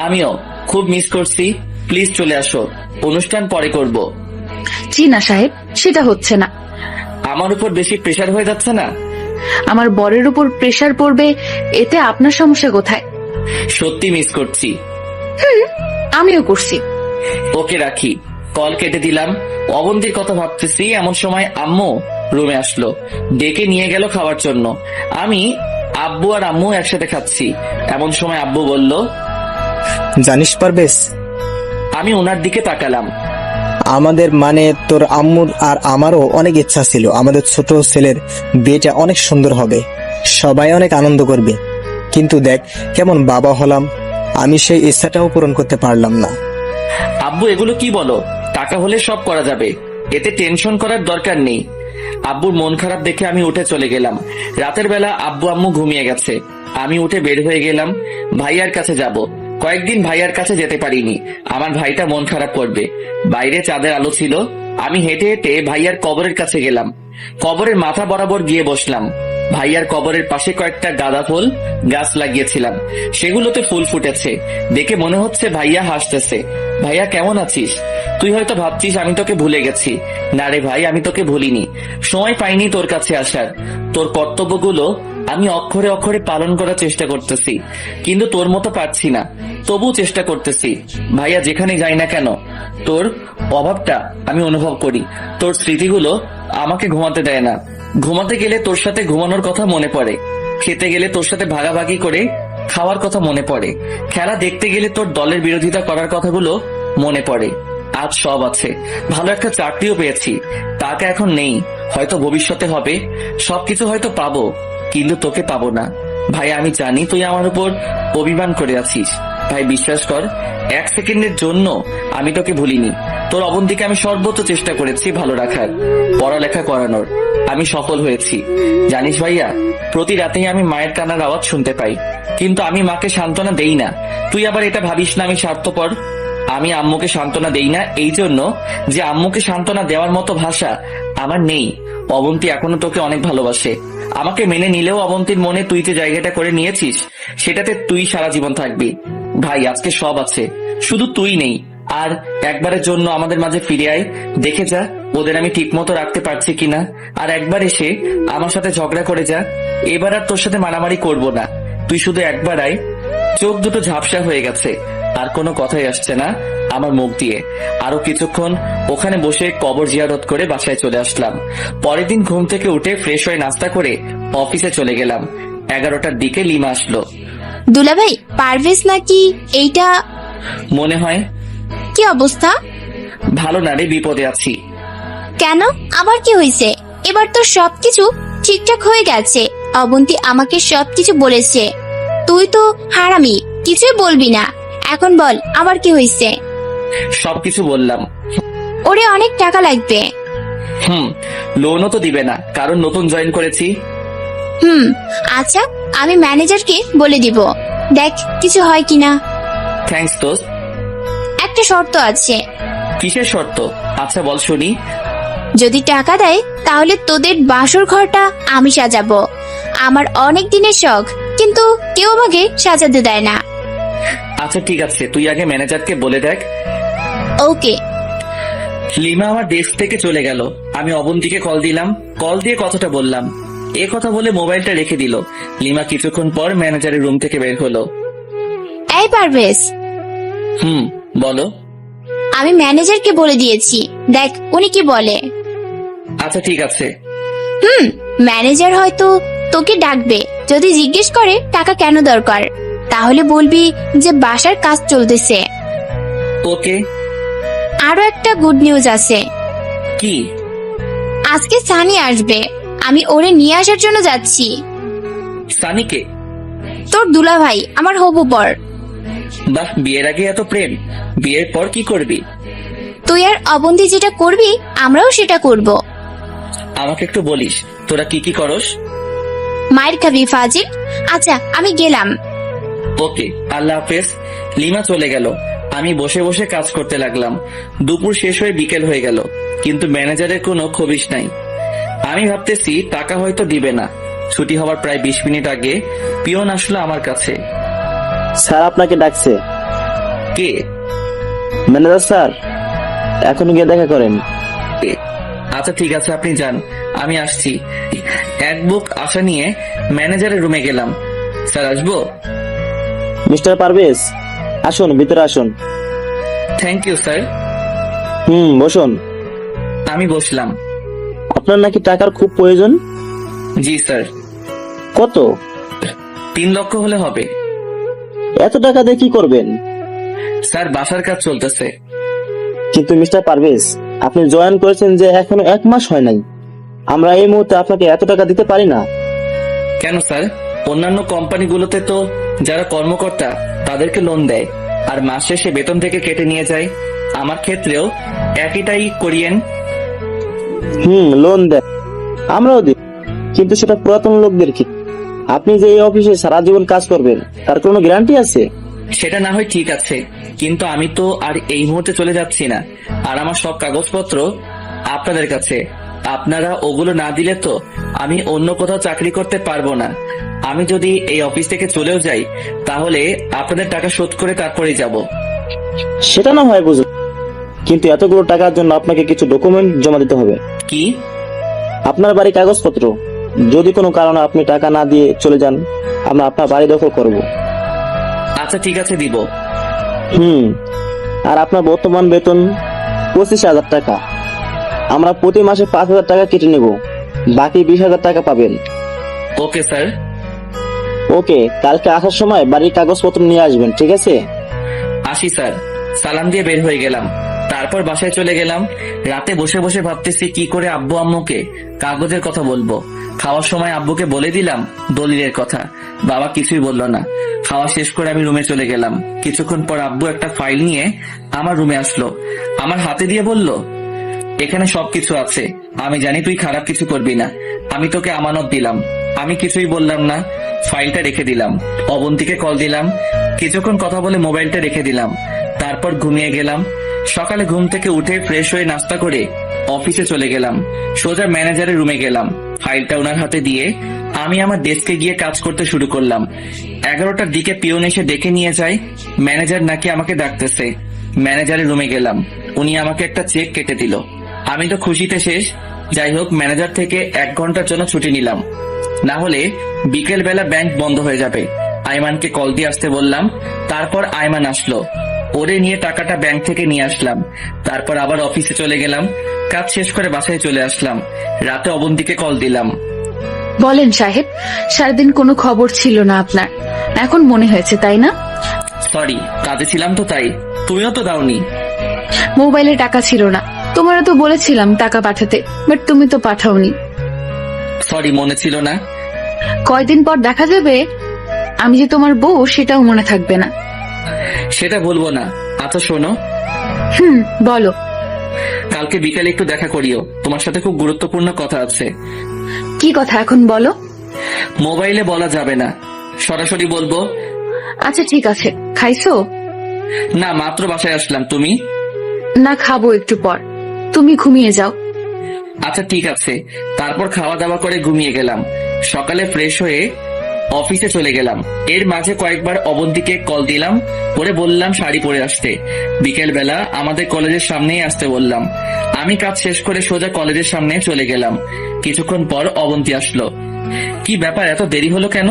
আমিও খুব মিস করছি। প্লিজ চলে আসো, অনুষ্ঠান পরে করব। জি না সাহেব, সেটা হচ্ছে না। আমার উপর বেশি প্রেশার হয়ে যাচ্ছে না? আমার বরের উপর প্রেসার পড়বে, এতে আপনার সমস্যা কোথায়? সত্যি মিস করছি। আমিও করছি। ওকে রাখি। কল কেটে দিলাম। অবন্তীর কথা ভাবতেছি এমন সময় আম্মু রুমে আসলো, ডেকে নিয়ে গেল খাওয়ার জন্য। আমি, আব্বু আর আম্মু একসাথে খাচ্ছি। এমন সময় আব্বু বলল, জানিস পারবেশ, আমি ওনার দিকে তাকালাম। আমাদের মানে তোর আম্মুর আর আমারও অনেক ইচ্ছা ছিল আমাদের ছোট ছেলের বিয়েটা অনেক সুন্দর হবে, সবাই অনেক আনন্দ করবে, কিন্তু দেখ কেমন বাবা হলাম, আমি সেই ইচ্ছাটাও পূরণ করতে পারলাম না। আব্বু এগুলো কি বলো? টাকা হলে সব করা যাবে, এতে টেনশন করার দরকার নেই। আব্বুর মন খারাপ দেখে আমি উঠে চলে গেলাম। রাতের বেলা আব্বু আম্মু ঘুমিয়ে গেছে। আমি উঠে বের হয়ে গেলাম। ভাইয়ার কাছে যাব। কয়েকদিন ভাইয়ার কাছে যেতে পারিনি, আমার ভাইটা মন খারাপ করবে। বাইরে চাঁদের আলো ছিল। আমি হেঁটে হেঁটে ভাইয়ার কবরের কাছে গেলাম। কবরের মাথা বরাবর গিয়ে বসলাম। ভাইয়ার কবরের পাশে কয়েকটা গাঁদা ফুল গাছ লাগিয়েছিলাম, সেগুলোতে ফুল ফুটেছে। দেখে মনে হচ্ছে ভাইয়া হাসতেছে। ভাইয়া কেমন আছিস? তুই হয়তো ভাবছিস আমি তোকে ভুলে গেছি। না রে ভাই, আমি তোকে ভুলিনি। সময় পাইনি তোর কাছে আসার। তোর কর্তব্যগুলো আমি অক্ষরে অক্ষরে পালন করার চেষ্টা করতেছি, কিন্তু তোর মতো পারছি না। তবু চেষ্টা করতেছি। ভাইয়া, যেখানে যাই না কেন তোর অভাবটা আমি অনুভব করি। তোর স্মৃতিগুলো আমাকে ঘুমাতে দেয় না। ঘুমাতে গেলে তোর সাথে ঘুমানোর কথা মনে পড়ে, খেতে গেলে তোর সাথে ভাগাভাগি করে খাওয়ার কথা মনে পড়ে, খেলা দেখতে গেলে তোর দলের বিরোধিতা করার কথাগুলো মনে পড়ে। আজ সব আছে, ভালো একটা চাকরিও পেয়েছি। টাকা এখন নেই, হয়তো ভবিষ্যতে হবে। সবকিছু হয়তো পাবো, কিন্তু তোকে পাবো না। ভাই, আমি জানি তুই আমার উপর অভিমান করে আছিস। ভাই, বিশ্বাস কর, এক সেকেন্ডের জন্য আমি তোকে ভুলিনি। তোর অবন্তীকে আমি সর্বোচ্চ চেষ্টা করেছি ভালো রাখার, পড়ালেখা করানোর। আমি সফল হয়েছি। জানিস ভাইয়া, প্রতি রাতেই আমি মায়ের কান্নার আওয়াজ শুনতে পাই, কিন্তু আমি মাকে সান্ত্বনা দেই না। তুই আবার এটা ভাবিস না আমি স্বার্থপর। আমি আম্মুকে সান্ত্বনা দেই না এই জন্য যে আম্মুকে সান্ত্বনা দেওয়ার মতো ভাষা আমার নেই। অবন্তী এখনো তোকে অনেক ভালোবাসে। আমাকে মেনে নিলেও অবন্তীর মনে তুই যে জায়গাটা করে নিয়েছিস, সেটাতে তুই সারা জীবন থাকবি। ভাই, আজকে সব আছে, শুধু তুই নেই। আর একবারের জন্য আমাদের মাঝে ফিরে আয়, দেখে যা ওদের আমি ঠিক মতো রাখতে পারছি কিনা। আর একবার এসে আমার সাথে ঝগড়া করে যা। এবার আর তোর সাথে মারামারি করব না। তুই শুধু একবার আয়। চোখ দুটো ঝাপসা হয়ে গেছে, আর কোনো কথাই আসছে না আমার মুখ দিয়ে। আরো কিছুক্ষণ ওখানে বসে কবর জিয়ারত করে বাসায় চলে আসলাম। পরের দিন ঘুম থেকে উঠে ফ্রেশ হয়ে নাস্তা করে অফিসে চলে গেলাম। 11টার দিকে লিমা আসলো। দুলাভাই, পারভেজ নাকি এইটা? মনে হয়। কি অবস্থা? ভালো না রে, বিপদে আছি। কেন, আবার কি হয়েছে? এবার তো সবকিছু ঠিকঠাক হয়ে গেছে। অবন্তী আমাকে সবকিছু বলেছে। তুই তো হারামি, কিছুই বলবি না। এখন বল, আবার কি হয়েছে? সবকিছু বললাম। ওরে অনেক টাকা লাগবে। লোনও তো দিবে না, কারণ নতুন জয়েন করেছি। আচ্ছা, আমি ম্যানেজারকে বলে দিব, দেখ কিছু হয় কিনা। থ্যাঙ্কস দোস্ত। একটা শর্ত আছে। কিসের শর্ত? আচ্ছা বল শুনি। যদি টাকা দেয় তাহলে তোদের বাসর ঘরটা আমি সাজাবো। আমার অনেক দিনের শখ, কিন্তু কিন্তু কেউ আমাকে সাজাতে দেয় না। আচ্ছা ঠিক আছে, তুই আগে ম্যানেজারকে বলে দেখ। ওকে। লিমা আমার ডেস্ক থেকে চলে গেল। আমি অবন্তীকে কল দিলাম, কল দিয়ে কথাটা বললাম। এ কথা বলে মোবাইলটা রেখে দিল। লিমা কিছুক্ষণ পর ম্যানেজারের রুম থেকে বের হলো। এই পারভেজ, বলো। আমি ম্যানেজারকে বলে দিয়েছি, দেখ উনি কি বলে। আচ্ছা ঠিক আছে। ম্যানেজার হয়তো তোকে ডাকবে, যদি জিজ্ঞেস করে টাকা কেন দরকার, তাহলে বলবি যে বাসার কাজ চলতেছে। ওকে। আরো একটা গুড নিউজ আছে। কি? আজকে সানি আসবে, আমি ওরে নিয়ে আসার জন্য যাচ্ছি। সানিকে? তোর দুলাভাই, আমার হবু বর। বাহ, বিয়ের আগে এত প্রেম, বিয়ের পর কি করবি? তুই আর অবন্তি যেটা করবি আমরাও সেটা করব। আমাকে একটু বলিস তোরা কি কি করস? মায়ের খাবি ফাজিল। আচ্ছা আমি গেলাম। ওকে, আল্লাহ হাফেজ। লিমা চলে গেল। আমি বসে বসে কাজ করতে লাগলাম। দুপুর শেষ হয়ে বিকেল হয়ে গেল, কিন্তু ম্যানেজারের কোনো খবিশ নাই। আমি ভাবতেছি টাকা হয়তো দিবে না। ছুটি হওয়ার প্রায় 20 মিনিট আগে পিয়ন আসলো আমার কাছে। স্যার আপনাকে ডাকছে। কে? ম্যানেজার স্যার, এখন গিয়ে দেখা করেন। আচ্ছা ঠিক আছে, আপনি যান, আমি আসছি। এক বুক আশা নিয়ে ম্যানেজারের রুমে গেলাম। স্যার আসবো? মিস্টার পারভেজ, আসুন ভিতরে আসুন। Thank you sir. বসুন। আমি বসলাম। আপনার নাকি টাকার খুব প্রয়োজন? জি স্যার। কত? 3 লক্ষ হলে হবে। এত টাকা দিয়ে কি করবেন? স্যার বাসার কাজ চলতেছে। কিন্তু মিস্টার পারভেজ, আপনি জয়েন করেছেন যে এখনো 1 মাস হয় নাই। আমরা এই মুহূর্তে আপনাকে এত টাকা দিতে পারি না। কেন স্যার? অন্যান্য কোম্পানিগুলোতে তো যারা কর্মকর্তা তাদেরকে লোন দেয় আর মাস শেষে বেতন থেকে কেটে নিয়ে যায়। আমার ক্ষেত্রেও একইটাই করিয়েন। লোন দেন, আমরাও দিই, কিন্তু সেটা পুরাতন লোকদের কি। আপনি যে এই অফিসে সারা জীবন কাজ করবেন তার কোনো গ্যারান্টি আছে? সেটা না হয় ঠিক আছে, কিন্তু আমি তো আর এই মুহূর্তে চলে যাচ্ছি না। আর আমার সব কাগজপত্র আপনাদের কাছে। আপনারা ওগুলো না দিলে তো আমি অন্য কোথাও চাকরি করতে পারবো না। আমি যদি এই অফিস থেকে চলেও যাই তাহলে আপনাদের টাকা শোধ করে তারপরেই যাব। সেটা না হয় বুঝুন, কিন্তু এতগুলো টাকার জন্য আপনাকে কিছু ডকুমেন্ট জমা দিতে হবে। কি? আপনার বাড়ি কাগজপত্র। যদি কোনো কারণে আপনি টাকা না দিয়ে চলে যান, আমরা আপনার বাড়ি দখল করব। আচ্ছা ঠিক আছে, দিব। আর আপনার বর্তমান বেতন 25,000 টাকা। আমরা প্রতি মাসে 5,000 টাকা কেটে নেব, বাকি 20,000 টাকা পাবেন। Okay sir. ওকে, কালকে আসার সময় বাড়ির কাগজপত্র নিয়ে আসবেন, ঠিক আছে? আসি স্যার। সালাম দিয়ে বের হয়ে গেলাম। তারপর বাসায় চলে গেলাম। রাতে বসে বসে ভাবতেছি কি করে আব্বু আম্মুকে কাগজের কথা বলবো। খাওয়ার সময় আব্বুকে বলে দিলাম দলিলের কথা, বাবা কিছুই বলল না। খাওয়া শেষ করে আমি রুমে চলে গেলাম। কিছুক্ষণ পর আব্বু একটা ফাইল নিয়ে আমার রুমে আসলো, আমার হাতে দিয়ে বলল, এখানে সবকিছু আছে। আমি জানি তুই খারাপ কিছু করবি না, আমি তোকে আমানত দিলাম। আমি কিছুই বললাম না, ফাইলটা রেখে দিলাম। অবন্তীকে কল দিলাম, কিছুক্ষণ কথা বলে মোবাইলটা রেখে দিলাম। তারপর ঘুমিয়ে গেলাম। সকালে ঘুম থেকে উঠে ফ্রেশ হয়ে নাস্তা করে অফিসে চলে গেলাম। সোজা ম্যানেজারের রুমে গেলাম। ফাইলটা ওনার হাতে দিয়ে আমি আমার ডেস্কে গিয়ে কাজ করতে শুরু করলাম। 11টার দিকে পিয়ন এসে ডেকে নিয়ে যায়, ম্যানেজার নাকি আমাকে ডাকতেছে। ম্যানেজারের রুমে গেলাম, উনি আমাকে একটা চেক কেটে দিল। আমি তো খুশিতে শেষ। যাই হোক, ম্যানেজার থেকে 1 ঘন্টার জন্য ছুটি নিলাম, না হলে বিকেল বেলা ব্যাংক বন্ধ হয়ে যাবে। আইমানকে কল দিয়ে আসতে বললাম। তারপর আইমান আসলো, ওরে নিয়ে টাকাটা ব্যাংক থেকে নিয়ে আসলাম। তারপর আবার অফিসে চলে গেলাম। কাজ শেষ করে বাসায় চলে আসলাম। রাতে অবন্তীকে কল দিলাম। বলেন সাহেব, সারাদিন কোনো খবর ছিল না আপনার, এখন মনে হয়েছে তাই না? সরি, কাজে ছিলাম তো তাই। তুমিও তো দাওনি। মোবাইলে টাকা ছিল না, তোমারও তো বলেছিলাম টাকা পাঠাতে, বাট তুমি তো পাঠাওনি। সরি, মনে ছিল না। কয়দিন পর দেখা যাবে আমি যে তোমার বউ সেটাও মনে থাকবে না। সেটা বলবো না। আচ্ছা শোনো, বলো। কালকে বিকালে একটু দেখা করিও, তোমার সাথে খুব গুরুত্বপূর্ণ কথা আছে। কি কথা এখন বলো। মোবাইলে বলা যাবে না, সরাসরি বলবো। আচ্ছা ঠিক আছে। খাইছো? না, মাত্র বাসায় আসলাম। তুমি? না, খাবো একটু পর। তুমি ঘুমিয়ে যাও। আচ্ছা ঠিক আছে। তারপর খাওয়া দাওয়া করে ঘুমিয়ে গেলাম। সকালে ফ্রেশ হয়ে অফিসে চলে গেলাম। এর মাঝে কয়েকবার অবন্তীকে কল দিলাম, পরে বললাম শাড়ি পরে আসতে। বিকেল বেলা আমাদের কলেজের সামনেই আসতে বললাম। আমি কাজ শেষ করে সোজা কলেজের সামনে চলে গেলাম। কিছুক্ষণ পর অবন্তী আসলো। কি ব্যাপার, এত দেরি হলো কেন?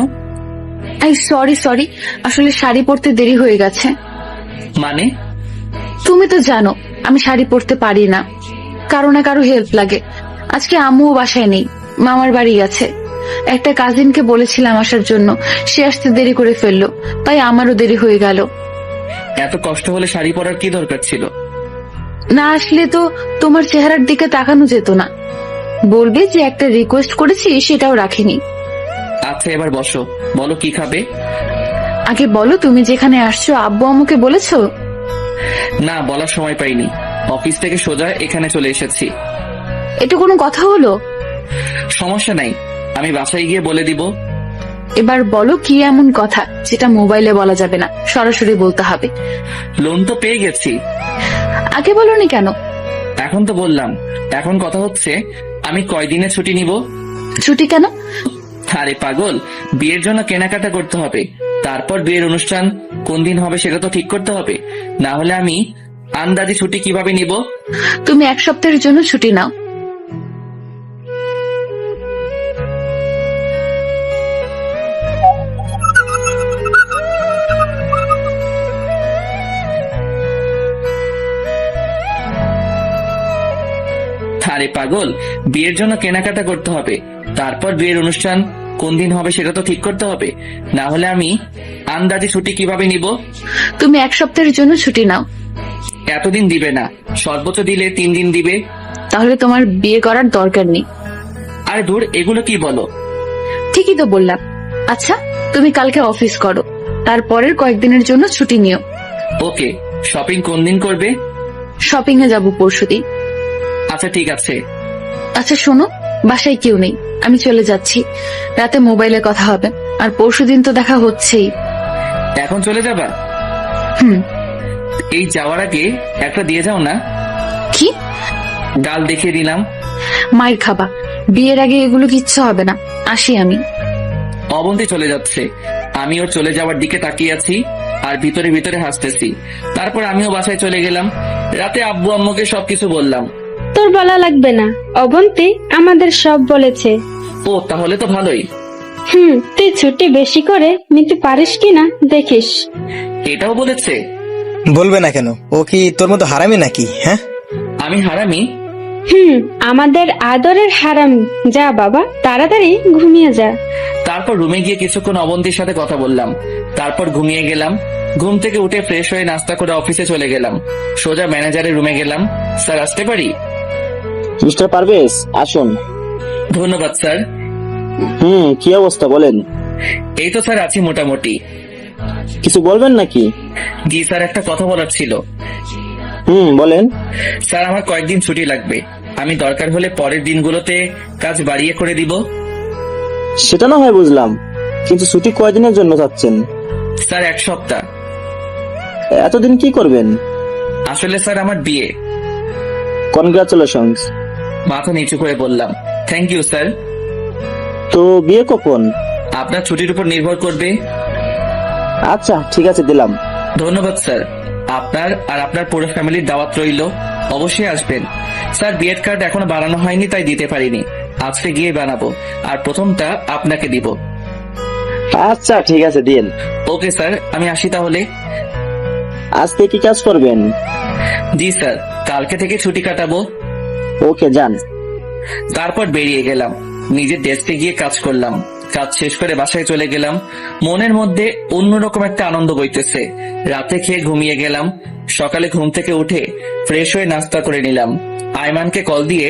সরি আসলে শাড়ি পরতে দেরি হয়ে গেছে। মানে? তুমি তো জানো আমি শাড়ি পরতে পারি না, কারো না কারো হেল্প লাগে। আজকে আম্মুও বাসায় নেই, মামার বাড়ি গেছে। একটা কাজিনকে বলেছিলাম আসার জন্য, সে আসতে দেরি করে ফেললো, তাই আমারও দেরি হয়ে গেল। এত কষ্ট হলে শাড়ি পরার কি দরকার ছিল? না আসলে তো তোমার চেহারার দিকে তাকানো যেত না। বলবে যে একটা রিকোয়েস্ট করেছি, সেটাও রাখিনি। আচ্ছা এবার বসো, বলো কি খাবে? আগে বলো, তুমি যেখানে আসছো আব্বু আম্মুকে বলেছো? না, বলার সময় পাইনি। অফিস থেকে সোজা এখানে চলে এসেছি। এটা কোনো কথা হলো? সমস্যা নাই, আমি বাসায় গিয়ে বলে দিব। এবার বলো কি এমন কথা যেটা মোবাইলে বলা যাবে না, সরাসরি বলতে হবে। লোন তো পেয়ে গেছি। আগে বলনি কেন? এখন তো বললাম। এখন কথা হচ্ছে আমি কয়দিনে ছুটি নিব। ছুটি কেন? আরে পাগল, বিয়ের জন্য কেনাকাটা করতে হবে। তারপর বিয়ের অনুষ্ঠান কোন দিন হবে সেটা তো ঠিক করতে হবে। না হলে আমি আন্দাজে ছুটি কিভাবে নিব? তুমি 1 সপ্তাহের জন্য ছুটি নাও। আরে পাগল, বিয়ের জন্য কেনাকাটা করতে হবে। তারপর বিয়ের অনুষ্ঠান কোন দিন হবে সেটা তো ঠিক করতে হবে। না হলে আমি আন্দাজে ছুটি কিভাবে নিব? তুমি 1 সপ্তাহের জন্য ছুটি নাও। এতদিন দিবে না, সর্বোচ্চ দিলে 3 দিন দিবে। তাহলে তোমার বিয়ে করার দরকার নেই। আরে দূর, এগুলো কি বলো? ঠিকই তো বললাম। আচ্ছা তুমি কালকে অফিস করো, তারপরের কয়েকদিনের জন্য ছুটি নিও। ওকে, শপিং কোন দিন করবে? শপিং এ যাবো পরশুদিন। আচ্ছা ঠিক আছে। আচ্ছা শোনো, বাসায় কেউ নেই, আমি চলে যাচ্ছি। রাতে মোবাইলে কথা হবে, আর পরশুদিন তো দেখা হচ্ছেই। এখন চলে যাবা? হুম। এই যাওয়ার আগে একটা দিয়ে যাও না। কি? ডাল দেখিয়ে দিলাম। মায়ের খাবা, বিয়ের আগে এগুলো কিচ্ছু হবে না। আসি আমি। অবন্তী চলে যাচ্ছে। আমি ওর চলে যাওয়ার দিকে তাকিয়ে আছি আর ভিতরে ভিতরে হাসতেছি। তারপর আমিও বাসায় চলে গেলাম। রাতে আব্বু আম্মুকে সবকিছু বললাম। তোর বলা লাগবে না, অবন্তী আমাদের সব বলেছে। ও তাহলে তো ভালোই। তুই ছুটি বেশি করে নিতে পারিস কিনা দেখিস। এটাও বলেছে? বলবে না কেন? ও কি তোর মতো হারামি নাকি? হ্যাঁ, আমি হারামি? আমাদের আদরের হারাম। যা বাবা, তাড়াতাড়ি ঘুমিয়ে যা। তারপর রুমে গিয়ে কিছুক্ষণ অবন্তীর সাথে কথা বললাম। তারপর ঘুমিয়ে গেলাম। ঘুম থেকে উঠে ফ্রেশ হয়ে নাস্তা করে অফিসে চলে গেলাম। সোজা ম্যানেজারের রুমে গেলাম। স্যার আসতে পারি? মিস্টার পারভেজ আসুন। ধন্যবাদ স্যার। কি অবস্থা বলেন? এই তো স্যার আছি মোটামুটি। কিছু বলবেন নাকি? জি স্যার, একটা কথা বলার ছিল। বলেন। স্যার আমার কয়েকদিন ছুটি লাগবে। আমি দরকার হলে পরের দিনগুলোতে কাজ বাড়িয়ে করে দিব। সেটা না হয় বুঝলাম, কিন্তু ছুটি কয়দিনের জন্য চাচ্ছেন? স্যার 1 সপ্তাহ। এতদিন কি করবেন? আসলে স্যার আমার বিয়ে। কনগ্রাচুলেশনস। মাথা নিচু করে বললাম, থ্যাংক ইউ স্যার। তো বিয়ে কখন? আপনার ছুটির উপর নির্ভর করবে। আচ্ছা ঠিক আছে, দিলাম। ধন্যবাদ স্যার। আপনার আর আপনার পুরো ফ্যামিলির দাওয়াত রইল, অবশ্যই আসবেন। স্যার বিয়ের কার্ড এখনো বানানো হয়নি, তাই দিতে পারিনি। আজকে গিয়ে বানাবো, আর প্রথমটা আপনাকে দিব। আচ্ছা ঠিক আছে, দিন। ওকে স্যার, আমি আসি তাহলে। আজকে কি কাজ করবেন? জি স্যার, কালকে থেকে ছুটি কাটাবো। ওকে, যান। তারপর বেরিয়ে গেলাম। নিজের ডেস্কে গিয়ে কাজ করলাম। কাজ শেষ করে বাসায় চলে গেলাম। মনের মধ্যে অন্যরকম একটা আনন্দ বইতেছে। রাতে খেয়ে ঘুমিয়ে গেলাম। সকালে ঘুম থেকে উঠে ফ্রেশ হয়ে নাস্তা করে নিলাম। আয়মানকে কল দিয়ে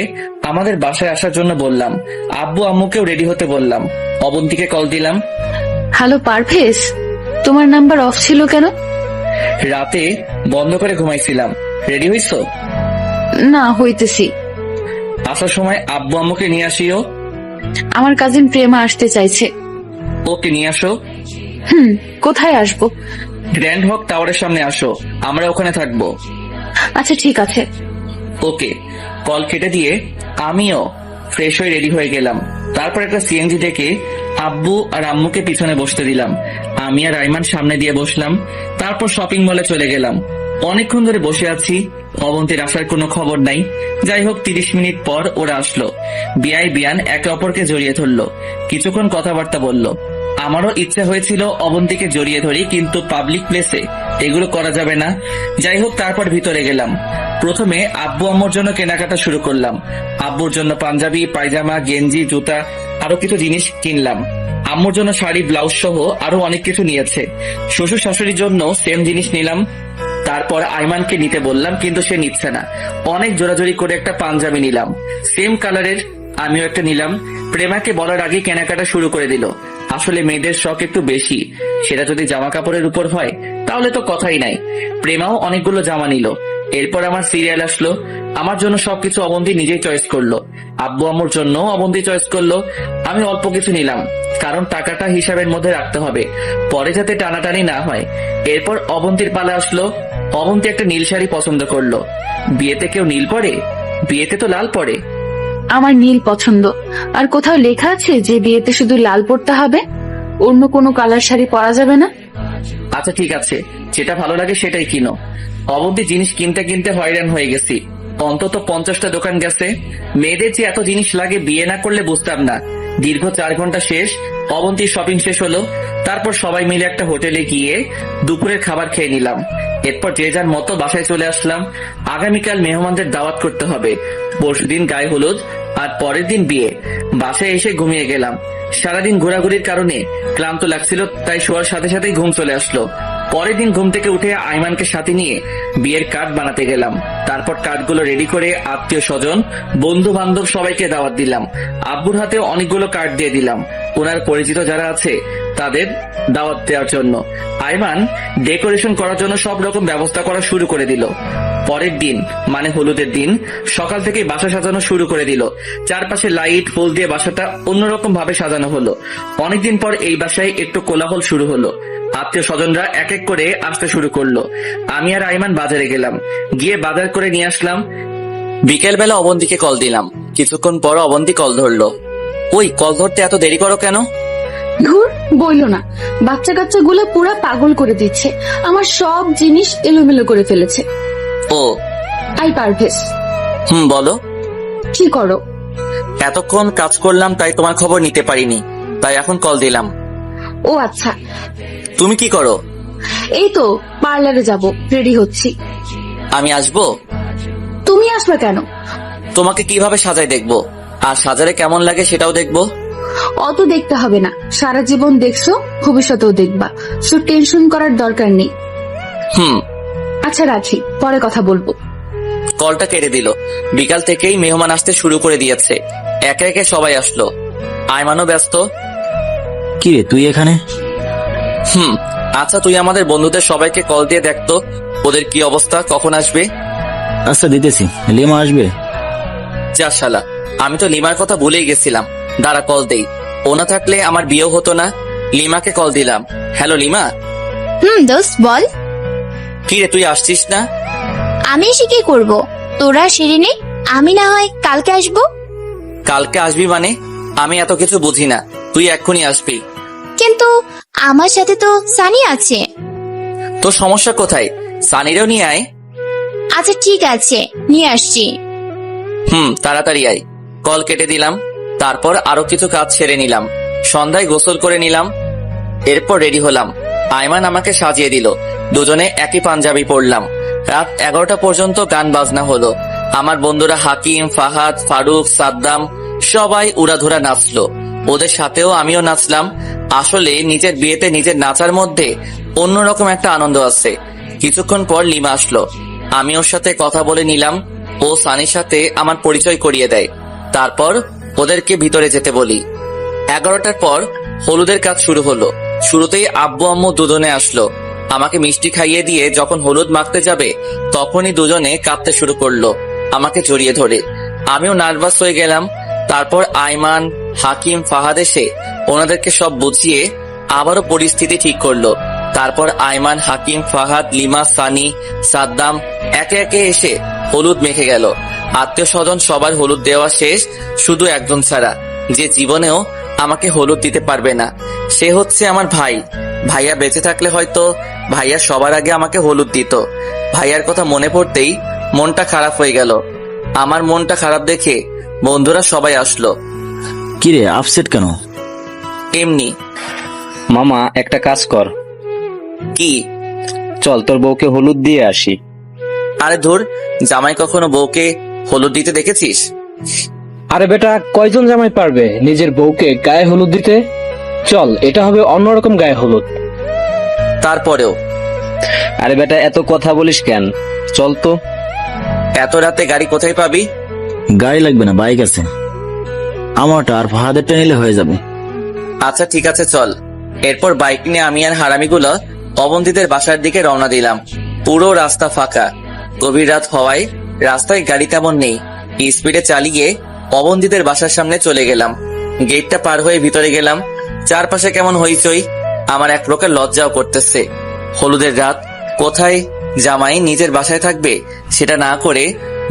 আমাদের বাসায় আসার জন্য বললাম। আব্বু আম্মুকেও রেডি হতে বললাম। অবন্তীকে কল দিলাম। হ্যালো পারভেজ, তোমার নাম্বার অফ ছিল কেন? রাতে বন্ধ করে ঘুমাইছিলাম। রেডি হইছো? না, হইতেছি। আসার সময় আব্বু আম্মুকে নিয়ে আসিও। আমার কাজিন প্রেমা আসতে চাইছে। ওকে নিয়ে আসো। কোথায় আসবো? গ্র্যান্ড হক টাওয়ারের সামনে আসো, আমরা ওখানে থাকবো। আচ্ছা ঠিক আছে। ওকে। কল কেটে দিয়ে আমিও ফ্রেশ হয়ে রেডি হয়ে গেলাম। তারপর একটা সিএনজি ডেকে আব্বু আর আম্মুকে পিছনে বসতে দিলাম, আমি আর আইমান সামনে দিয়ে বসলাম। তারপর শপিং মলে চলে গেলাম। অনেকক্ষণ ধরে বসে আছি, অবন্তীর আসার কোনো খবর নাই। যাই হোক 30 মিনিট পর ওরা আসলো। বিয়াই বিয়ান একে অপরকে জড়িয়ে ধরলো, কিছুক্ষণ কথাবার্তা বললো। আমারও ইচ্ছা হয়েছিল অবন্তীকে জড়িয়ে ধরি, কিন্তু পাবলিক প্লেসে এগুলো করা যাবে না। যাই হোক তারপর ভিতরে গেলাম। প্রথমে আব্বু আম্মুর জন্য কেনাকাটা শুরু করলাম। আব্বুর জন্য পাঞ্জাবি, পায়জামা, গেঞ্জি, জুতা, আরো কিছু জিনিস কিনলাম। আম্মুর জন্য শাড়ি, ব্লাউজ সহ আরো অনেক কিছু নিয়েছে। শ্বশুর শাশুড়ির জন্য সেম জিনিস নিলাম। তারপর আইমানকে নিতে বললাম, কিন্তু সে নিচ্ছে না। অনেক জোরাজোরি করে একটা পাঞ্জাবি নিলাম, সেম কালারের। আমিও একটা নিলাম। প্রেমাকে বলার আগে কেনাকাটা শুরু করে দিল। আসলে মেয়েদের শখ একটু বেশি, সেটা যদি জামা কাপড়ের উপর হয় তাহলে তো কথাই নাই। প্রেমাও অনেকগুলো জামা নিল। এরপর আমার সিরিয়াল আসলো। আমার জন্য সবকিছু অবন্তী নিজেই চয়েস করলো। আব্বু আম্মুর জন্য অবন্তী চয়েস করলো। আমি অল্প কিছু নিলাম, কারণ টাকাটা হিসাবের মধ্যে রাখতে হবে, পরে যাতে টানাটানি না হয়। এরপর অবন্তীর পালা আসলো। অবন্তী একটা নীল শাড়ি পছন্দ করলো। বিয়েতে কেউ নীল পরে? বিয়েতে তো লাল পরে। আমার নীল পছন্দ। আর কোথাও লেখা আছে যে বিয়েতে শুধু লাল পরতে হবে, অন্য কোনো কালার শাড়ি পরা যাবে না? আচ্ছা ঠিক আছে, যেটা ভালো লাগে সেটাই কিনো। অবধি জিনিস কিনতে কিনতে হয়রান হয়ে গেছি। অন্তত 50টা দোকান গেছে। মেয়েদের যে এত জিনিস লাগে বিয়ে না করলে বুঝতাম না। দীর্ঘ 4 ঘন্টা শেষ। অবন্তীর শপিং শেষ হলো। তারপর সবাই মিলে একটা হোটেলে গিয়ে দুপুরের খাবার খেয়ে নিলাম। এরপর যে যার মতো বাসায় চলে আসলাম। আগামীকাল মেহমানদের দাওয়াত করতে হবে। পরশুদিন গায়ে হলুদ, আর পরের দিন বিয়ে। বাসায় এসে ঘুমিয়ে গেলাম। সারাদিন ঘোরাঘুরির কারণে ক্লান্ত লাগছিল, তাই শোয়ার সাথে সাথেই ঘুম চলে আসলো। পরের দিন ঘুম থেকে উঠে আইমানকে সাথে নিয়ে বিয়ের কার্ড বানাতে গেলাম। তারপর কার্ডগুলো রেডি করে আত্মীয় স্বজন, বন্ধু বান্ধব সবাইকে দাওয়াত দিলাম। আব্বুর হাতেও অনেকগুলো কার্ড দিয়ে দিলাম, ওনার পরিচিত যারা আছে তাদের দাওয়াত দেওয়ার জন্য। আইমান ডেকোরেশন করার জন্য সব রকম ব্যবস্থা করা শুরু করে দিল। পরের দিন মানে হলুদের দিন সকাল থেকে বাসা সাজানো শুরু করে দিল। চারপাশে লাইট, ফুল দিয়ে বাসাটা অন্যরকম ভাবে সাজানো হলো। অনেকদিন পর এই বাসায় একটু কোলাহল শুরু হলো। আত্মীয় স্বজনরা এক এক করে আসতে শুরু করলো। আমি আর আইমান বাজারে গেলাম, গিয়ে বাজার করে নিয়ে আসলাম। বিকেল বেলা অবন্তীকে কল দিলাম। কিছুক্ষণ পর অবন্তী কল ধরলো। ওই কল ধরতে এত দেরি করো কেন? ধুর, বইলো না, বাচ্চা কাচ্চা গুলো পুরা পাগল করে দিচ্ছে। আমার সব জিনিস এলোমেলো করে ফেলেছে। ও আই পারভেজ, বলো। কি করো? এতক্ষণ কাজ করলাম, তাই তোমার খবর নিতে পারিনি, তাই এখন কল দিলাম। ও আচ্ছা, তুমি কি করো? এই তো পার্লারে যাব, রেডি হচ্ছি। আমি আসবো? তুমি আসবে কেন? তোমাকে কিভাবে সাজাই দেখবো, আর সাজারে কেমন লাগে সেটাও দেখবো। অত দেখতে হবে না, সারা জীবন দেখছো, ভবিষ্যতেও দেখবা, সো টেনশন করার দরকার নেই। আচ্ছা রাখি, পরে কথা বলবো। কলটা কেটে দিল। বিকাল থেকেই মেহমান আসতে শুরু করে দিয়েছে। একে একে সবাই আসলো। আইমানও ব্যস্ত। কি রে তুই এখানে? আচ্ছা তুই আমাদের বন্ধুদের সবাইকে কল দিয়ে দেখতো ওদের কি অবস্থা, কখন আসবে। আচ্ছা দিতেছি। লিমা আসবে? যা শালা, আমি তো লিমার কথা ভুলেই গেছিলাম। দাঁড়া কল দেই, ও না থাকলে আমার বিয়েও হতো না। লিমাকে কল দিলাম। Hello lima. দোস্ত বল। কি রে তুই আসছিস না? আমি এসে কি করব? তোরা সেরে নে, আমি না হয় কালকে আসবো। কালকে আসবি মানে? আমি এত কিছু বুঝি না, তুই এক্ষুনি আসবি। কিন্তু আমার সাথে তো সানি আছে। তোর সমস্যা কোথায়? সানিরেও নিয়ে আয়। আচ্ছা ঠিক আছে, নিয়ে আসছি। তাড়াতাড়ি আয়। কল কেটে দিলাম। তারপর আরো কিছু কাজ সেরে নিলাম। সন্ধ্যায় গোসল করে নিলাম। এরপর রেডি হলাম। আইমান আমাকে সাজিয়ে দিল। দুজনে একই পাঞ্জাবি পরলাম। রাত 11টা পর্যন্ত গান বাজনা হলো। আমার বন্ধুরা হাকিম, ফাহাদ, ফারুক, সাদ্দাম সবাই উড়াধুরা নাচলো। ওদের সাথেও আমিও নাচলাম। আসলে নিজের বিয়েতে নিজের নাচার মধ্যে অন্যরকম একটা আনন্দ আছে। কিছুক্ষণ পর লিমা আসলো। আমি ওর সাথে কথা বলে নিলাম। ও সানির সাথে আমার পরিচয় করিয়ে দেয়। তারপর ওদেরকে ভিতরে যেতে বলি। 11টার পর হলুদের কাজ শুরু হলো। শুরুতেই আব্বু আম্মু দুজনে আসলো। আমাকে মিষ্টি খাইয়ে দিয়ে যখন হলুদ মাখতে যাবে তখনই দুজনে কাঁদতে শুরু করলো আমাকে জড়িয়ে ধরে। আমিও নার্ভাস হয়ে গেলাম। তারপর আইমান, হাকিম, ফাহাদ এসে ওনাদেরকে সব বুঝিয়ে আবারও পরিস্থিতি ঠিক করলো। তারপর আইমান, হাকিম, ফাহাদ, লিমা, সানি, সাদ্দাম একে একে এসে হলুদ মেখে গেল। আত্মীয় স্বজন সবার হলুদ দেওয়া শেষ, শুধু একজন ছাড়া, যে জীবনেও আমাকে হলুদ দিতে পারবে না। সে হচ্ছে আমার ভাই। ভাইয়া বেঁচে থাকলে হয়তো ভাইয়া সবার আগে আমাকে হলুদ দিত। ভাইয়ার কথা মনে পড়তেই মনটা খারাপ হয়ে গেল। আমার মনটা খারাপ দেখে বন্ধুরা সবাই আসলো। কিরে আপসেট কেন? এমনি। মামা একটা কাজ কর, কি? চল তোর বউকে হলুদ দিয়ে আসি। আরে ধুর, জামাই কখনো বউকে হলুদ দিতে দেখেছিস? আরে বেটা, কয়জন জামাই পারবে নিজের বউকে গায়ে হলুদ দিতে? চল, এটা হবে অন্যরকম গায়ে হলুদ। তারপরেও আরে বেটা, এত কথা বলিস কেন? চল তো। এত রাতে গাড়ি কোথায় পাবি? গাড়ি লাগবে না, বাইক আছে। আমারটা আর ফাহাদেরটা নিলে হয়ে যাবে। আচ্ছা ঠিক আছে, চল। এরপর বাইক নিয়ে আমি আর হারামিগুলো অবন্তীদের বাসার দিকে রওনা দিলাম। পুরো রাস্তা ফাঁকা, গভীর রাত হওয়ায় রাস্তায় গাড়ি তেমন নেই। স্পিডে চালিয়ে অবন্তীদের বাসার সামনে চলে গেলাম। গেটটা পার হয়ে ভিতরে গেলাম। চারপাশে কেমন হইচই, আমার এক প্রকার লজ্জাও করতেছে। হলুদের রাত, কোথায় জামাই নিজের বাসায় থাকবে সেটা না করে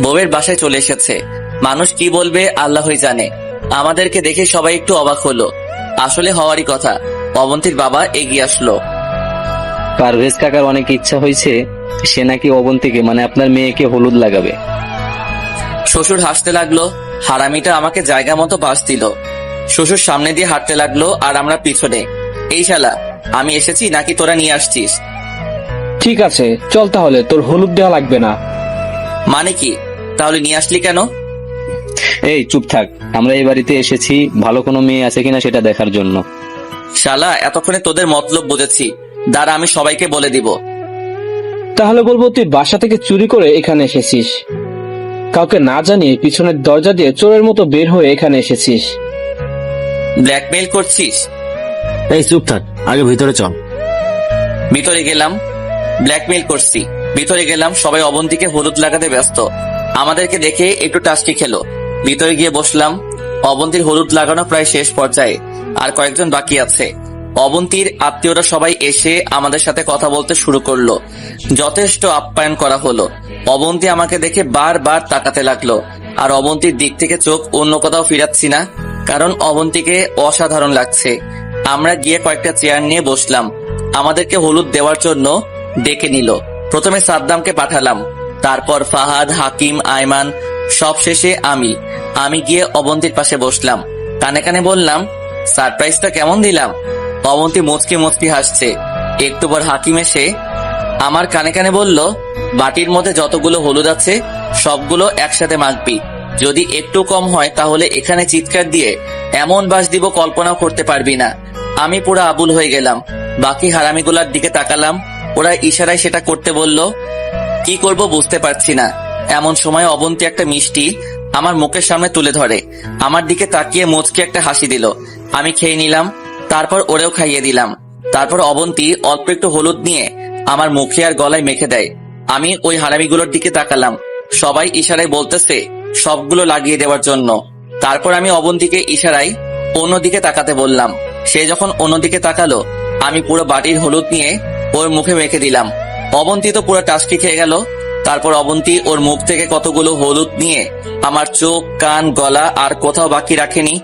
বউয়ের বাসায় চলে এসেছে। মানুষ কি বলবে আল্লাহই জানে। আমাদেরকে দেখে সবাই একটু অবাক হলো। আসলে হওয়ারই কথা। অবন্তীর বাবা এগিয়ে আসলো। পারভেজ কাকার অনেক ইচ্ছা হয়েছে, সে নাকি অবন্তীকে মানে আপনার মেয়েকে হলুদ লাগাবে। শ্বশুর হাসতে লাগলো। হারামিটা আমাকে জায়গা মতো বাস দিল। শ্বশুর সামনে দিয়ে হাঁটতে লাগলো আর আমরা পিছনে। এই শালা, আমি এসেছি নাকি তোরা নিয়ে আসছিস? ঠিক আছে, চল তাহলে, তোর হলুদ দেওয়া লাগবে না। মানে কি? তাহলে নিয়ে আসলি কেন? এই চুপ থাক, আমরা এই বাড়িতে এসেছি ভালো কোনো মেয়ে আছে কিনা সেটা দেখার জন্য। শালা, এতক্ষণে তোদের মতলব বুঝেছি। দাঁড়া, আমি সবাইকে বলে দিব। তাহলে বলবো তুই বাসা থেকে চুরি করে এখানে এসেছিস, কাউকে না জানিয়ে পিছনের দরজা দিয়ে চোরের মতো বের হয়ে এখানে এসেছিস। ব্ল্যাকমেইল করছিস? এই চুপ থাক, আগে ভিতরে চল। ভিতরে গেলাম। ব্ল্যাকমেইল করছি? ভিতরে গেলাম, সবাই অবন্তীকে হলুদ লাগাতে ব্যস্ত। আমাদেরকে দেখে একটু টাস্কি খেলো। ভিতরে গিয়ে বসলাম। অবন্তীর হলুদ লাগানো প্রায় শেষ পর্যায়ে, আর কয়েকজন বাকি আছে। অবন্তীর আত্মীয়রা সবাই এসে আমাদের সাথে কথা বলতে শুরু করলো। যথেষ্ট আপ্যায়ন করা হলো। অবন্তী আমাকে দেখে বারবার তাকাতে লাগলো, আর অবন্তীর দিক থেকে চোখ অন্য কোথাও ফিরাচ্ছি না, কারণ অবন্তীকে অসাধারণ লাগছে। আমরা গিয়ে কয়েকটা চেয়ার নিয়ে বসলাম। আমাদেরকে হলুদ দেওয়ার জন্য ডেকে নিল। প্রথমে সাদ্দামকে পাঠালাম, তারপর ফাহাদ, হাকিম, আয়মান, সব শেষে আমি গিয়ে অবন্তীর পাশে বসলাম। কানে কানে বললাম, সারপ্রাইজটা কেমন দিলাম? অবন্তী মুচকি মুচকি হাসছে। একটু পর হাকিম এসে আমার কানে কানে বলল, বাটির মধ্যে যতগুলো হলুদ আছে সবগুলো একসাথে মাখবি। যদি একটু কম হয় তাহলে এখানে চিৎকার দিয়ে এমন বাস দিব কল্পনাও করতে পারবি না। আমি পুরো আবুল হয়ে গেলাম। বাকি হারামিগুলার দিকে তাকালাম, ওরা ইশারায় সেটা করতে বলল। কি করব বুঝতে পারছি না। এমন সময় অবন্তী একটা মিষ্টি আমার মুখের সামনে তুলে ধরে, আমার দিকে তাকিয়ে মুচকি একটা হাসি দিল। আমি খেয়ে নিলাম, তারপর ওরেও খাইয়ে দিলাম। তারপর অবন্তী অল্প একটু হলুদ নিয়ে আমার মুখে আর গলায় মেখে দেয়। আমি ওই হারামিগুলোর দিকে তাকালাম, সবাই ইশারায় বলতেছে সবগুলো লাগিয়ে দেওয়ার জন্য। তারপর আমি অবন্তীকে ইশারায় অন্যদিকে তাকাতে বললাম। সে যখন অন্যদিকে তাকালো, আমি পুরো বাটির হলুদ নিয়ে ওর মুখে মেখে দিলাম। অবন্তী তো পুরো টাস্কি খেয়ে গেল। তারপর অবন্তী ওর মুখ থেকে কতগুলো হলুদ নিয়ে আমার চোখ, কান, গলা আর কোথাও বাকি রাখেনি।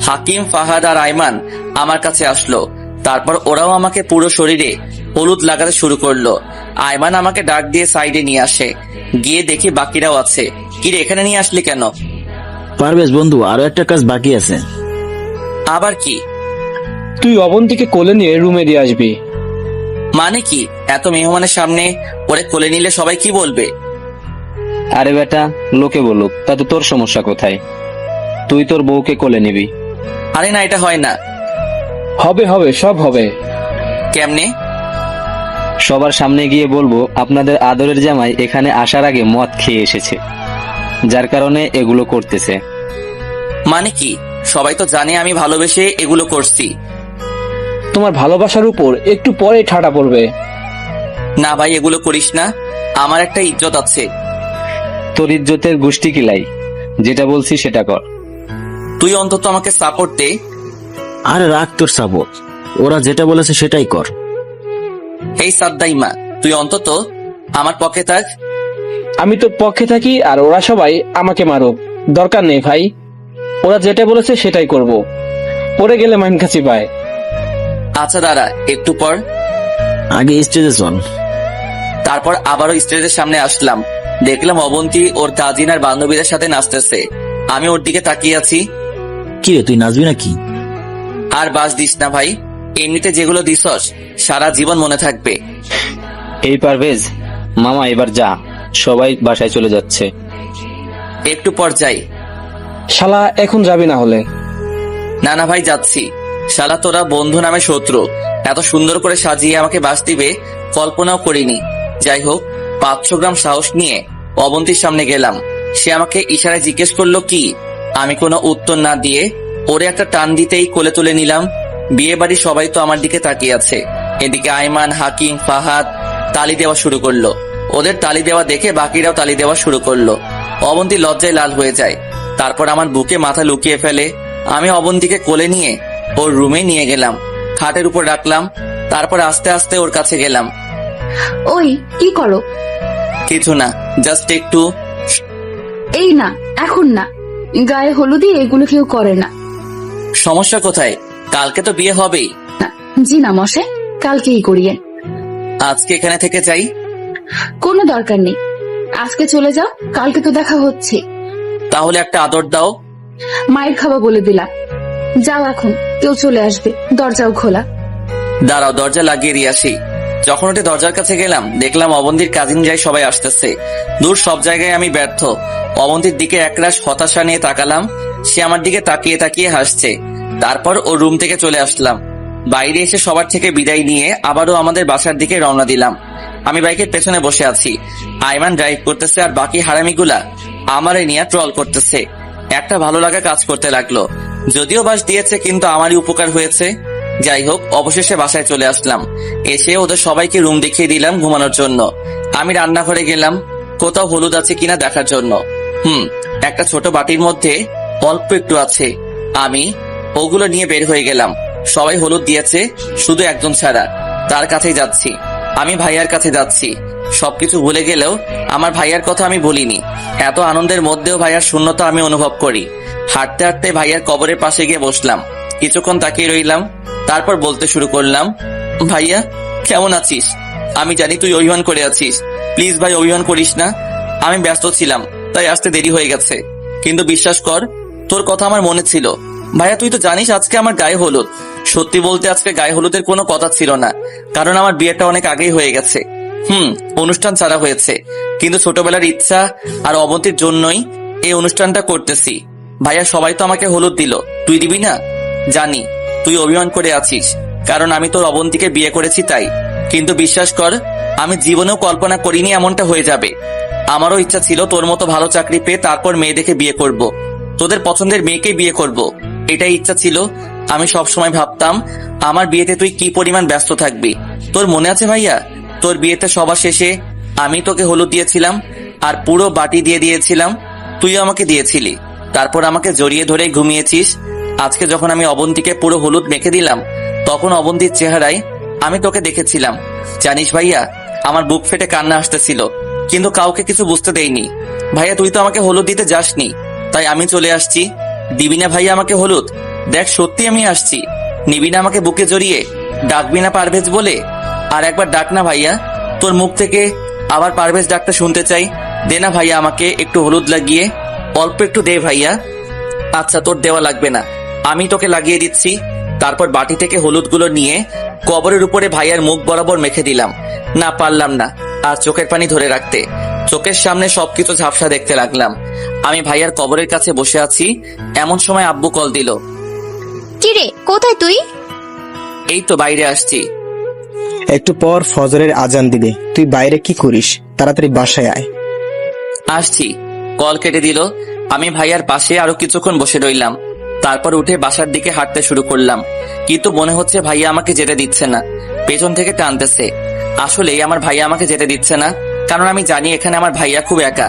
হাকিম, ফাহাদ আর আয়মান আমার কাছে আসলো। তারপর ওরাও আমাকে পুরো শরীরে হলুদ লাগাতে শুরু করলো। আয়মান আমাকে ডাক দিয়ে সাইডে নিয়ে আসে। গিয়ে দেখি বাকিরাও আছে। কিরে, এখানে নিয়ে আসলি কেন? পারভেজ বন্ধু, আরো একটা কাজ বাকি আছে। আবার কি? তুই অবন্তীকে কোলে নিয়ে রুমে দিয়ে আসবি। মানে কি? এত মেহমানের সামনে ওরে কোলে নিলে সবাই কি বলবে? আরে বেটা, লোকে বলুক, তাতে তোর সমস্যা কোথায়? তুই তোর বউকে কোলে নিবি। আরে না, এটা হয় না। হবে হবে, সব হবে। কেমনে? সবার সামনে গিয়ে বলবো আপনাদের আদরের জামাই এখানে আসার আগে মদ খেয়ে এসেছে, যার কারণে এগুলো করতেছে। মানে কি? সবাই তো জানে আমি ভালোবেসে এগুলো করছি। তোমার ভালোবাসার উপর একটু পরে ঠাটা পড়বে। না ভাই, এগুলো করিস না। আমার একটা ইজ্জত আছে। তোর ইজ্জতের গোষ্ঠী কিলাই, যেটা বলছি সেটা কর। তুই অন্তত আমাকে সাপোর্ট দে। আরে রাখ তোর সাপোর্ট, ওরা যেটা বলেছে সেটাই কর। এই সাদ্দাইমা, তুই অন্তত আমার পক্ষে থাক। আমি তোর পক্ষে থাকি আর ওরা সবাই আমাকে মারো, দরকার নেই ভাই। ওরা যেটা বলেছে সেটাই করব। পড়ে গেলে মাইন কাছি পায়। আচ্ছা দাঁড়া একটু পর। আগে স্টেজে চল। তারপর আবারও স্টেজের সামনে আসলাম, দেখলাম অবন্তী ওর কাজিন আর বান্ধবীদের সাথে নাচতেছে। আমি ওর দিকে তাকিয়ে আছি। কি রে, তুই নাচবি নাকি? আর বাস দিস না ভাই, এমনিতে যেগুলো দিছস সারা জীবন মনে থাকবে। এই পারভেজ, মামা এবার যা, সবাই বাসায় চলে যাচ্ছে। একটু পর যাই। শালা এখন যাবি না হলে? না না ভাই যাচ্ছি। শালা তোরা বন্ধু নামে শত্রু, এত সুন্দর করে সাজিয়ে আমাকে বাস দিবে কল্পনাও করিনি। যাই হোক, 500 গ্রাম সাহস নিয়ে অবন্তীর সামনে গেলাম। সে আমাকে ইশারায় জিজ্ঞেস করলো কি। আমি কোনো উত্তর না দিয়ে ওরে একটা টান দিতেই কোলে তুলে নিলাম। বিয়ে বাড়ির সবাই তো আমার দিকে তাকিয়ে আছে। এদিকে আইমান, হাকিম, ফাহাদ তালি দেওয়া শুরু করলো। ওদের তালি দেওয়া দেখে বাকিরাও তালি দেওয়া শুরু করলো। অবন্তী লজ্জায় লাল হয়ে যায়, তারপর আমার বুকে মাথা লুকিয়ে ফেলে। আমি অবন্তীকে কোলে নিয়ে ওর রুমে নিয়ে গেলাম, খাটের উপর রাখলাম। তারপর আস্তে আস্তে ওর কাছে গেলাম। ওই কি করো? কিছু না, জাস্ট একটু। এই না, এখন না, গায়ে হলুদে এগুলো কেউ করে না। সমস্যা কোথায়? কালকে তো বিয়ে হবেই। না, জি না মশাই, কালকেই করিয়ে। আজকে এখানে থেকে যাই? কোনো দরকার নেই, আজকে চলে যাও, কালকে তো দেখা হচ্ছে। তাহলে একটা আদর দাও। মায়ের খাওয়া বলে দিলাম। যাও এখন, কেউ চলে আসবে, দরজাও খোলা। দাঁড়াও, দরজা লাগিয়ে দিয়ে আসি। যখন ওটি দরজার কাছে গেলাম, দেখলাম অবন্তীর কাজিন যাই সবাই আসতেছে। দূর সব জায়গায় আমি ব্যর্থ। অবন্তীর দিকে একরাশ হতাশা নিয়ে তাকালাম। সে আমার দিকে তাকিয়ে তাকিয়ে হাসছে। তারপর ও রুম থেকে চলে আসলাম। বাইরে এসে সবার থেকে বিদায় নিয়ে আবারও আমাদের বাসার দিকে রওনা দিলাম। আমি বাইকের পেছনে বসে আছি, আইমান ড্রাইভ করতেছে, আর বাকি হারামিগুলা আমারে নিয়ে ট্রল করতেছে। একটা ভালো লাগা কাজ করতে লাগলো। যদিও বাস দিয়েছে, কিন্তু আমারই উপকার হয়েছে। যাই হোক, অবশেষে বাসায় চলে আসলাম। এসে ওদের সবাইকে রুম দেখিয়ে দিলাম ঘুমানোর জন্য। আমি রান্নাঘরে গেলাম কোথাও হলুদ আছে কিনা দেখার জন্য। একটা ছোট বাটির মধ্যে অল্প একটু আছে। আমি ওগুলো নিয়ে বের হয়ে গেলাম। সবাই হলুদ দিয়েছে, শুধু একজন ছাড়া। তার কাছেই যাচ্ছি। আমি ভাইয়ার কাছে যাচ্ছি। সবকিছু ভুলে গেলেও আমার ভাইয়ার কথা আমি ভুলিনি। এত আনন্দের মধ্যেও ভাইয়ার শূন্যতা আমি অনুভব করি। হাঁটতে হাঁটতে ভাইয়ার কবরের পাশে গিয়ে বসলাম। কিছুক্ষণ তাকিয়ে রইলাম, তারপর বলতে শুরু করলাম, ভাইয়া কেমন আছিস? আমি জানি তুই অভিমান করে আছিস, প্লিজ ভাই অভিমান করিস না। আমি ব্যস্ত ছিলাম, তাই আসতে দেরি হয়ে গেছে, কিন্তু বিশ্বাস কর তোর কথা আমার মনে ছিল। ভাইয়া তুই তো জানিস আজকে আমার গায়ে হলুদ। সত্যি বলতে আজকে গায়ে হলুদের কোনো কথা ছিল না, কারণ আমার বিয়েটা অনেক আগেই হয়ে গেছে। অনুষ্ঠান ছাড়া হয়েছে, কিন্তু ছোটবেলার ইচ্ছা আর অবন্তীর জন্যই এই অনুষ্ঠানটা করতেছি। ভাইয়া সবাই তো আমাকে হলুদ দিল, তুই দিবি না? জানি তুই অভিমান করে আছিস, কারণ আমি তোর অবন্তীকে বিয়ে করেছি তাই। কিন্তু বিশ্বাস কর, আমি জীবনেও কল্পনা করিনি এমনটা হয়ে যাবে। আমারও ইচ্ছা ছিল তোর মতো ভালো চাকরি পেয়ে তারপর মেয়ে দেখে বিয়ে করব, তোদের পছন্দের মেয়েকেই বিয়ে করব, এটাই ইচ্ছা ছিল। আমি সব সময় ভাবতাম আমার বিয়েতে তুই কি পরিমাণ ব্যস্ত থাকবি। তোর মনে আছে ভাইয়া, তোর বিয়েতে সবার শেষে আমি তোকে হলুদ দিয়েছিলাম আর পুরো বাটি দিয়ে দিয়েছিলাম, তুইও আমাকে দিয়েছিলি। তারপর আমাকে জড়িয়ে ধরে ঘুমিয়েছিস। আজকে যখন আমি অবন্তীকে পুরো হলুদ মেখে দিলাম, তখন অবন্তীর চেহারায় আমি তোকে দেখেছিলাম। জানিস ভাইয়া, আমার বুক ফেটে কান্না আসতেছিল, কিন্তু কাউকে কিছু বুঝতে দেইনি। ভাইয়া তুই তো আমাকে হলুদ দিতে যাসনি, তাই আমি চলে আসছি। দিবি না ভাইয়া আমাকে হলুদ? দেখ সত্যি আমি আসছি। নিবি না আমাকে বুকে জড়িয়ে? ডাকবি না পারভেজ বলে? আর একবার ডাক না ভাইয়া, তোর মুখ থেকে আবার পারভেজ ডাকটা শুনতে চাই। দে না ভাইয়া আমাকে একটু হলুদ লাগিয়ে, অল্প একটু দে ভাইয়া। আচ্ছা তোর দেওয়া লাগবে না, আমি তোকে লাগিয়ে দিচ্ছি। তারপর বাটি থেকে হলুদগুলো নিয়ে কবরের উপরে ভাইয়ার মুখ বরাবর মেখে দিলাম। না পারলাম না আর চোখের পানি ধরে রাখতে। চোখের সামনে সবকিছু ঝাপসা দেখতে লাগলাম। আমি ভাইয়ার কবরের কাছে বসে আছি, এমন সময় আব্বু কল দিল। কিরে, কোথায় তুই? এই তো বাইরে আসছি। একটু পর ফজরের আজান দিবে, তুই বাইরে কি করিস? তাড়াতাড়ি বাসায় আয়। আসছি। কল কেটে দিল। আমি ভাইয়ার পাশে আরো কিছুক্ষণ বসে রইলাম। তারপর উঠে বাসার দিকে হাঁটতে শুরু করলাম, কিন্তু মনে হচ্ছে ভাইয়া আমাকে যেতে দিচ্ছে না, পেছন থেকে টানতেছে। আসলে আমার ভাইয়া আমাকে যেতে দিচ্ছে না, কারণ আমি জানি এখানে আমার ভাইয়া খুব একা।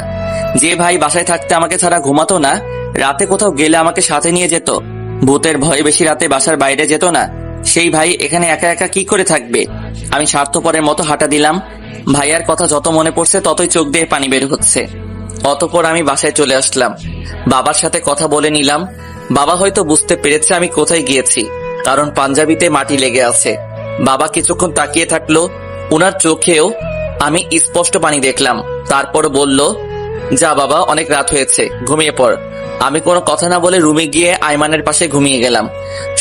যে ভাই বাসায় থাকতে আমাকে ছাড়া ঘুমাতো না, রাতে কোথাও গেলে আমাকে সাথে নিয়ে যেত, ভূতের ভয়ে বেশি রাতে বাসার বাইরে যেত না, সেই ভাই এখানে একা একা কি করে থাকবে? আমি স্বার্থপরের মতো হাঁটা দিলাম। ভাইয়ার কথা যত মনে পড়ছে ততই চোখ দিয়ে পানি বের হচ্ছে। অতঃপর আমি বাসায় চলে আসলাম। বাবার সাথে কথা বলে নিলাম। বাবা হয়তো বুঝতে পেরেছে আমি কোথায় গিয়েছি, কারণ পাঞ্জাবিতে মাটি লেগে আছে। বাবা কিছুক্ষণ তাকিয়ে থাকলো, উনার চোখেও আমি স্পষ্ট পানি দেখলাম। তারপর বলল, যা বাবা, অনেক রাত হয়েছে, ঘুমিয়ে পড়। আমি কোনো কথা না বলে রুমে গিয়ে আইমানের পাশে ঘুমিয়ে গেলাম।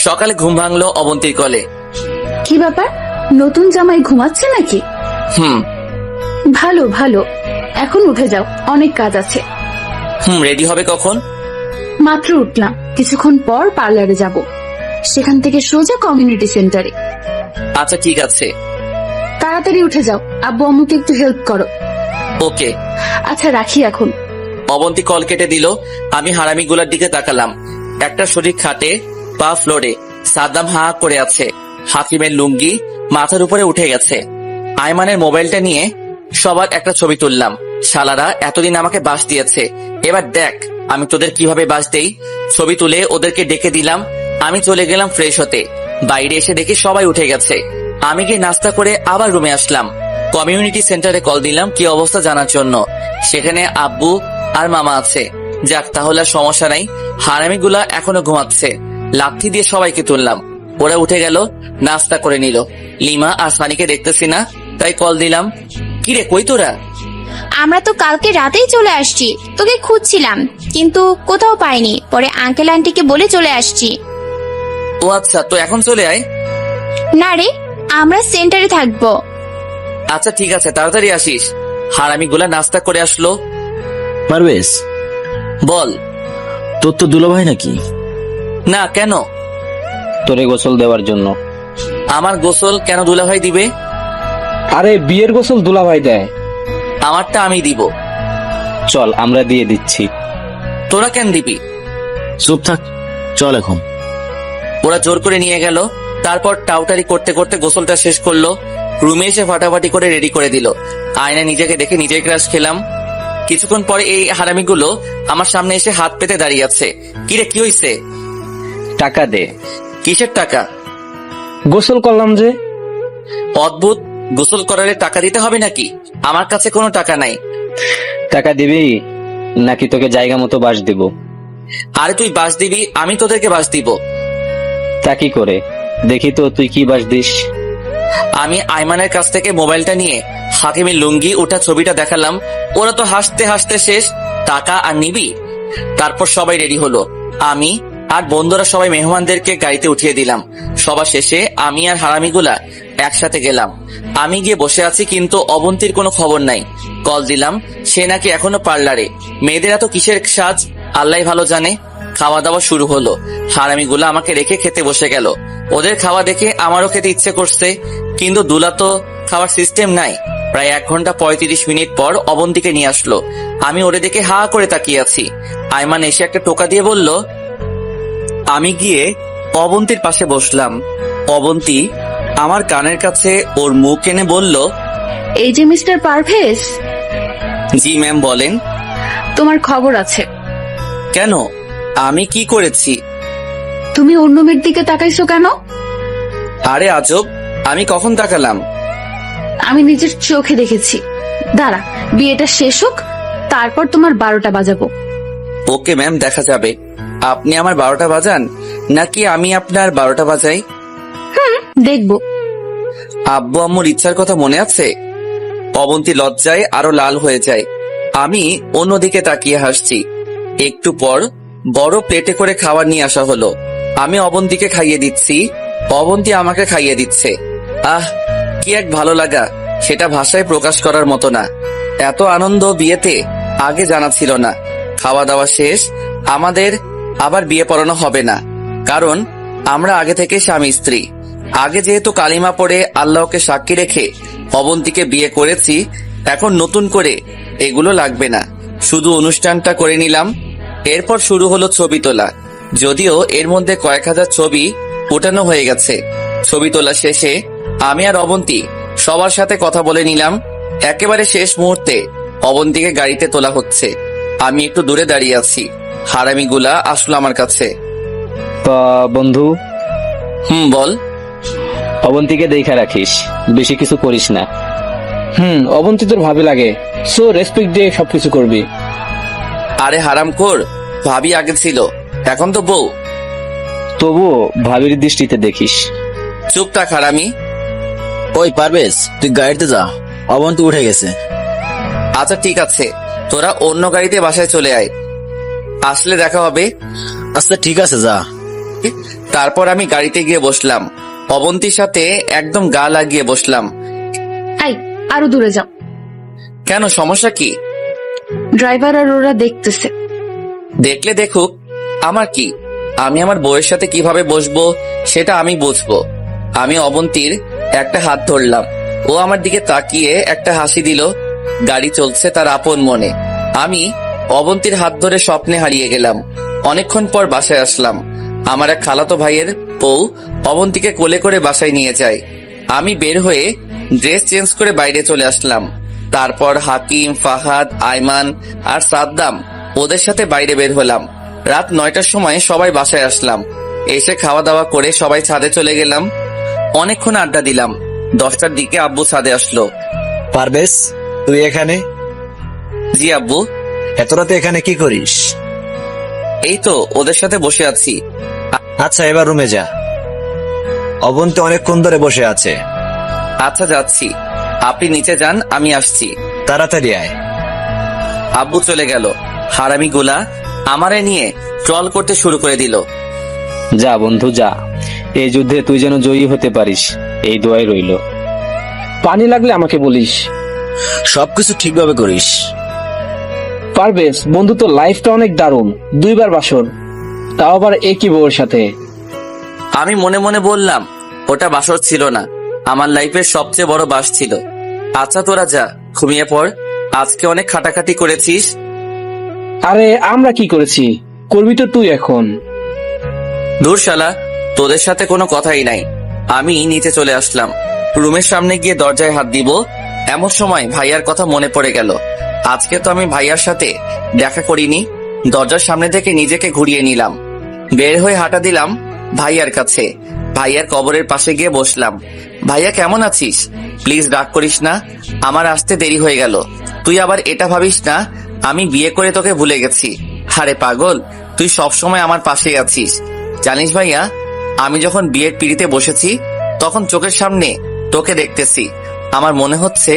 সকালে ঘুম ভাঙলো অবন্তীর কলে। কি ব্যাপার, নতুন জামাই ঘুমাচ্ছে নাকি? ভালো ভালো, এখন উঠে যাও, অনেক কাজ আছে। রেডি হবে কখন? মাত্র উঠলাম, কিছুক্ষণ পর পার্লারে যাব, সেখান থেকে সোজা কমিউনিটি সেন্টারে। আচ্ছা ঠিক আছে। তাড়াতাড়ি উঠে যাও, আব্বু আম্মুকে একটু হেল্প করো। ওকে। আচ্ছা রাখি এখন। অবন্তী কল কেটে দিল। আমি হারামিগুলার দিকে তাকালাম। একটা শরীর খাটে, পা ফ্লোরে, সাদ্দাম হা করে আছে। হাকিমের লুঙ্গি মাথার উপরে উঠে গেছে। আইমানের মোবাইলটা নিয়ে সবার একটা ছবি তুললাম। শালারা এতদিন আমাকে বাস দিয়েছে, এবার দেখ আমি তোদের কিভাবে বাস দেই। ছবি তুলে ওদেরকে ডেকে দিলাম। আমি চলে গেলাম ফ্রেশ হতে। বাইরে এসে দেখি সবাই উঠে গেছে। আমি গিয়ে নাস্তা করে আবার রুমে আসলাম। কমিউনিটি সেন্টারে কল দিলাম কি অবস্থা জানার জন্য। সেখানে আব্বু আর মামা আছে। যাক, তাহলে আর সমস্যা নাই। হারামিগুলা এখনো ঘুমাচ্ছে। লাথি দিয়ে সবাইকে তুললাম। ওরা উঠে গেল, নাস্তা করে নিল। লিমা আর সানিকে দেখতেছি না, তাই কল দিলাম। কিরে, কই তোরা? আমরা তো কালকে রাতেই চলে আসছি, তোকে খুঁজছিলাম কিন্তু কোথাও পাইনি, পরে আঙ্কেল আন্টিকে বলে চলে আসছি। ও আচ্ছা, তো এখন চলে আয়। না রে, আমরা সেন্টারে থাকবো। আচ্ছা ঠিক আছে, তাড়াতাড়ি আসিস। হারামিগুলা নাস্তা করে আসলো। পারভেজ, বল। তোর তো দুলাভাই নাকি? না, কেন? তোরে গোসল দেওয়ার জন্য। আমার গোসল কেন দুলাভাই দিবে? আরে বিয়ের গোসল দুলাভাই দেয়। আমারটা আমি দিব। চল, আমরা দিয়ে দিচ্ছি। তোরা কেন দিবি? চুপ থাক, চল এখন। ওরা জোর করে নিয়ে গেল। তারপর টাউটারি করতে করতে গোসলটা শেষ করলো। রুমে এসে ফাটাফাটি করে রেডি করে দিল। আয়না নিজেকে দেখে নিজেই ক্রাশ খেলাম। কিছুক্ষণ পরে এই হারামিগুলো আমার সামনে এসে হাত পেতে দাঁড়িয়ে আছে। কিরে, কি হইছে? টাকা দে। কিসের টাকা? গোসল করলাম যে। অদ্ভুত, গোসল করালে টাকা দিতে হবে নাকি? আমার কাছে কোনো টাকা নাই। টাকা দিবি নাকি তোকে জায়গা মতো বাস দিব? আরে তুই বাস দিবি, আমি তোদেরকে বাস দিব। তা কি করে দেখি তো তুই কি বাস দিস। আমি আইমানের কাছ থেকে মোবাইলটা নিয়ে হাকিমের লুঙ্গি ওঠা ছবিটা দেখালাম। ওরা তো হাসতে হাসতে শেষ। টাকা আর নিবি? তারপর সবাই রেডি হলো। আমি আর বন্ধুরা সবাই মেহমানদেরকে গাড়িতে উঠিয়ে দিলাম। সবার শেষে আমি আর হারামিগুলা একসাথে গেলাম। আমি গিয়ে বসে আছি, কিন্তু অবন্তীর কোনো খবর নাই। কল দিলাম, সে নাকি এখনো পার্লারে। মেয়েদের এত কিসের সাজ আল্লাহ ভালো জানে। খাওয়া দাওয়া শুরু হলো। হারামিগুলা আমাকে রেখে খেতে বসে গেল। ওদের খাওয়া দেখে আমারও খেতে ইচ্ছে করছে, কিন্তু দুলা তো খাওয়ার সিস্টেম নাই। প্রায় 1 ঘন্টা 35 মিনিট পর অবন্তীকে নিয়ে আসলো। আমি ওরে দেখে হা করে তাকিয়ে আছি। আইমান এসে একটা টোকা দিয়ে বলল। আমি গিয়ে অবন্তীর পাশে বসলাম। অবন্তী আমার কানের কাছে ওর মুখ এনে বলল, এই যে মিস্টার পারভেজ। জি ম্যাম, বলেন। তোমার খবর আছে। কেন, আমি কি করেছি? তুমি অন্য মেয়ের দিকে তাকাইছো কেন? আরে আজব, আমি কখন তাকালাম? আমি নিজের চোখে দেখেছি। দাঁড়া, বিয়েটা শেষ হোক, তারপর তোমার 12টা বাজাবো। ওকে ম্যাম, দেখা যাবে। আপনি আমার 12টা বাজান নাকি আমি আপনার 12টা বাজাই? দেখবো। আব্বু আম্মুর ইচ্ছার কথা মনে আছে? অবন্তী লজ্জায় আরো লাল হয়ে যায়। আমি অন্যদিকে তাকিয়ে হাসছি। একটু পর বড় প্লেটে করে খাবার নিয়ে আসা হলো। আমি অবন্তীকে খাইয়ে দিচ্ছি, অবন্তী আমাকে খাইয়ে দিচ্ছে। আহ, কি এক ভালো লাগা, সেটা ভাষায় প্রকাশ করার মতো না। এত আনন্দ বিয়েতে আগে জানা ছিল না। খাওয়া দাওয়া শেষ। আমাদের আবার বিয়ে পড়ানো হবে না, কারণ আমরা আগে থেকে স্বামী স্ত্রী। আগে যেহেতু কালিমা পড়ে আল্লাহকে সাক্ষী রেখে অবন্তীকে বিয়ে করেছি, এখন নতুন করে এগুলো লাগবে না। শুধু অনুষ্ঠানটা করে নিলাম। এরপর শুরু হলো ছবি তোলা। যদিও এর মধ্যে কয়েক হাজার ছবি ওঠানো হয়ে গেছে। ছবি তোলা শেষে আমি আর অবন্তী সবার সাথে কথা বলে নিলাম। একেবারে শেষ মুহূর্তে অবন্তীকে গাড়িতে তোলা হচ্ছে। আমি একটু দূরে দাঁড়িয়ে আছি। হারামিগুলা আসলো আমার কাছে। বন্ধু, বল। অবন্তীকে দেখা রাখিস, বেশি কিছু করিস না। অবন্তী তোর ভাবি লাগে, সো রেসপেক্ট দিয়ে সবকিছু করবি। আরে হারামখোর, ভাবি আগে ছিল, এখন তো বউ। তবুও ভাবির দৃষ্টিতে দেখিস। চুপ থাক হারামি। ওই পারভেজ, তুই গাড়িতে যা, অবন্তী উঠে গেছে। আচ্ছা ঠিক আছে, তোরা অন্য গাড়িতে বাসায় চলে আয়, আসলে দেখা হবে। আচ্ছা ঠিক আছে, যা। তারপর আমি গাড়িতে গিয়ে বসলাম, অবন্তীর সাথে একদম গা লাগিয়ে বসলাম। আই, আরো দূরে যাও। কেন, সমস্যা কি? ড্রাইভার আর ওরা দেখতেছে। দেখলে দেখুক, আমার কি? আমি আমার বউয়ের সাথে কিভাবে বসবো সেটা আমি বুঝবো। আমি অবন্তীর একটা হাত ধরলাম, ও আমার দিকে তাকিয়ে একটা হাসি দিল। গাড়ি চলছে তার আপন মনে। আমি অবন্তীর হাত ধরে স্বপ্নে হারিয়ে গেলাম। অনেকক্ষণ পর বাসায় আসলাম। আমার এক খালাতো ভাইয়ের বউ অবন্তীকে কোলে করে বাসায় নিয়ে যায়। আমি বের হয়ে ড্রেস চেঞ্জ করে বাইরে চলে আসলাম। তারপর হাকিম, ফাহাদ, আয়মান আর সাদ্দাম ওদের সাথে বাইরে বের হলাম। রাত 9টার সময় সবাই বাসায় আসলাম। এসে খাওয়া দাওয়া করে সবাই ছাদে চলে গেলাম। অনেকক্ষণ আড্ডা দিলাম। 10টার দিকে আব্বু ছাদে আসলো। পারভেজ, তুই এখানে? জি আব্বু। এত রাতে এখানে কি করিস? এই তো ওদের সাথে বসে আছি। আচ্ছা, এবার রুমে যা, অবন্তী অনেকক্ষণ ধরে বসে আছে। আচ্ছা যাচ্ছি, আপনি নিচে যান, আমি আসছি। তাড়াতাড়ি আয়। আব্বু চলে গেল। হারামিগুলা আমারে নিয়ে ট্রল করতে শুরু করে দিল। যা বন্ধু যা, এই যুদ্ধে তুই যেন জয়ী হতে পারিস, এই দোয়াই রইল। পানি লাগলে আমাকে বলিস। সবকিছু ঠিকভাবে করিস। পারভেজ, বন্ধু তো লাইফটা অনেক দারুণ, 2বার বাসর, তাও আবার একই বউয়ের সাথে। আমি মনে মনে বললাম, ওটা বাসর ছিল না, আমার লাইফের সবচেয়ে বড় বাস ছিল। আচ্ছা তোরা যা, ঘুমিয়ে পড়, আজকে অনেক খাটাখাটি করেছিস। আরে আমরা কি করেছি, করবি তো তুই এখন। দূর শালা, তোদের সাথে কোনো কথাই নাই। আমি নিচে চলে আসলাম। রুমের সামনে গিয়ে দরজায় হাত দিব, এমন সময় ভাইয়ার কথা মনে পড়ে গেল। আজকে তো আমি ভাইয়ার সাথে দেখা করিনি। দরজার সামনে থেকে নিজেকে ঘুরিয়ে নিলাম, বের হয়ে হাঁটা দিলাম ভাইয়ার কাছে। ভাইয়ার কবরের পাশে গিয়ে বসলাম। ভাইয়া কেমন আছিস? প্লিজ রাগ করিস না, আমার আসতে দেরি হয়ে গেল। তুই আবার এটা ভাবিস না আমি বিয়ে করে তোকে ভুলে গেছি। আরে পাগল, তুই সবসময় আমার পাশেই আছিস। জানিস ভাইয়া, আমি যখন বিয়ের পিড়িতে বসেছি তখন চোখের সামনে তোকে দেখতেছি। আমার মনে হচ্ছে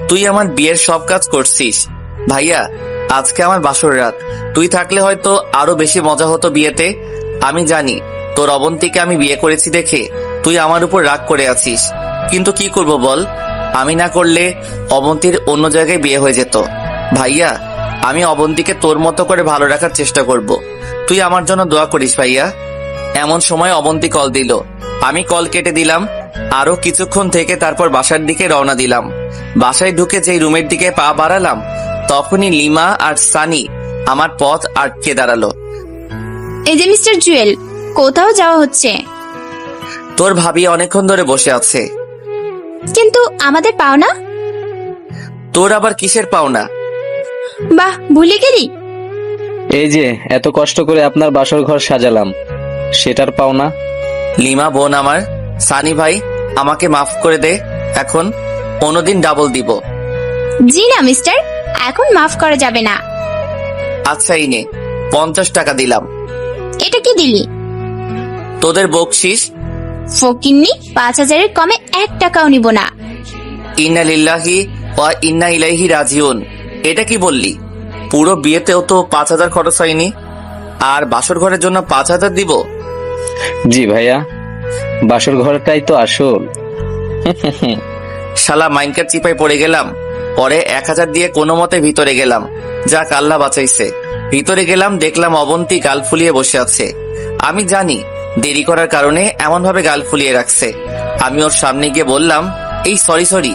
তুই আমার বিয়ের সব কাজ করছিস। ভাইয়া, আজকে আমার বাসর রাত, তুই থাকলে হয়তো আরো বেশি মজা হতো বিয়েতে। আমি জানি তোর অবন্তীকে আমি বিয়ে করেছি দেখে তুই আমার উপর রাগ করে আছিস, কিন্তু কি করব বল, আমি না করলে অবন্তীর অন্য জায়গায় বিয়ে হয়ে যেত। ভাইয়া, আমি অবন্তীকে তোর মতো করে ভালো রাখার চেষ্টা করব, তুই আমার জন্য দোয়া করিস ভাইয়া। এমন সময় অবন্তী কল দিল। আমি কল কেটে দিলাম। আরো কিছুক্ষণ থেকে তারপর বাসার দিকে রওনা দিলাম। বাসায় ঢুকে যেই রুমের দিকে পা বাড়ালাম তখনই লিমা আর সানি আমার পথ আটকে দাঁড়ালো। এই যে মিস্টার জুয়েল, কোথাও যাওয়া হচ্ছে? তোর ভাবি অনেকক্ষণ ধরে বসে আছে। কিন্তু আমাদের পাওনা? তোর আবার কিসের পাওনা? বাহ, ভুলে গেলি? এই যে এত কষ্ট করে আপনার বাসর ঘর সাজালাম, সেটার পাওনা। লিমা বোন আমার, সানি ভাই, আমাকে মাফ করে দে, এখন অন্যদিন ডাবল দিব। জি না মিস্টার, এখন মাফ করা যাবে না। আচ্ছা এই নে, 50 টাকা দিলাম। এটা কি দিলি? তোদের বকশিস। ফকিন্নি, 5000-এর কমে 1 টাকাও নিব না। ইন্না লিল্লাহি ওয়া ইন্না ইলাইহি রাজিউন। এটা কি বললি? পুরো বিয়েতেও তো 5000 খরচ হয়নি, আর বাসর ঘরের জন্য 5000 দিব? জি ভাইয়া, বাসর ঘরটাই তো আসল। শালা মাইনকার চিপায় পড়ে গেলাম। পরে 1000 দিয়ে কোনো মতে ভিতরে গেলাম। যাক আল্লাহ বাঁচাইছে। ভিতরে গেলাম, দেখলাম অবন্তী গাল ফুলিয়ে বসে আছে। আমি জানি দেরি করার কারণে এমন ভাবে গাল ফুলিয়ে রাখছে। আমি ওর সামনে গিয়ে বললাম, এই সরি।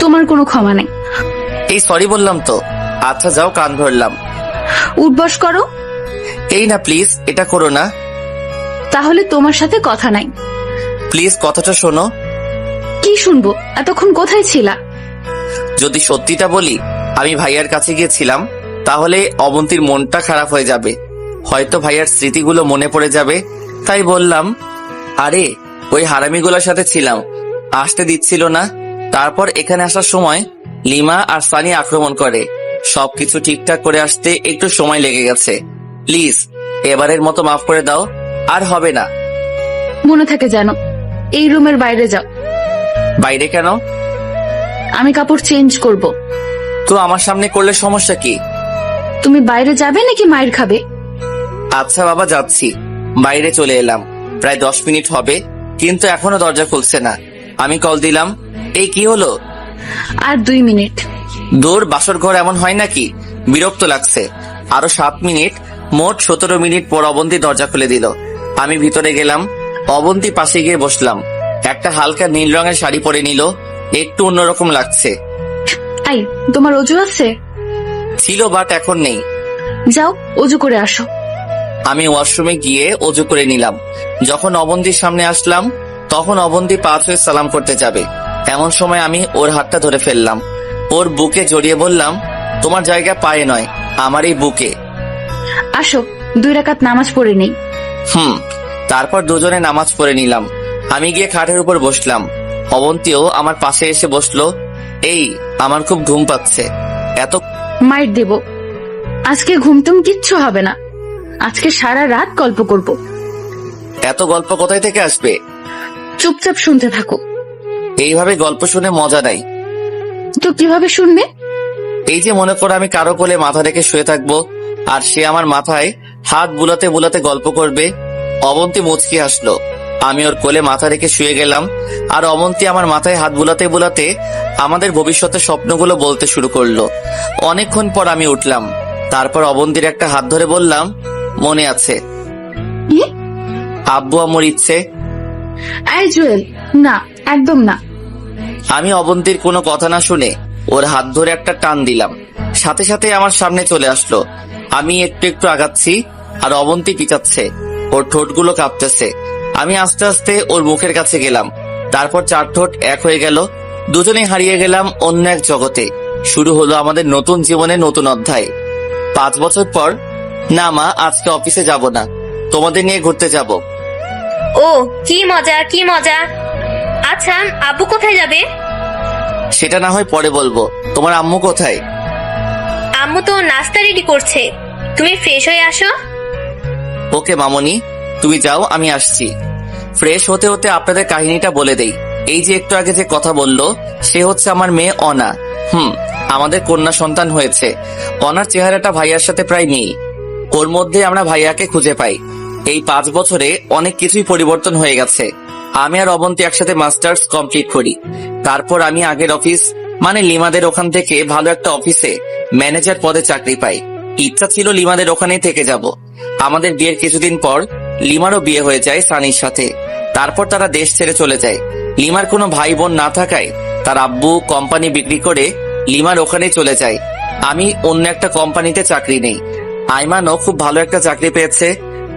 তোমার কোনো ক্ষমা নেই। এই সরি বললাম তো। আচ্ছা যাও, কান ধরলাম। উঠবস করো। এই না প্লিজ, এটা করো না। তাহলে তোমার সাথে কথা নাই। প্লিজ কথাটা শোনো। কি শুনবো? এতক্ষণ কোথায় ছিলা? যদি সত্যিটা বলি, আমি ভাইয়ার কাছে গিয়েছিলাম, তাহলে অবন্তীর মনটা খারাপ হয়ে যাবে, হয়তো ভাইয়ার স্মৃতিগুলো মনে পড়ে যাবে। তাই বললাম, আরে ওই হারামিগুলোর সাথে ছিলাম, আসতে দিচ্ছিল না। তারপর এখানে আসার সময় লিমা আর সানি আক্রমণ করে। সবকিছু ঠিকঠাক করে আসতে একটু সময় লেগে গেছে। প্লিজ এবারের মতো মাফ করে দাও, আর হবে না। মনে থাকে যেন। এই রুমের বাইরে যাও। বাইরে কেন? আমি কাপড় চেঞ্জ করব। তো আমার সামনে করলে সমস্যা কি? তুমি বাইরে যাবে নাকি মায়ের খাবে? আচ্ছা বাবা, যাচ্ছি। বাইরে চলে এলাম, প্রায় 10 মিনিট হবে, কিন্তু এখনো দরজা খুলছে না। আমি কল দিলাম, এই কি হলো? আর 2 মিনিট। দূর, বাসর ঘর এমন হয় নাকি? বিরক্ত লাগছে। আরো 7 মিনিট, মোট 17 মিনিট পর অবন্তী দরজা খুলে দিল। আমি ভিতরে গেলাম, অবন্তী পাশে গিয়ে বসলাম। একটা হালকা নীল রঙের শাড়ি পরে নিল, একটু অন্যরকম লাগছে। আই, তোমার অজু আছে? ছিল, বাট এখন নেই। যাও অজু করে আসো। আমি ওয়াশরুমে গিয়ে অজু করে নিলাম। যখন অবন্তীর সামনে আসলাম, তখন অবন্তী পা ছুঁয়ে সালাম করতে যাবে, এমন সময় আমি ওর হাতটা ধরে ফেললাম। ওর বুকে জড়িয়ে বললাম, তোমার জায়গা পায়ে নয়, আমার এই বুকে। আসো 2 রাকাত নামাজ পড়ে নেই। তারপর দুজনে নামাজ পড়ে নিলাম। আমি গিয়ে খাটের উপর বসলাম। অবন্তীও আমার পাশে এসে বসলো। এই, আমার খুব ঘুম পাচ্ছে। এত মাইর দেব। আজকে ঘুমটুম কিচ্ছু হবে না। আজকে সারা রাত গল্প করব। এত গল্প কোথায় থেকে আসবে? চুপচাপ শুনতে থাকো। এইভাবে গল্প শুনে মজা নাই। তো কিভাবে শুনবে? এই যে মনে করো আমি কারো কোলে মাথা রেখে শুয়ে থাকবো, আর সে আমার মাথায় হাত বুলাতে বুলাতে গল্প করবে। অবন্তী মুচকি হাসলো। আমি ওর কোলে মাথা রেখে শুয়ে গেলাম, আর অবন্তী আমার মাথায় হাত বুলাতে বুলাতে আমাদের ভবিষ্যতের স্বপ্নগুলো বলতে শুরু করলো। অনেকক্ষণ পর আমি উঠলাম। তারপর অবন্তীর একটা হাত ধরে বললাম, মনে আছে আব্বু আম্মুর ইচ্ছে? আই জুয়েল, না একদম না। আমি অবন্তীর কোনো কথা না শুনে ওর হাত ধরে একটা টান দিলাম। সাথে সাথে আমার সামনে চলে আসলো। আমি একটু একটু আগাচ্ছি, আর অবন্তী পিছাচ্ছে। ওর ঠোঁটগুলো কাঁপতেছে। আমি আস্তে আস্তে ওর মুখের কাছে গেলাম। তারপর 4 ঠোঁট এক হয়ে গেল। দুজনেই হারিয়ে গেলাম অন্য এক জগতে। শুরু হলো আমাদের নতুন জীবনের নতুন অধ্যায়। 5 বছর পর। না মা, আজকে অফিসে যাব না, তোমাদের নিয়ে ঘুরতে যাব। ও, কি মজা কি মজা। আচ্ছা, আব্বু কোথায় যাবে? সেটা না হয় পরে বলবো। তোমার আম্মু কোথায়? আম্মু তো নাস্তা রেডি করছে, তুমি ফ্রেশ হয়ে আসো। ওকে মামনি, তুমি যাও, আমি আসছি। ফ্রেশ হতে হতে আপনাদের কাহিনীটা বলে দেই। এই যে একটু আগে যে কথা বললো, সে হচ্ছে আমার মেয়ে অনা। আমাদের কন্যা সন্তান হয়েছে। অনার চেহারাটা ভাইয়ার সাথে প্রায় মিল। ওর মধ্যে আমরা ভাইয়াকে খুঁজে পাই। এই 5 বছরে অনেক কিছুই পরিবর্তন হয়ে গেছে। আমি আর অবন্তী একসাথে মাস্টার্স কমপ্লিট করি। তারপর আমি আগের অফিস, মানে লিমাদের ওখান থেকে ভালো একটা অফিসে ম্যানেজার পদে চাকরি পাই। ইচ্ছা ছিল লিমাদের ওখানেই থেকে যাব। আমাদের বিয়ের কিছুদিন পর লিমারও বিয়ে হয়ে যায় সানির সাথে। তারপর তারা দেশ ছেড়ে চলে যায়। লিমার কোনো ভাই বোন না থাকায় তার আব্বু কোম্পানি বিক্রি করে লিমার ওখানে চলে যায়। আমি অন্য একটা কোম্পানিতে চাকরি নেই। আইমানও খুব ভালো একটা চাকরি পেয়েছে।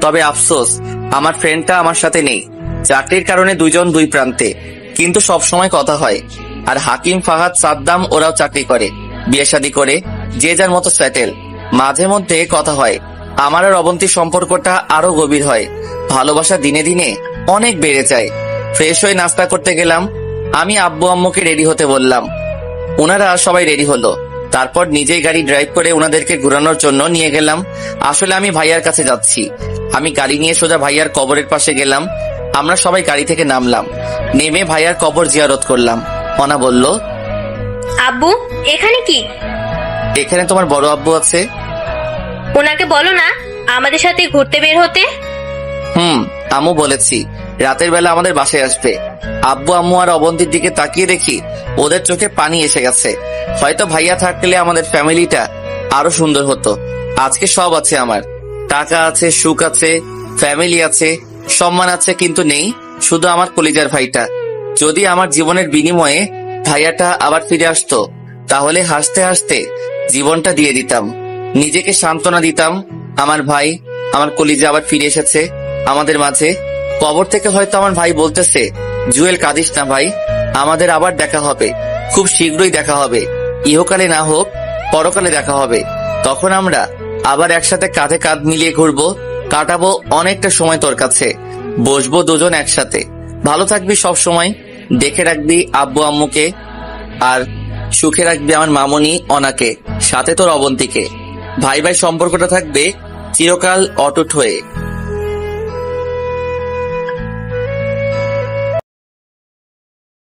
তবে আফসোস, আমার ফ্রেন্ডটা আমার সাথে নেই। চাকরির কারণে দুইজন দুই প্রান্তে, কিন্তু সব সময় কথা হয়। আর হাকিম, ফাহাদ, সাদ্দাম ওরাও চাকরি করে, বিয়ে শাদী করে, যে যার মতো সেটেল। মাঝে মধ্যে কথা হয়। আমার আর অবন্তীর সম্পর্কটা আরো গভীর হয়। ভালোবাসা দিনে দিনে অনেক বেড়ে যায়। ফ্রেশ হয়ে নাস্তা করতে গেলাম। আমি আব্বু আম্মুকে রেডি হতে বললাম। ওনারা সবাই রেডি হলো। তারপর নিজেই গাড়ি ড্রাইভ করে ওনাদেরকে ঘুরানোর জন্য নিয়ে গেলাম। আসলে আমি ভাইয়ার কাছে যাচ্ছি। আমি গাড়ি নিয়ে সোজা ভাইয়ার কবরের পাশে গেলাম। আমরা সবাই গাড়ি থেকে নামলাম। নেমে ভাইয়ার কবর জিয়ারত করলাম। অনা বলল, আব্বু এখানে কি? এখানে তোমার বড় আব্বু আছে। ওনাকে বলো না আমাদের সাথে ঘুরতে বের হতে। আম্মু বলেছি রাতের বেলা আমাদের বাসায় আসবে। আব্বু আম্মু আর অবন্তীর দিকে তাকিয়ে দেখি ওদের চোখে পানি এসে গেছে। হয়তো ভাইয়া থাকলে আমাদের ফ্যামিলিটা আরো সুন্দর হতো। আজকে সব আছে আমার, টাকা আছে, সুখ আছে, ফ্যামিলি আছে, সম্মান আছে, কিন্তু নেই শুধু আমার কলিজার ভাইটা। যদি আমার জীবনের বিনিময়ে ভাইয়াটা আবার ফিরে আসতো, তাহলে হাসতে হাসতে জীবনটা দিয়ে দিতাম। নিজেকে সান্ত্বনা দিতাম, আমার ভাই, আমার কলিজা আবার ফিরে এসেছে আমাদের মাঝে। কবর থেকে হয়তো আমার ভাই বলতেছে, জুয়েল কাঁদিস না ভাই, আমাদের আবার দেখা হবে, খুব শীঘ্রই দেখা হবে। ইহকালে না হোক পরকালে দেখা হবে। তখন আমরা আবার একসাথে কাঁধে কাঁধ মিলিয়ে ঘুরবো, কাটাবো অনেকটা সময় তোর কাছে, বসবো দুজন একসাথে। ভালো থাকবি সব সময়, দেখে রাখবি আব্বু আম্মুকে, আর সুখে রাখবি আমার মামনি অনাকে, সাথে তোর অবন্তীকে। ভাই ভাই সম্পর্কটা থাকবে চিরকাল অটুট হয়ে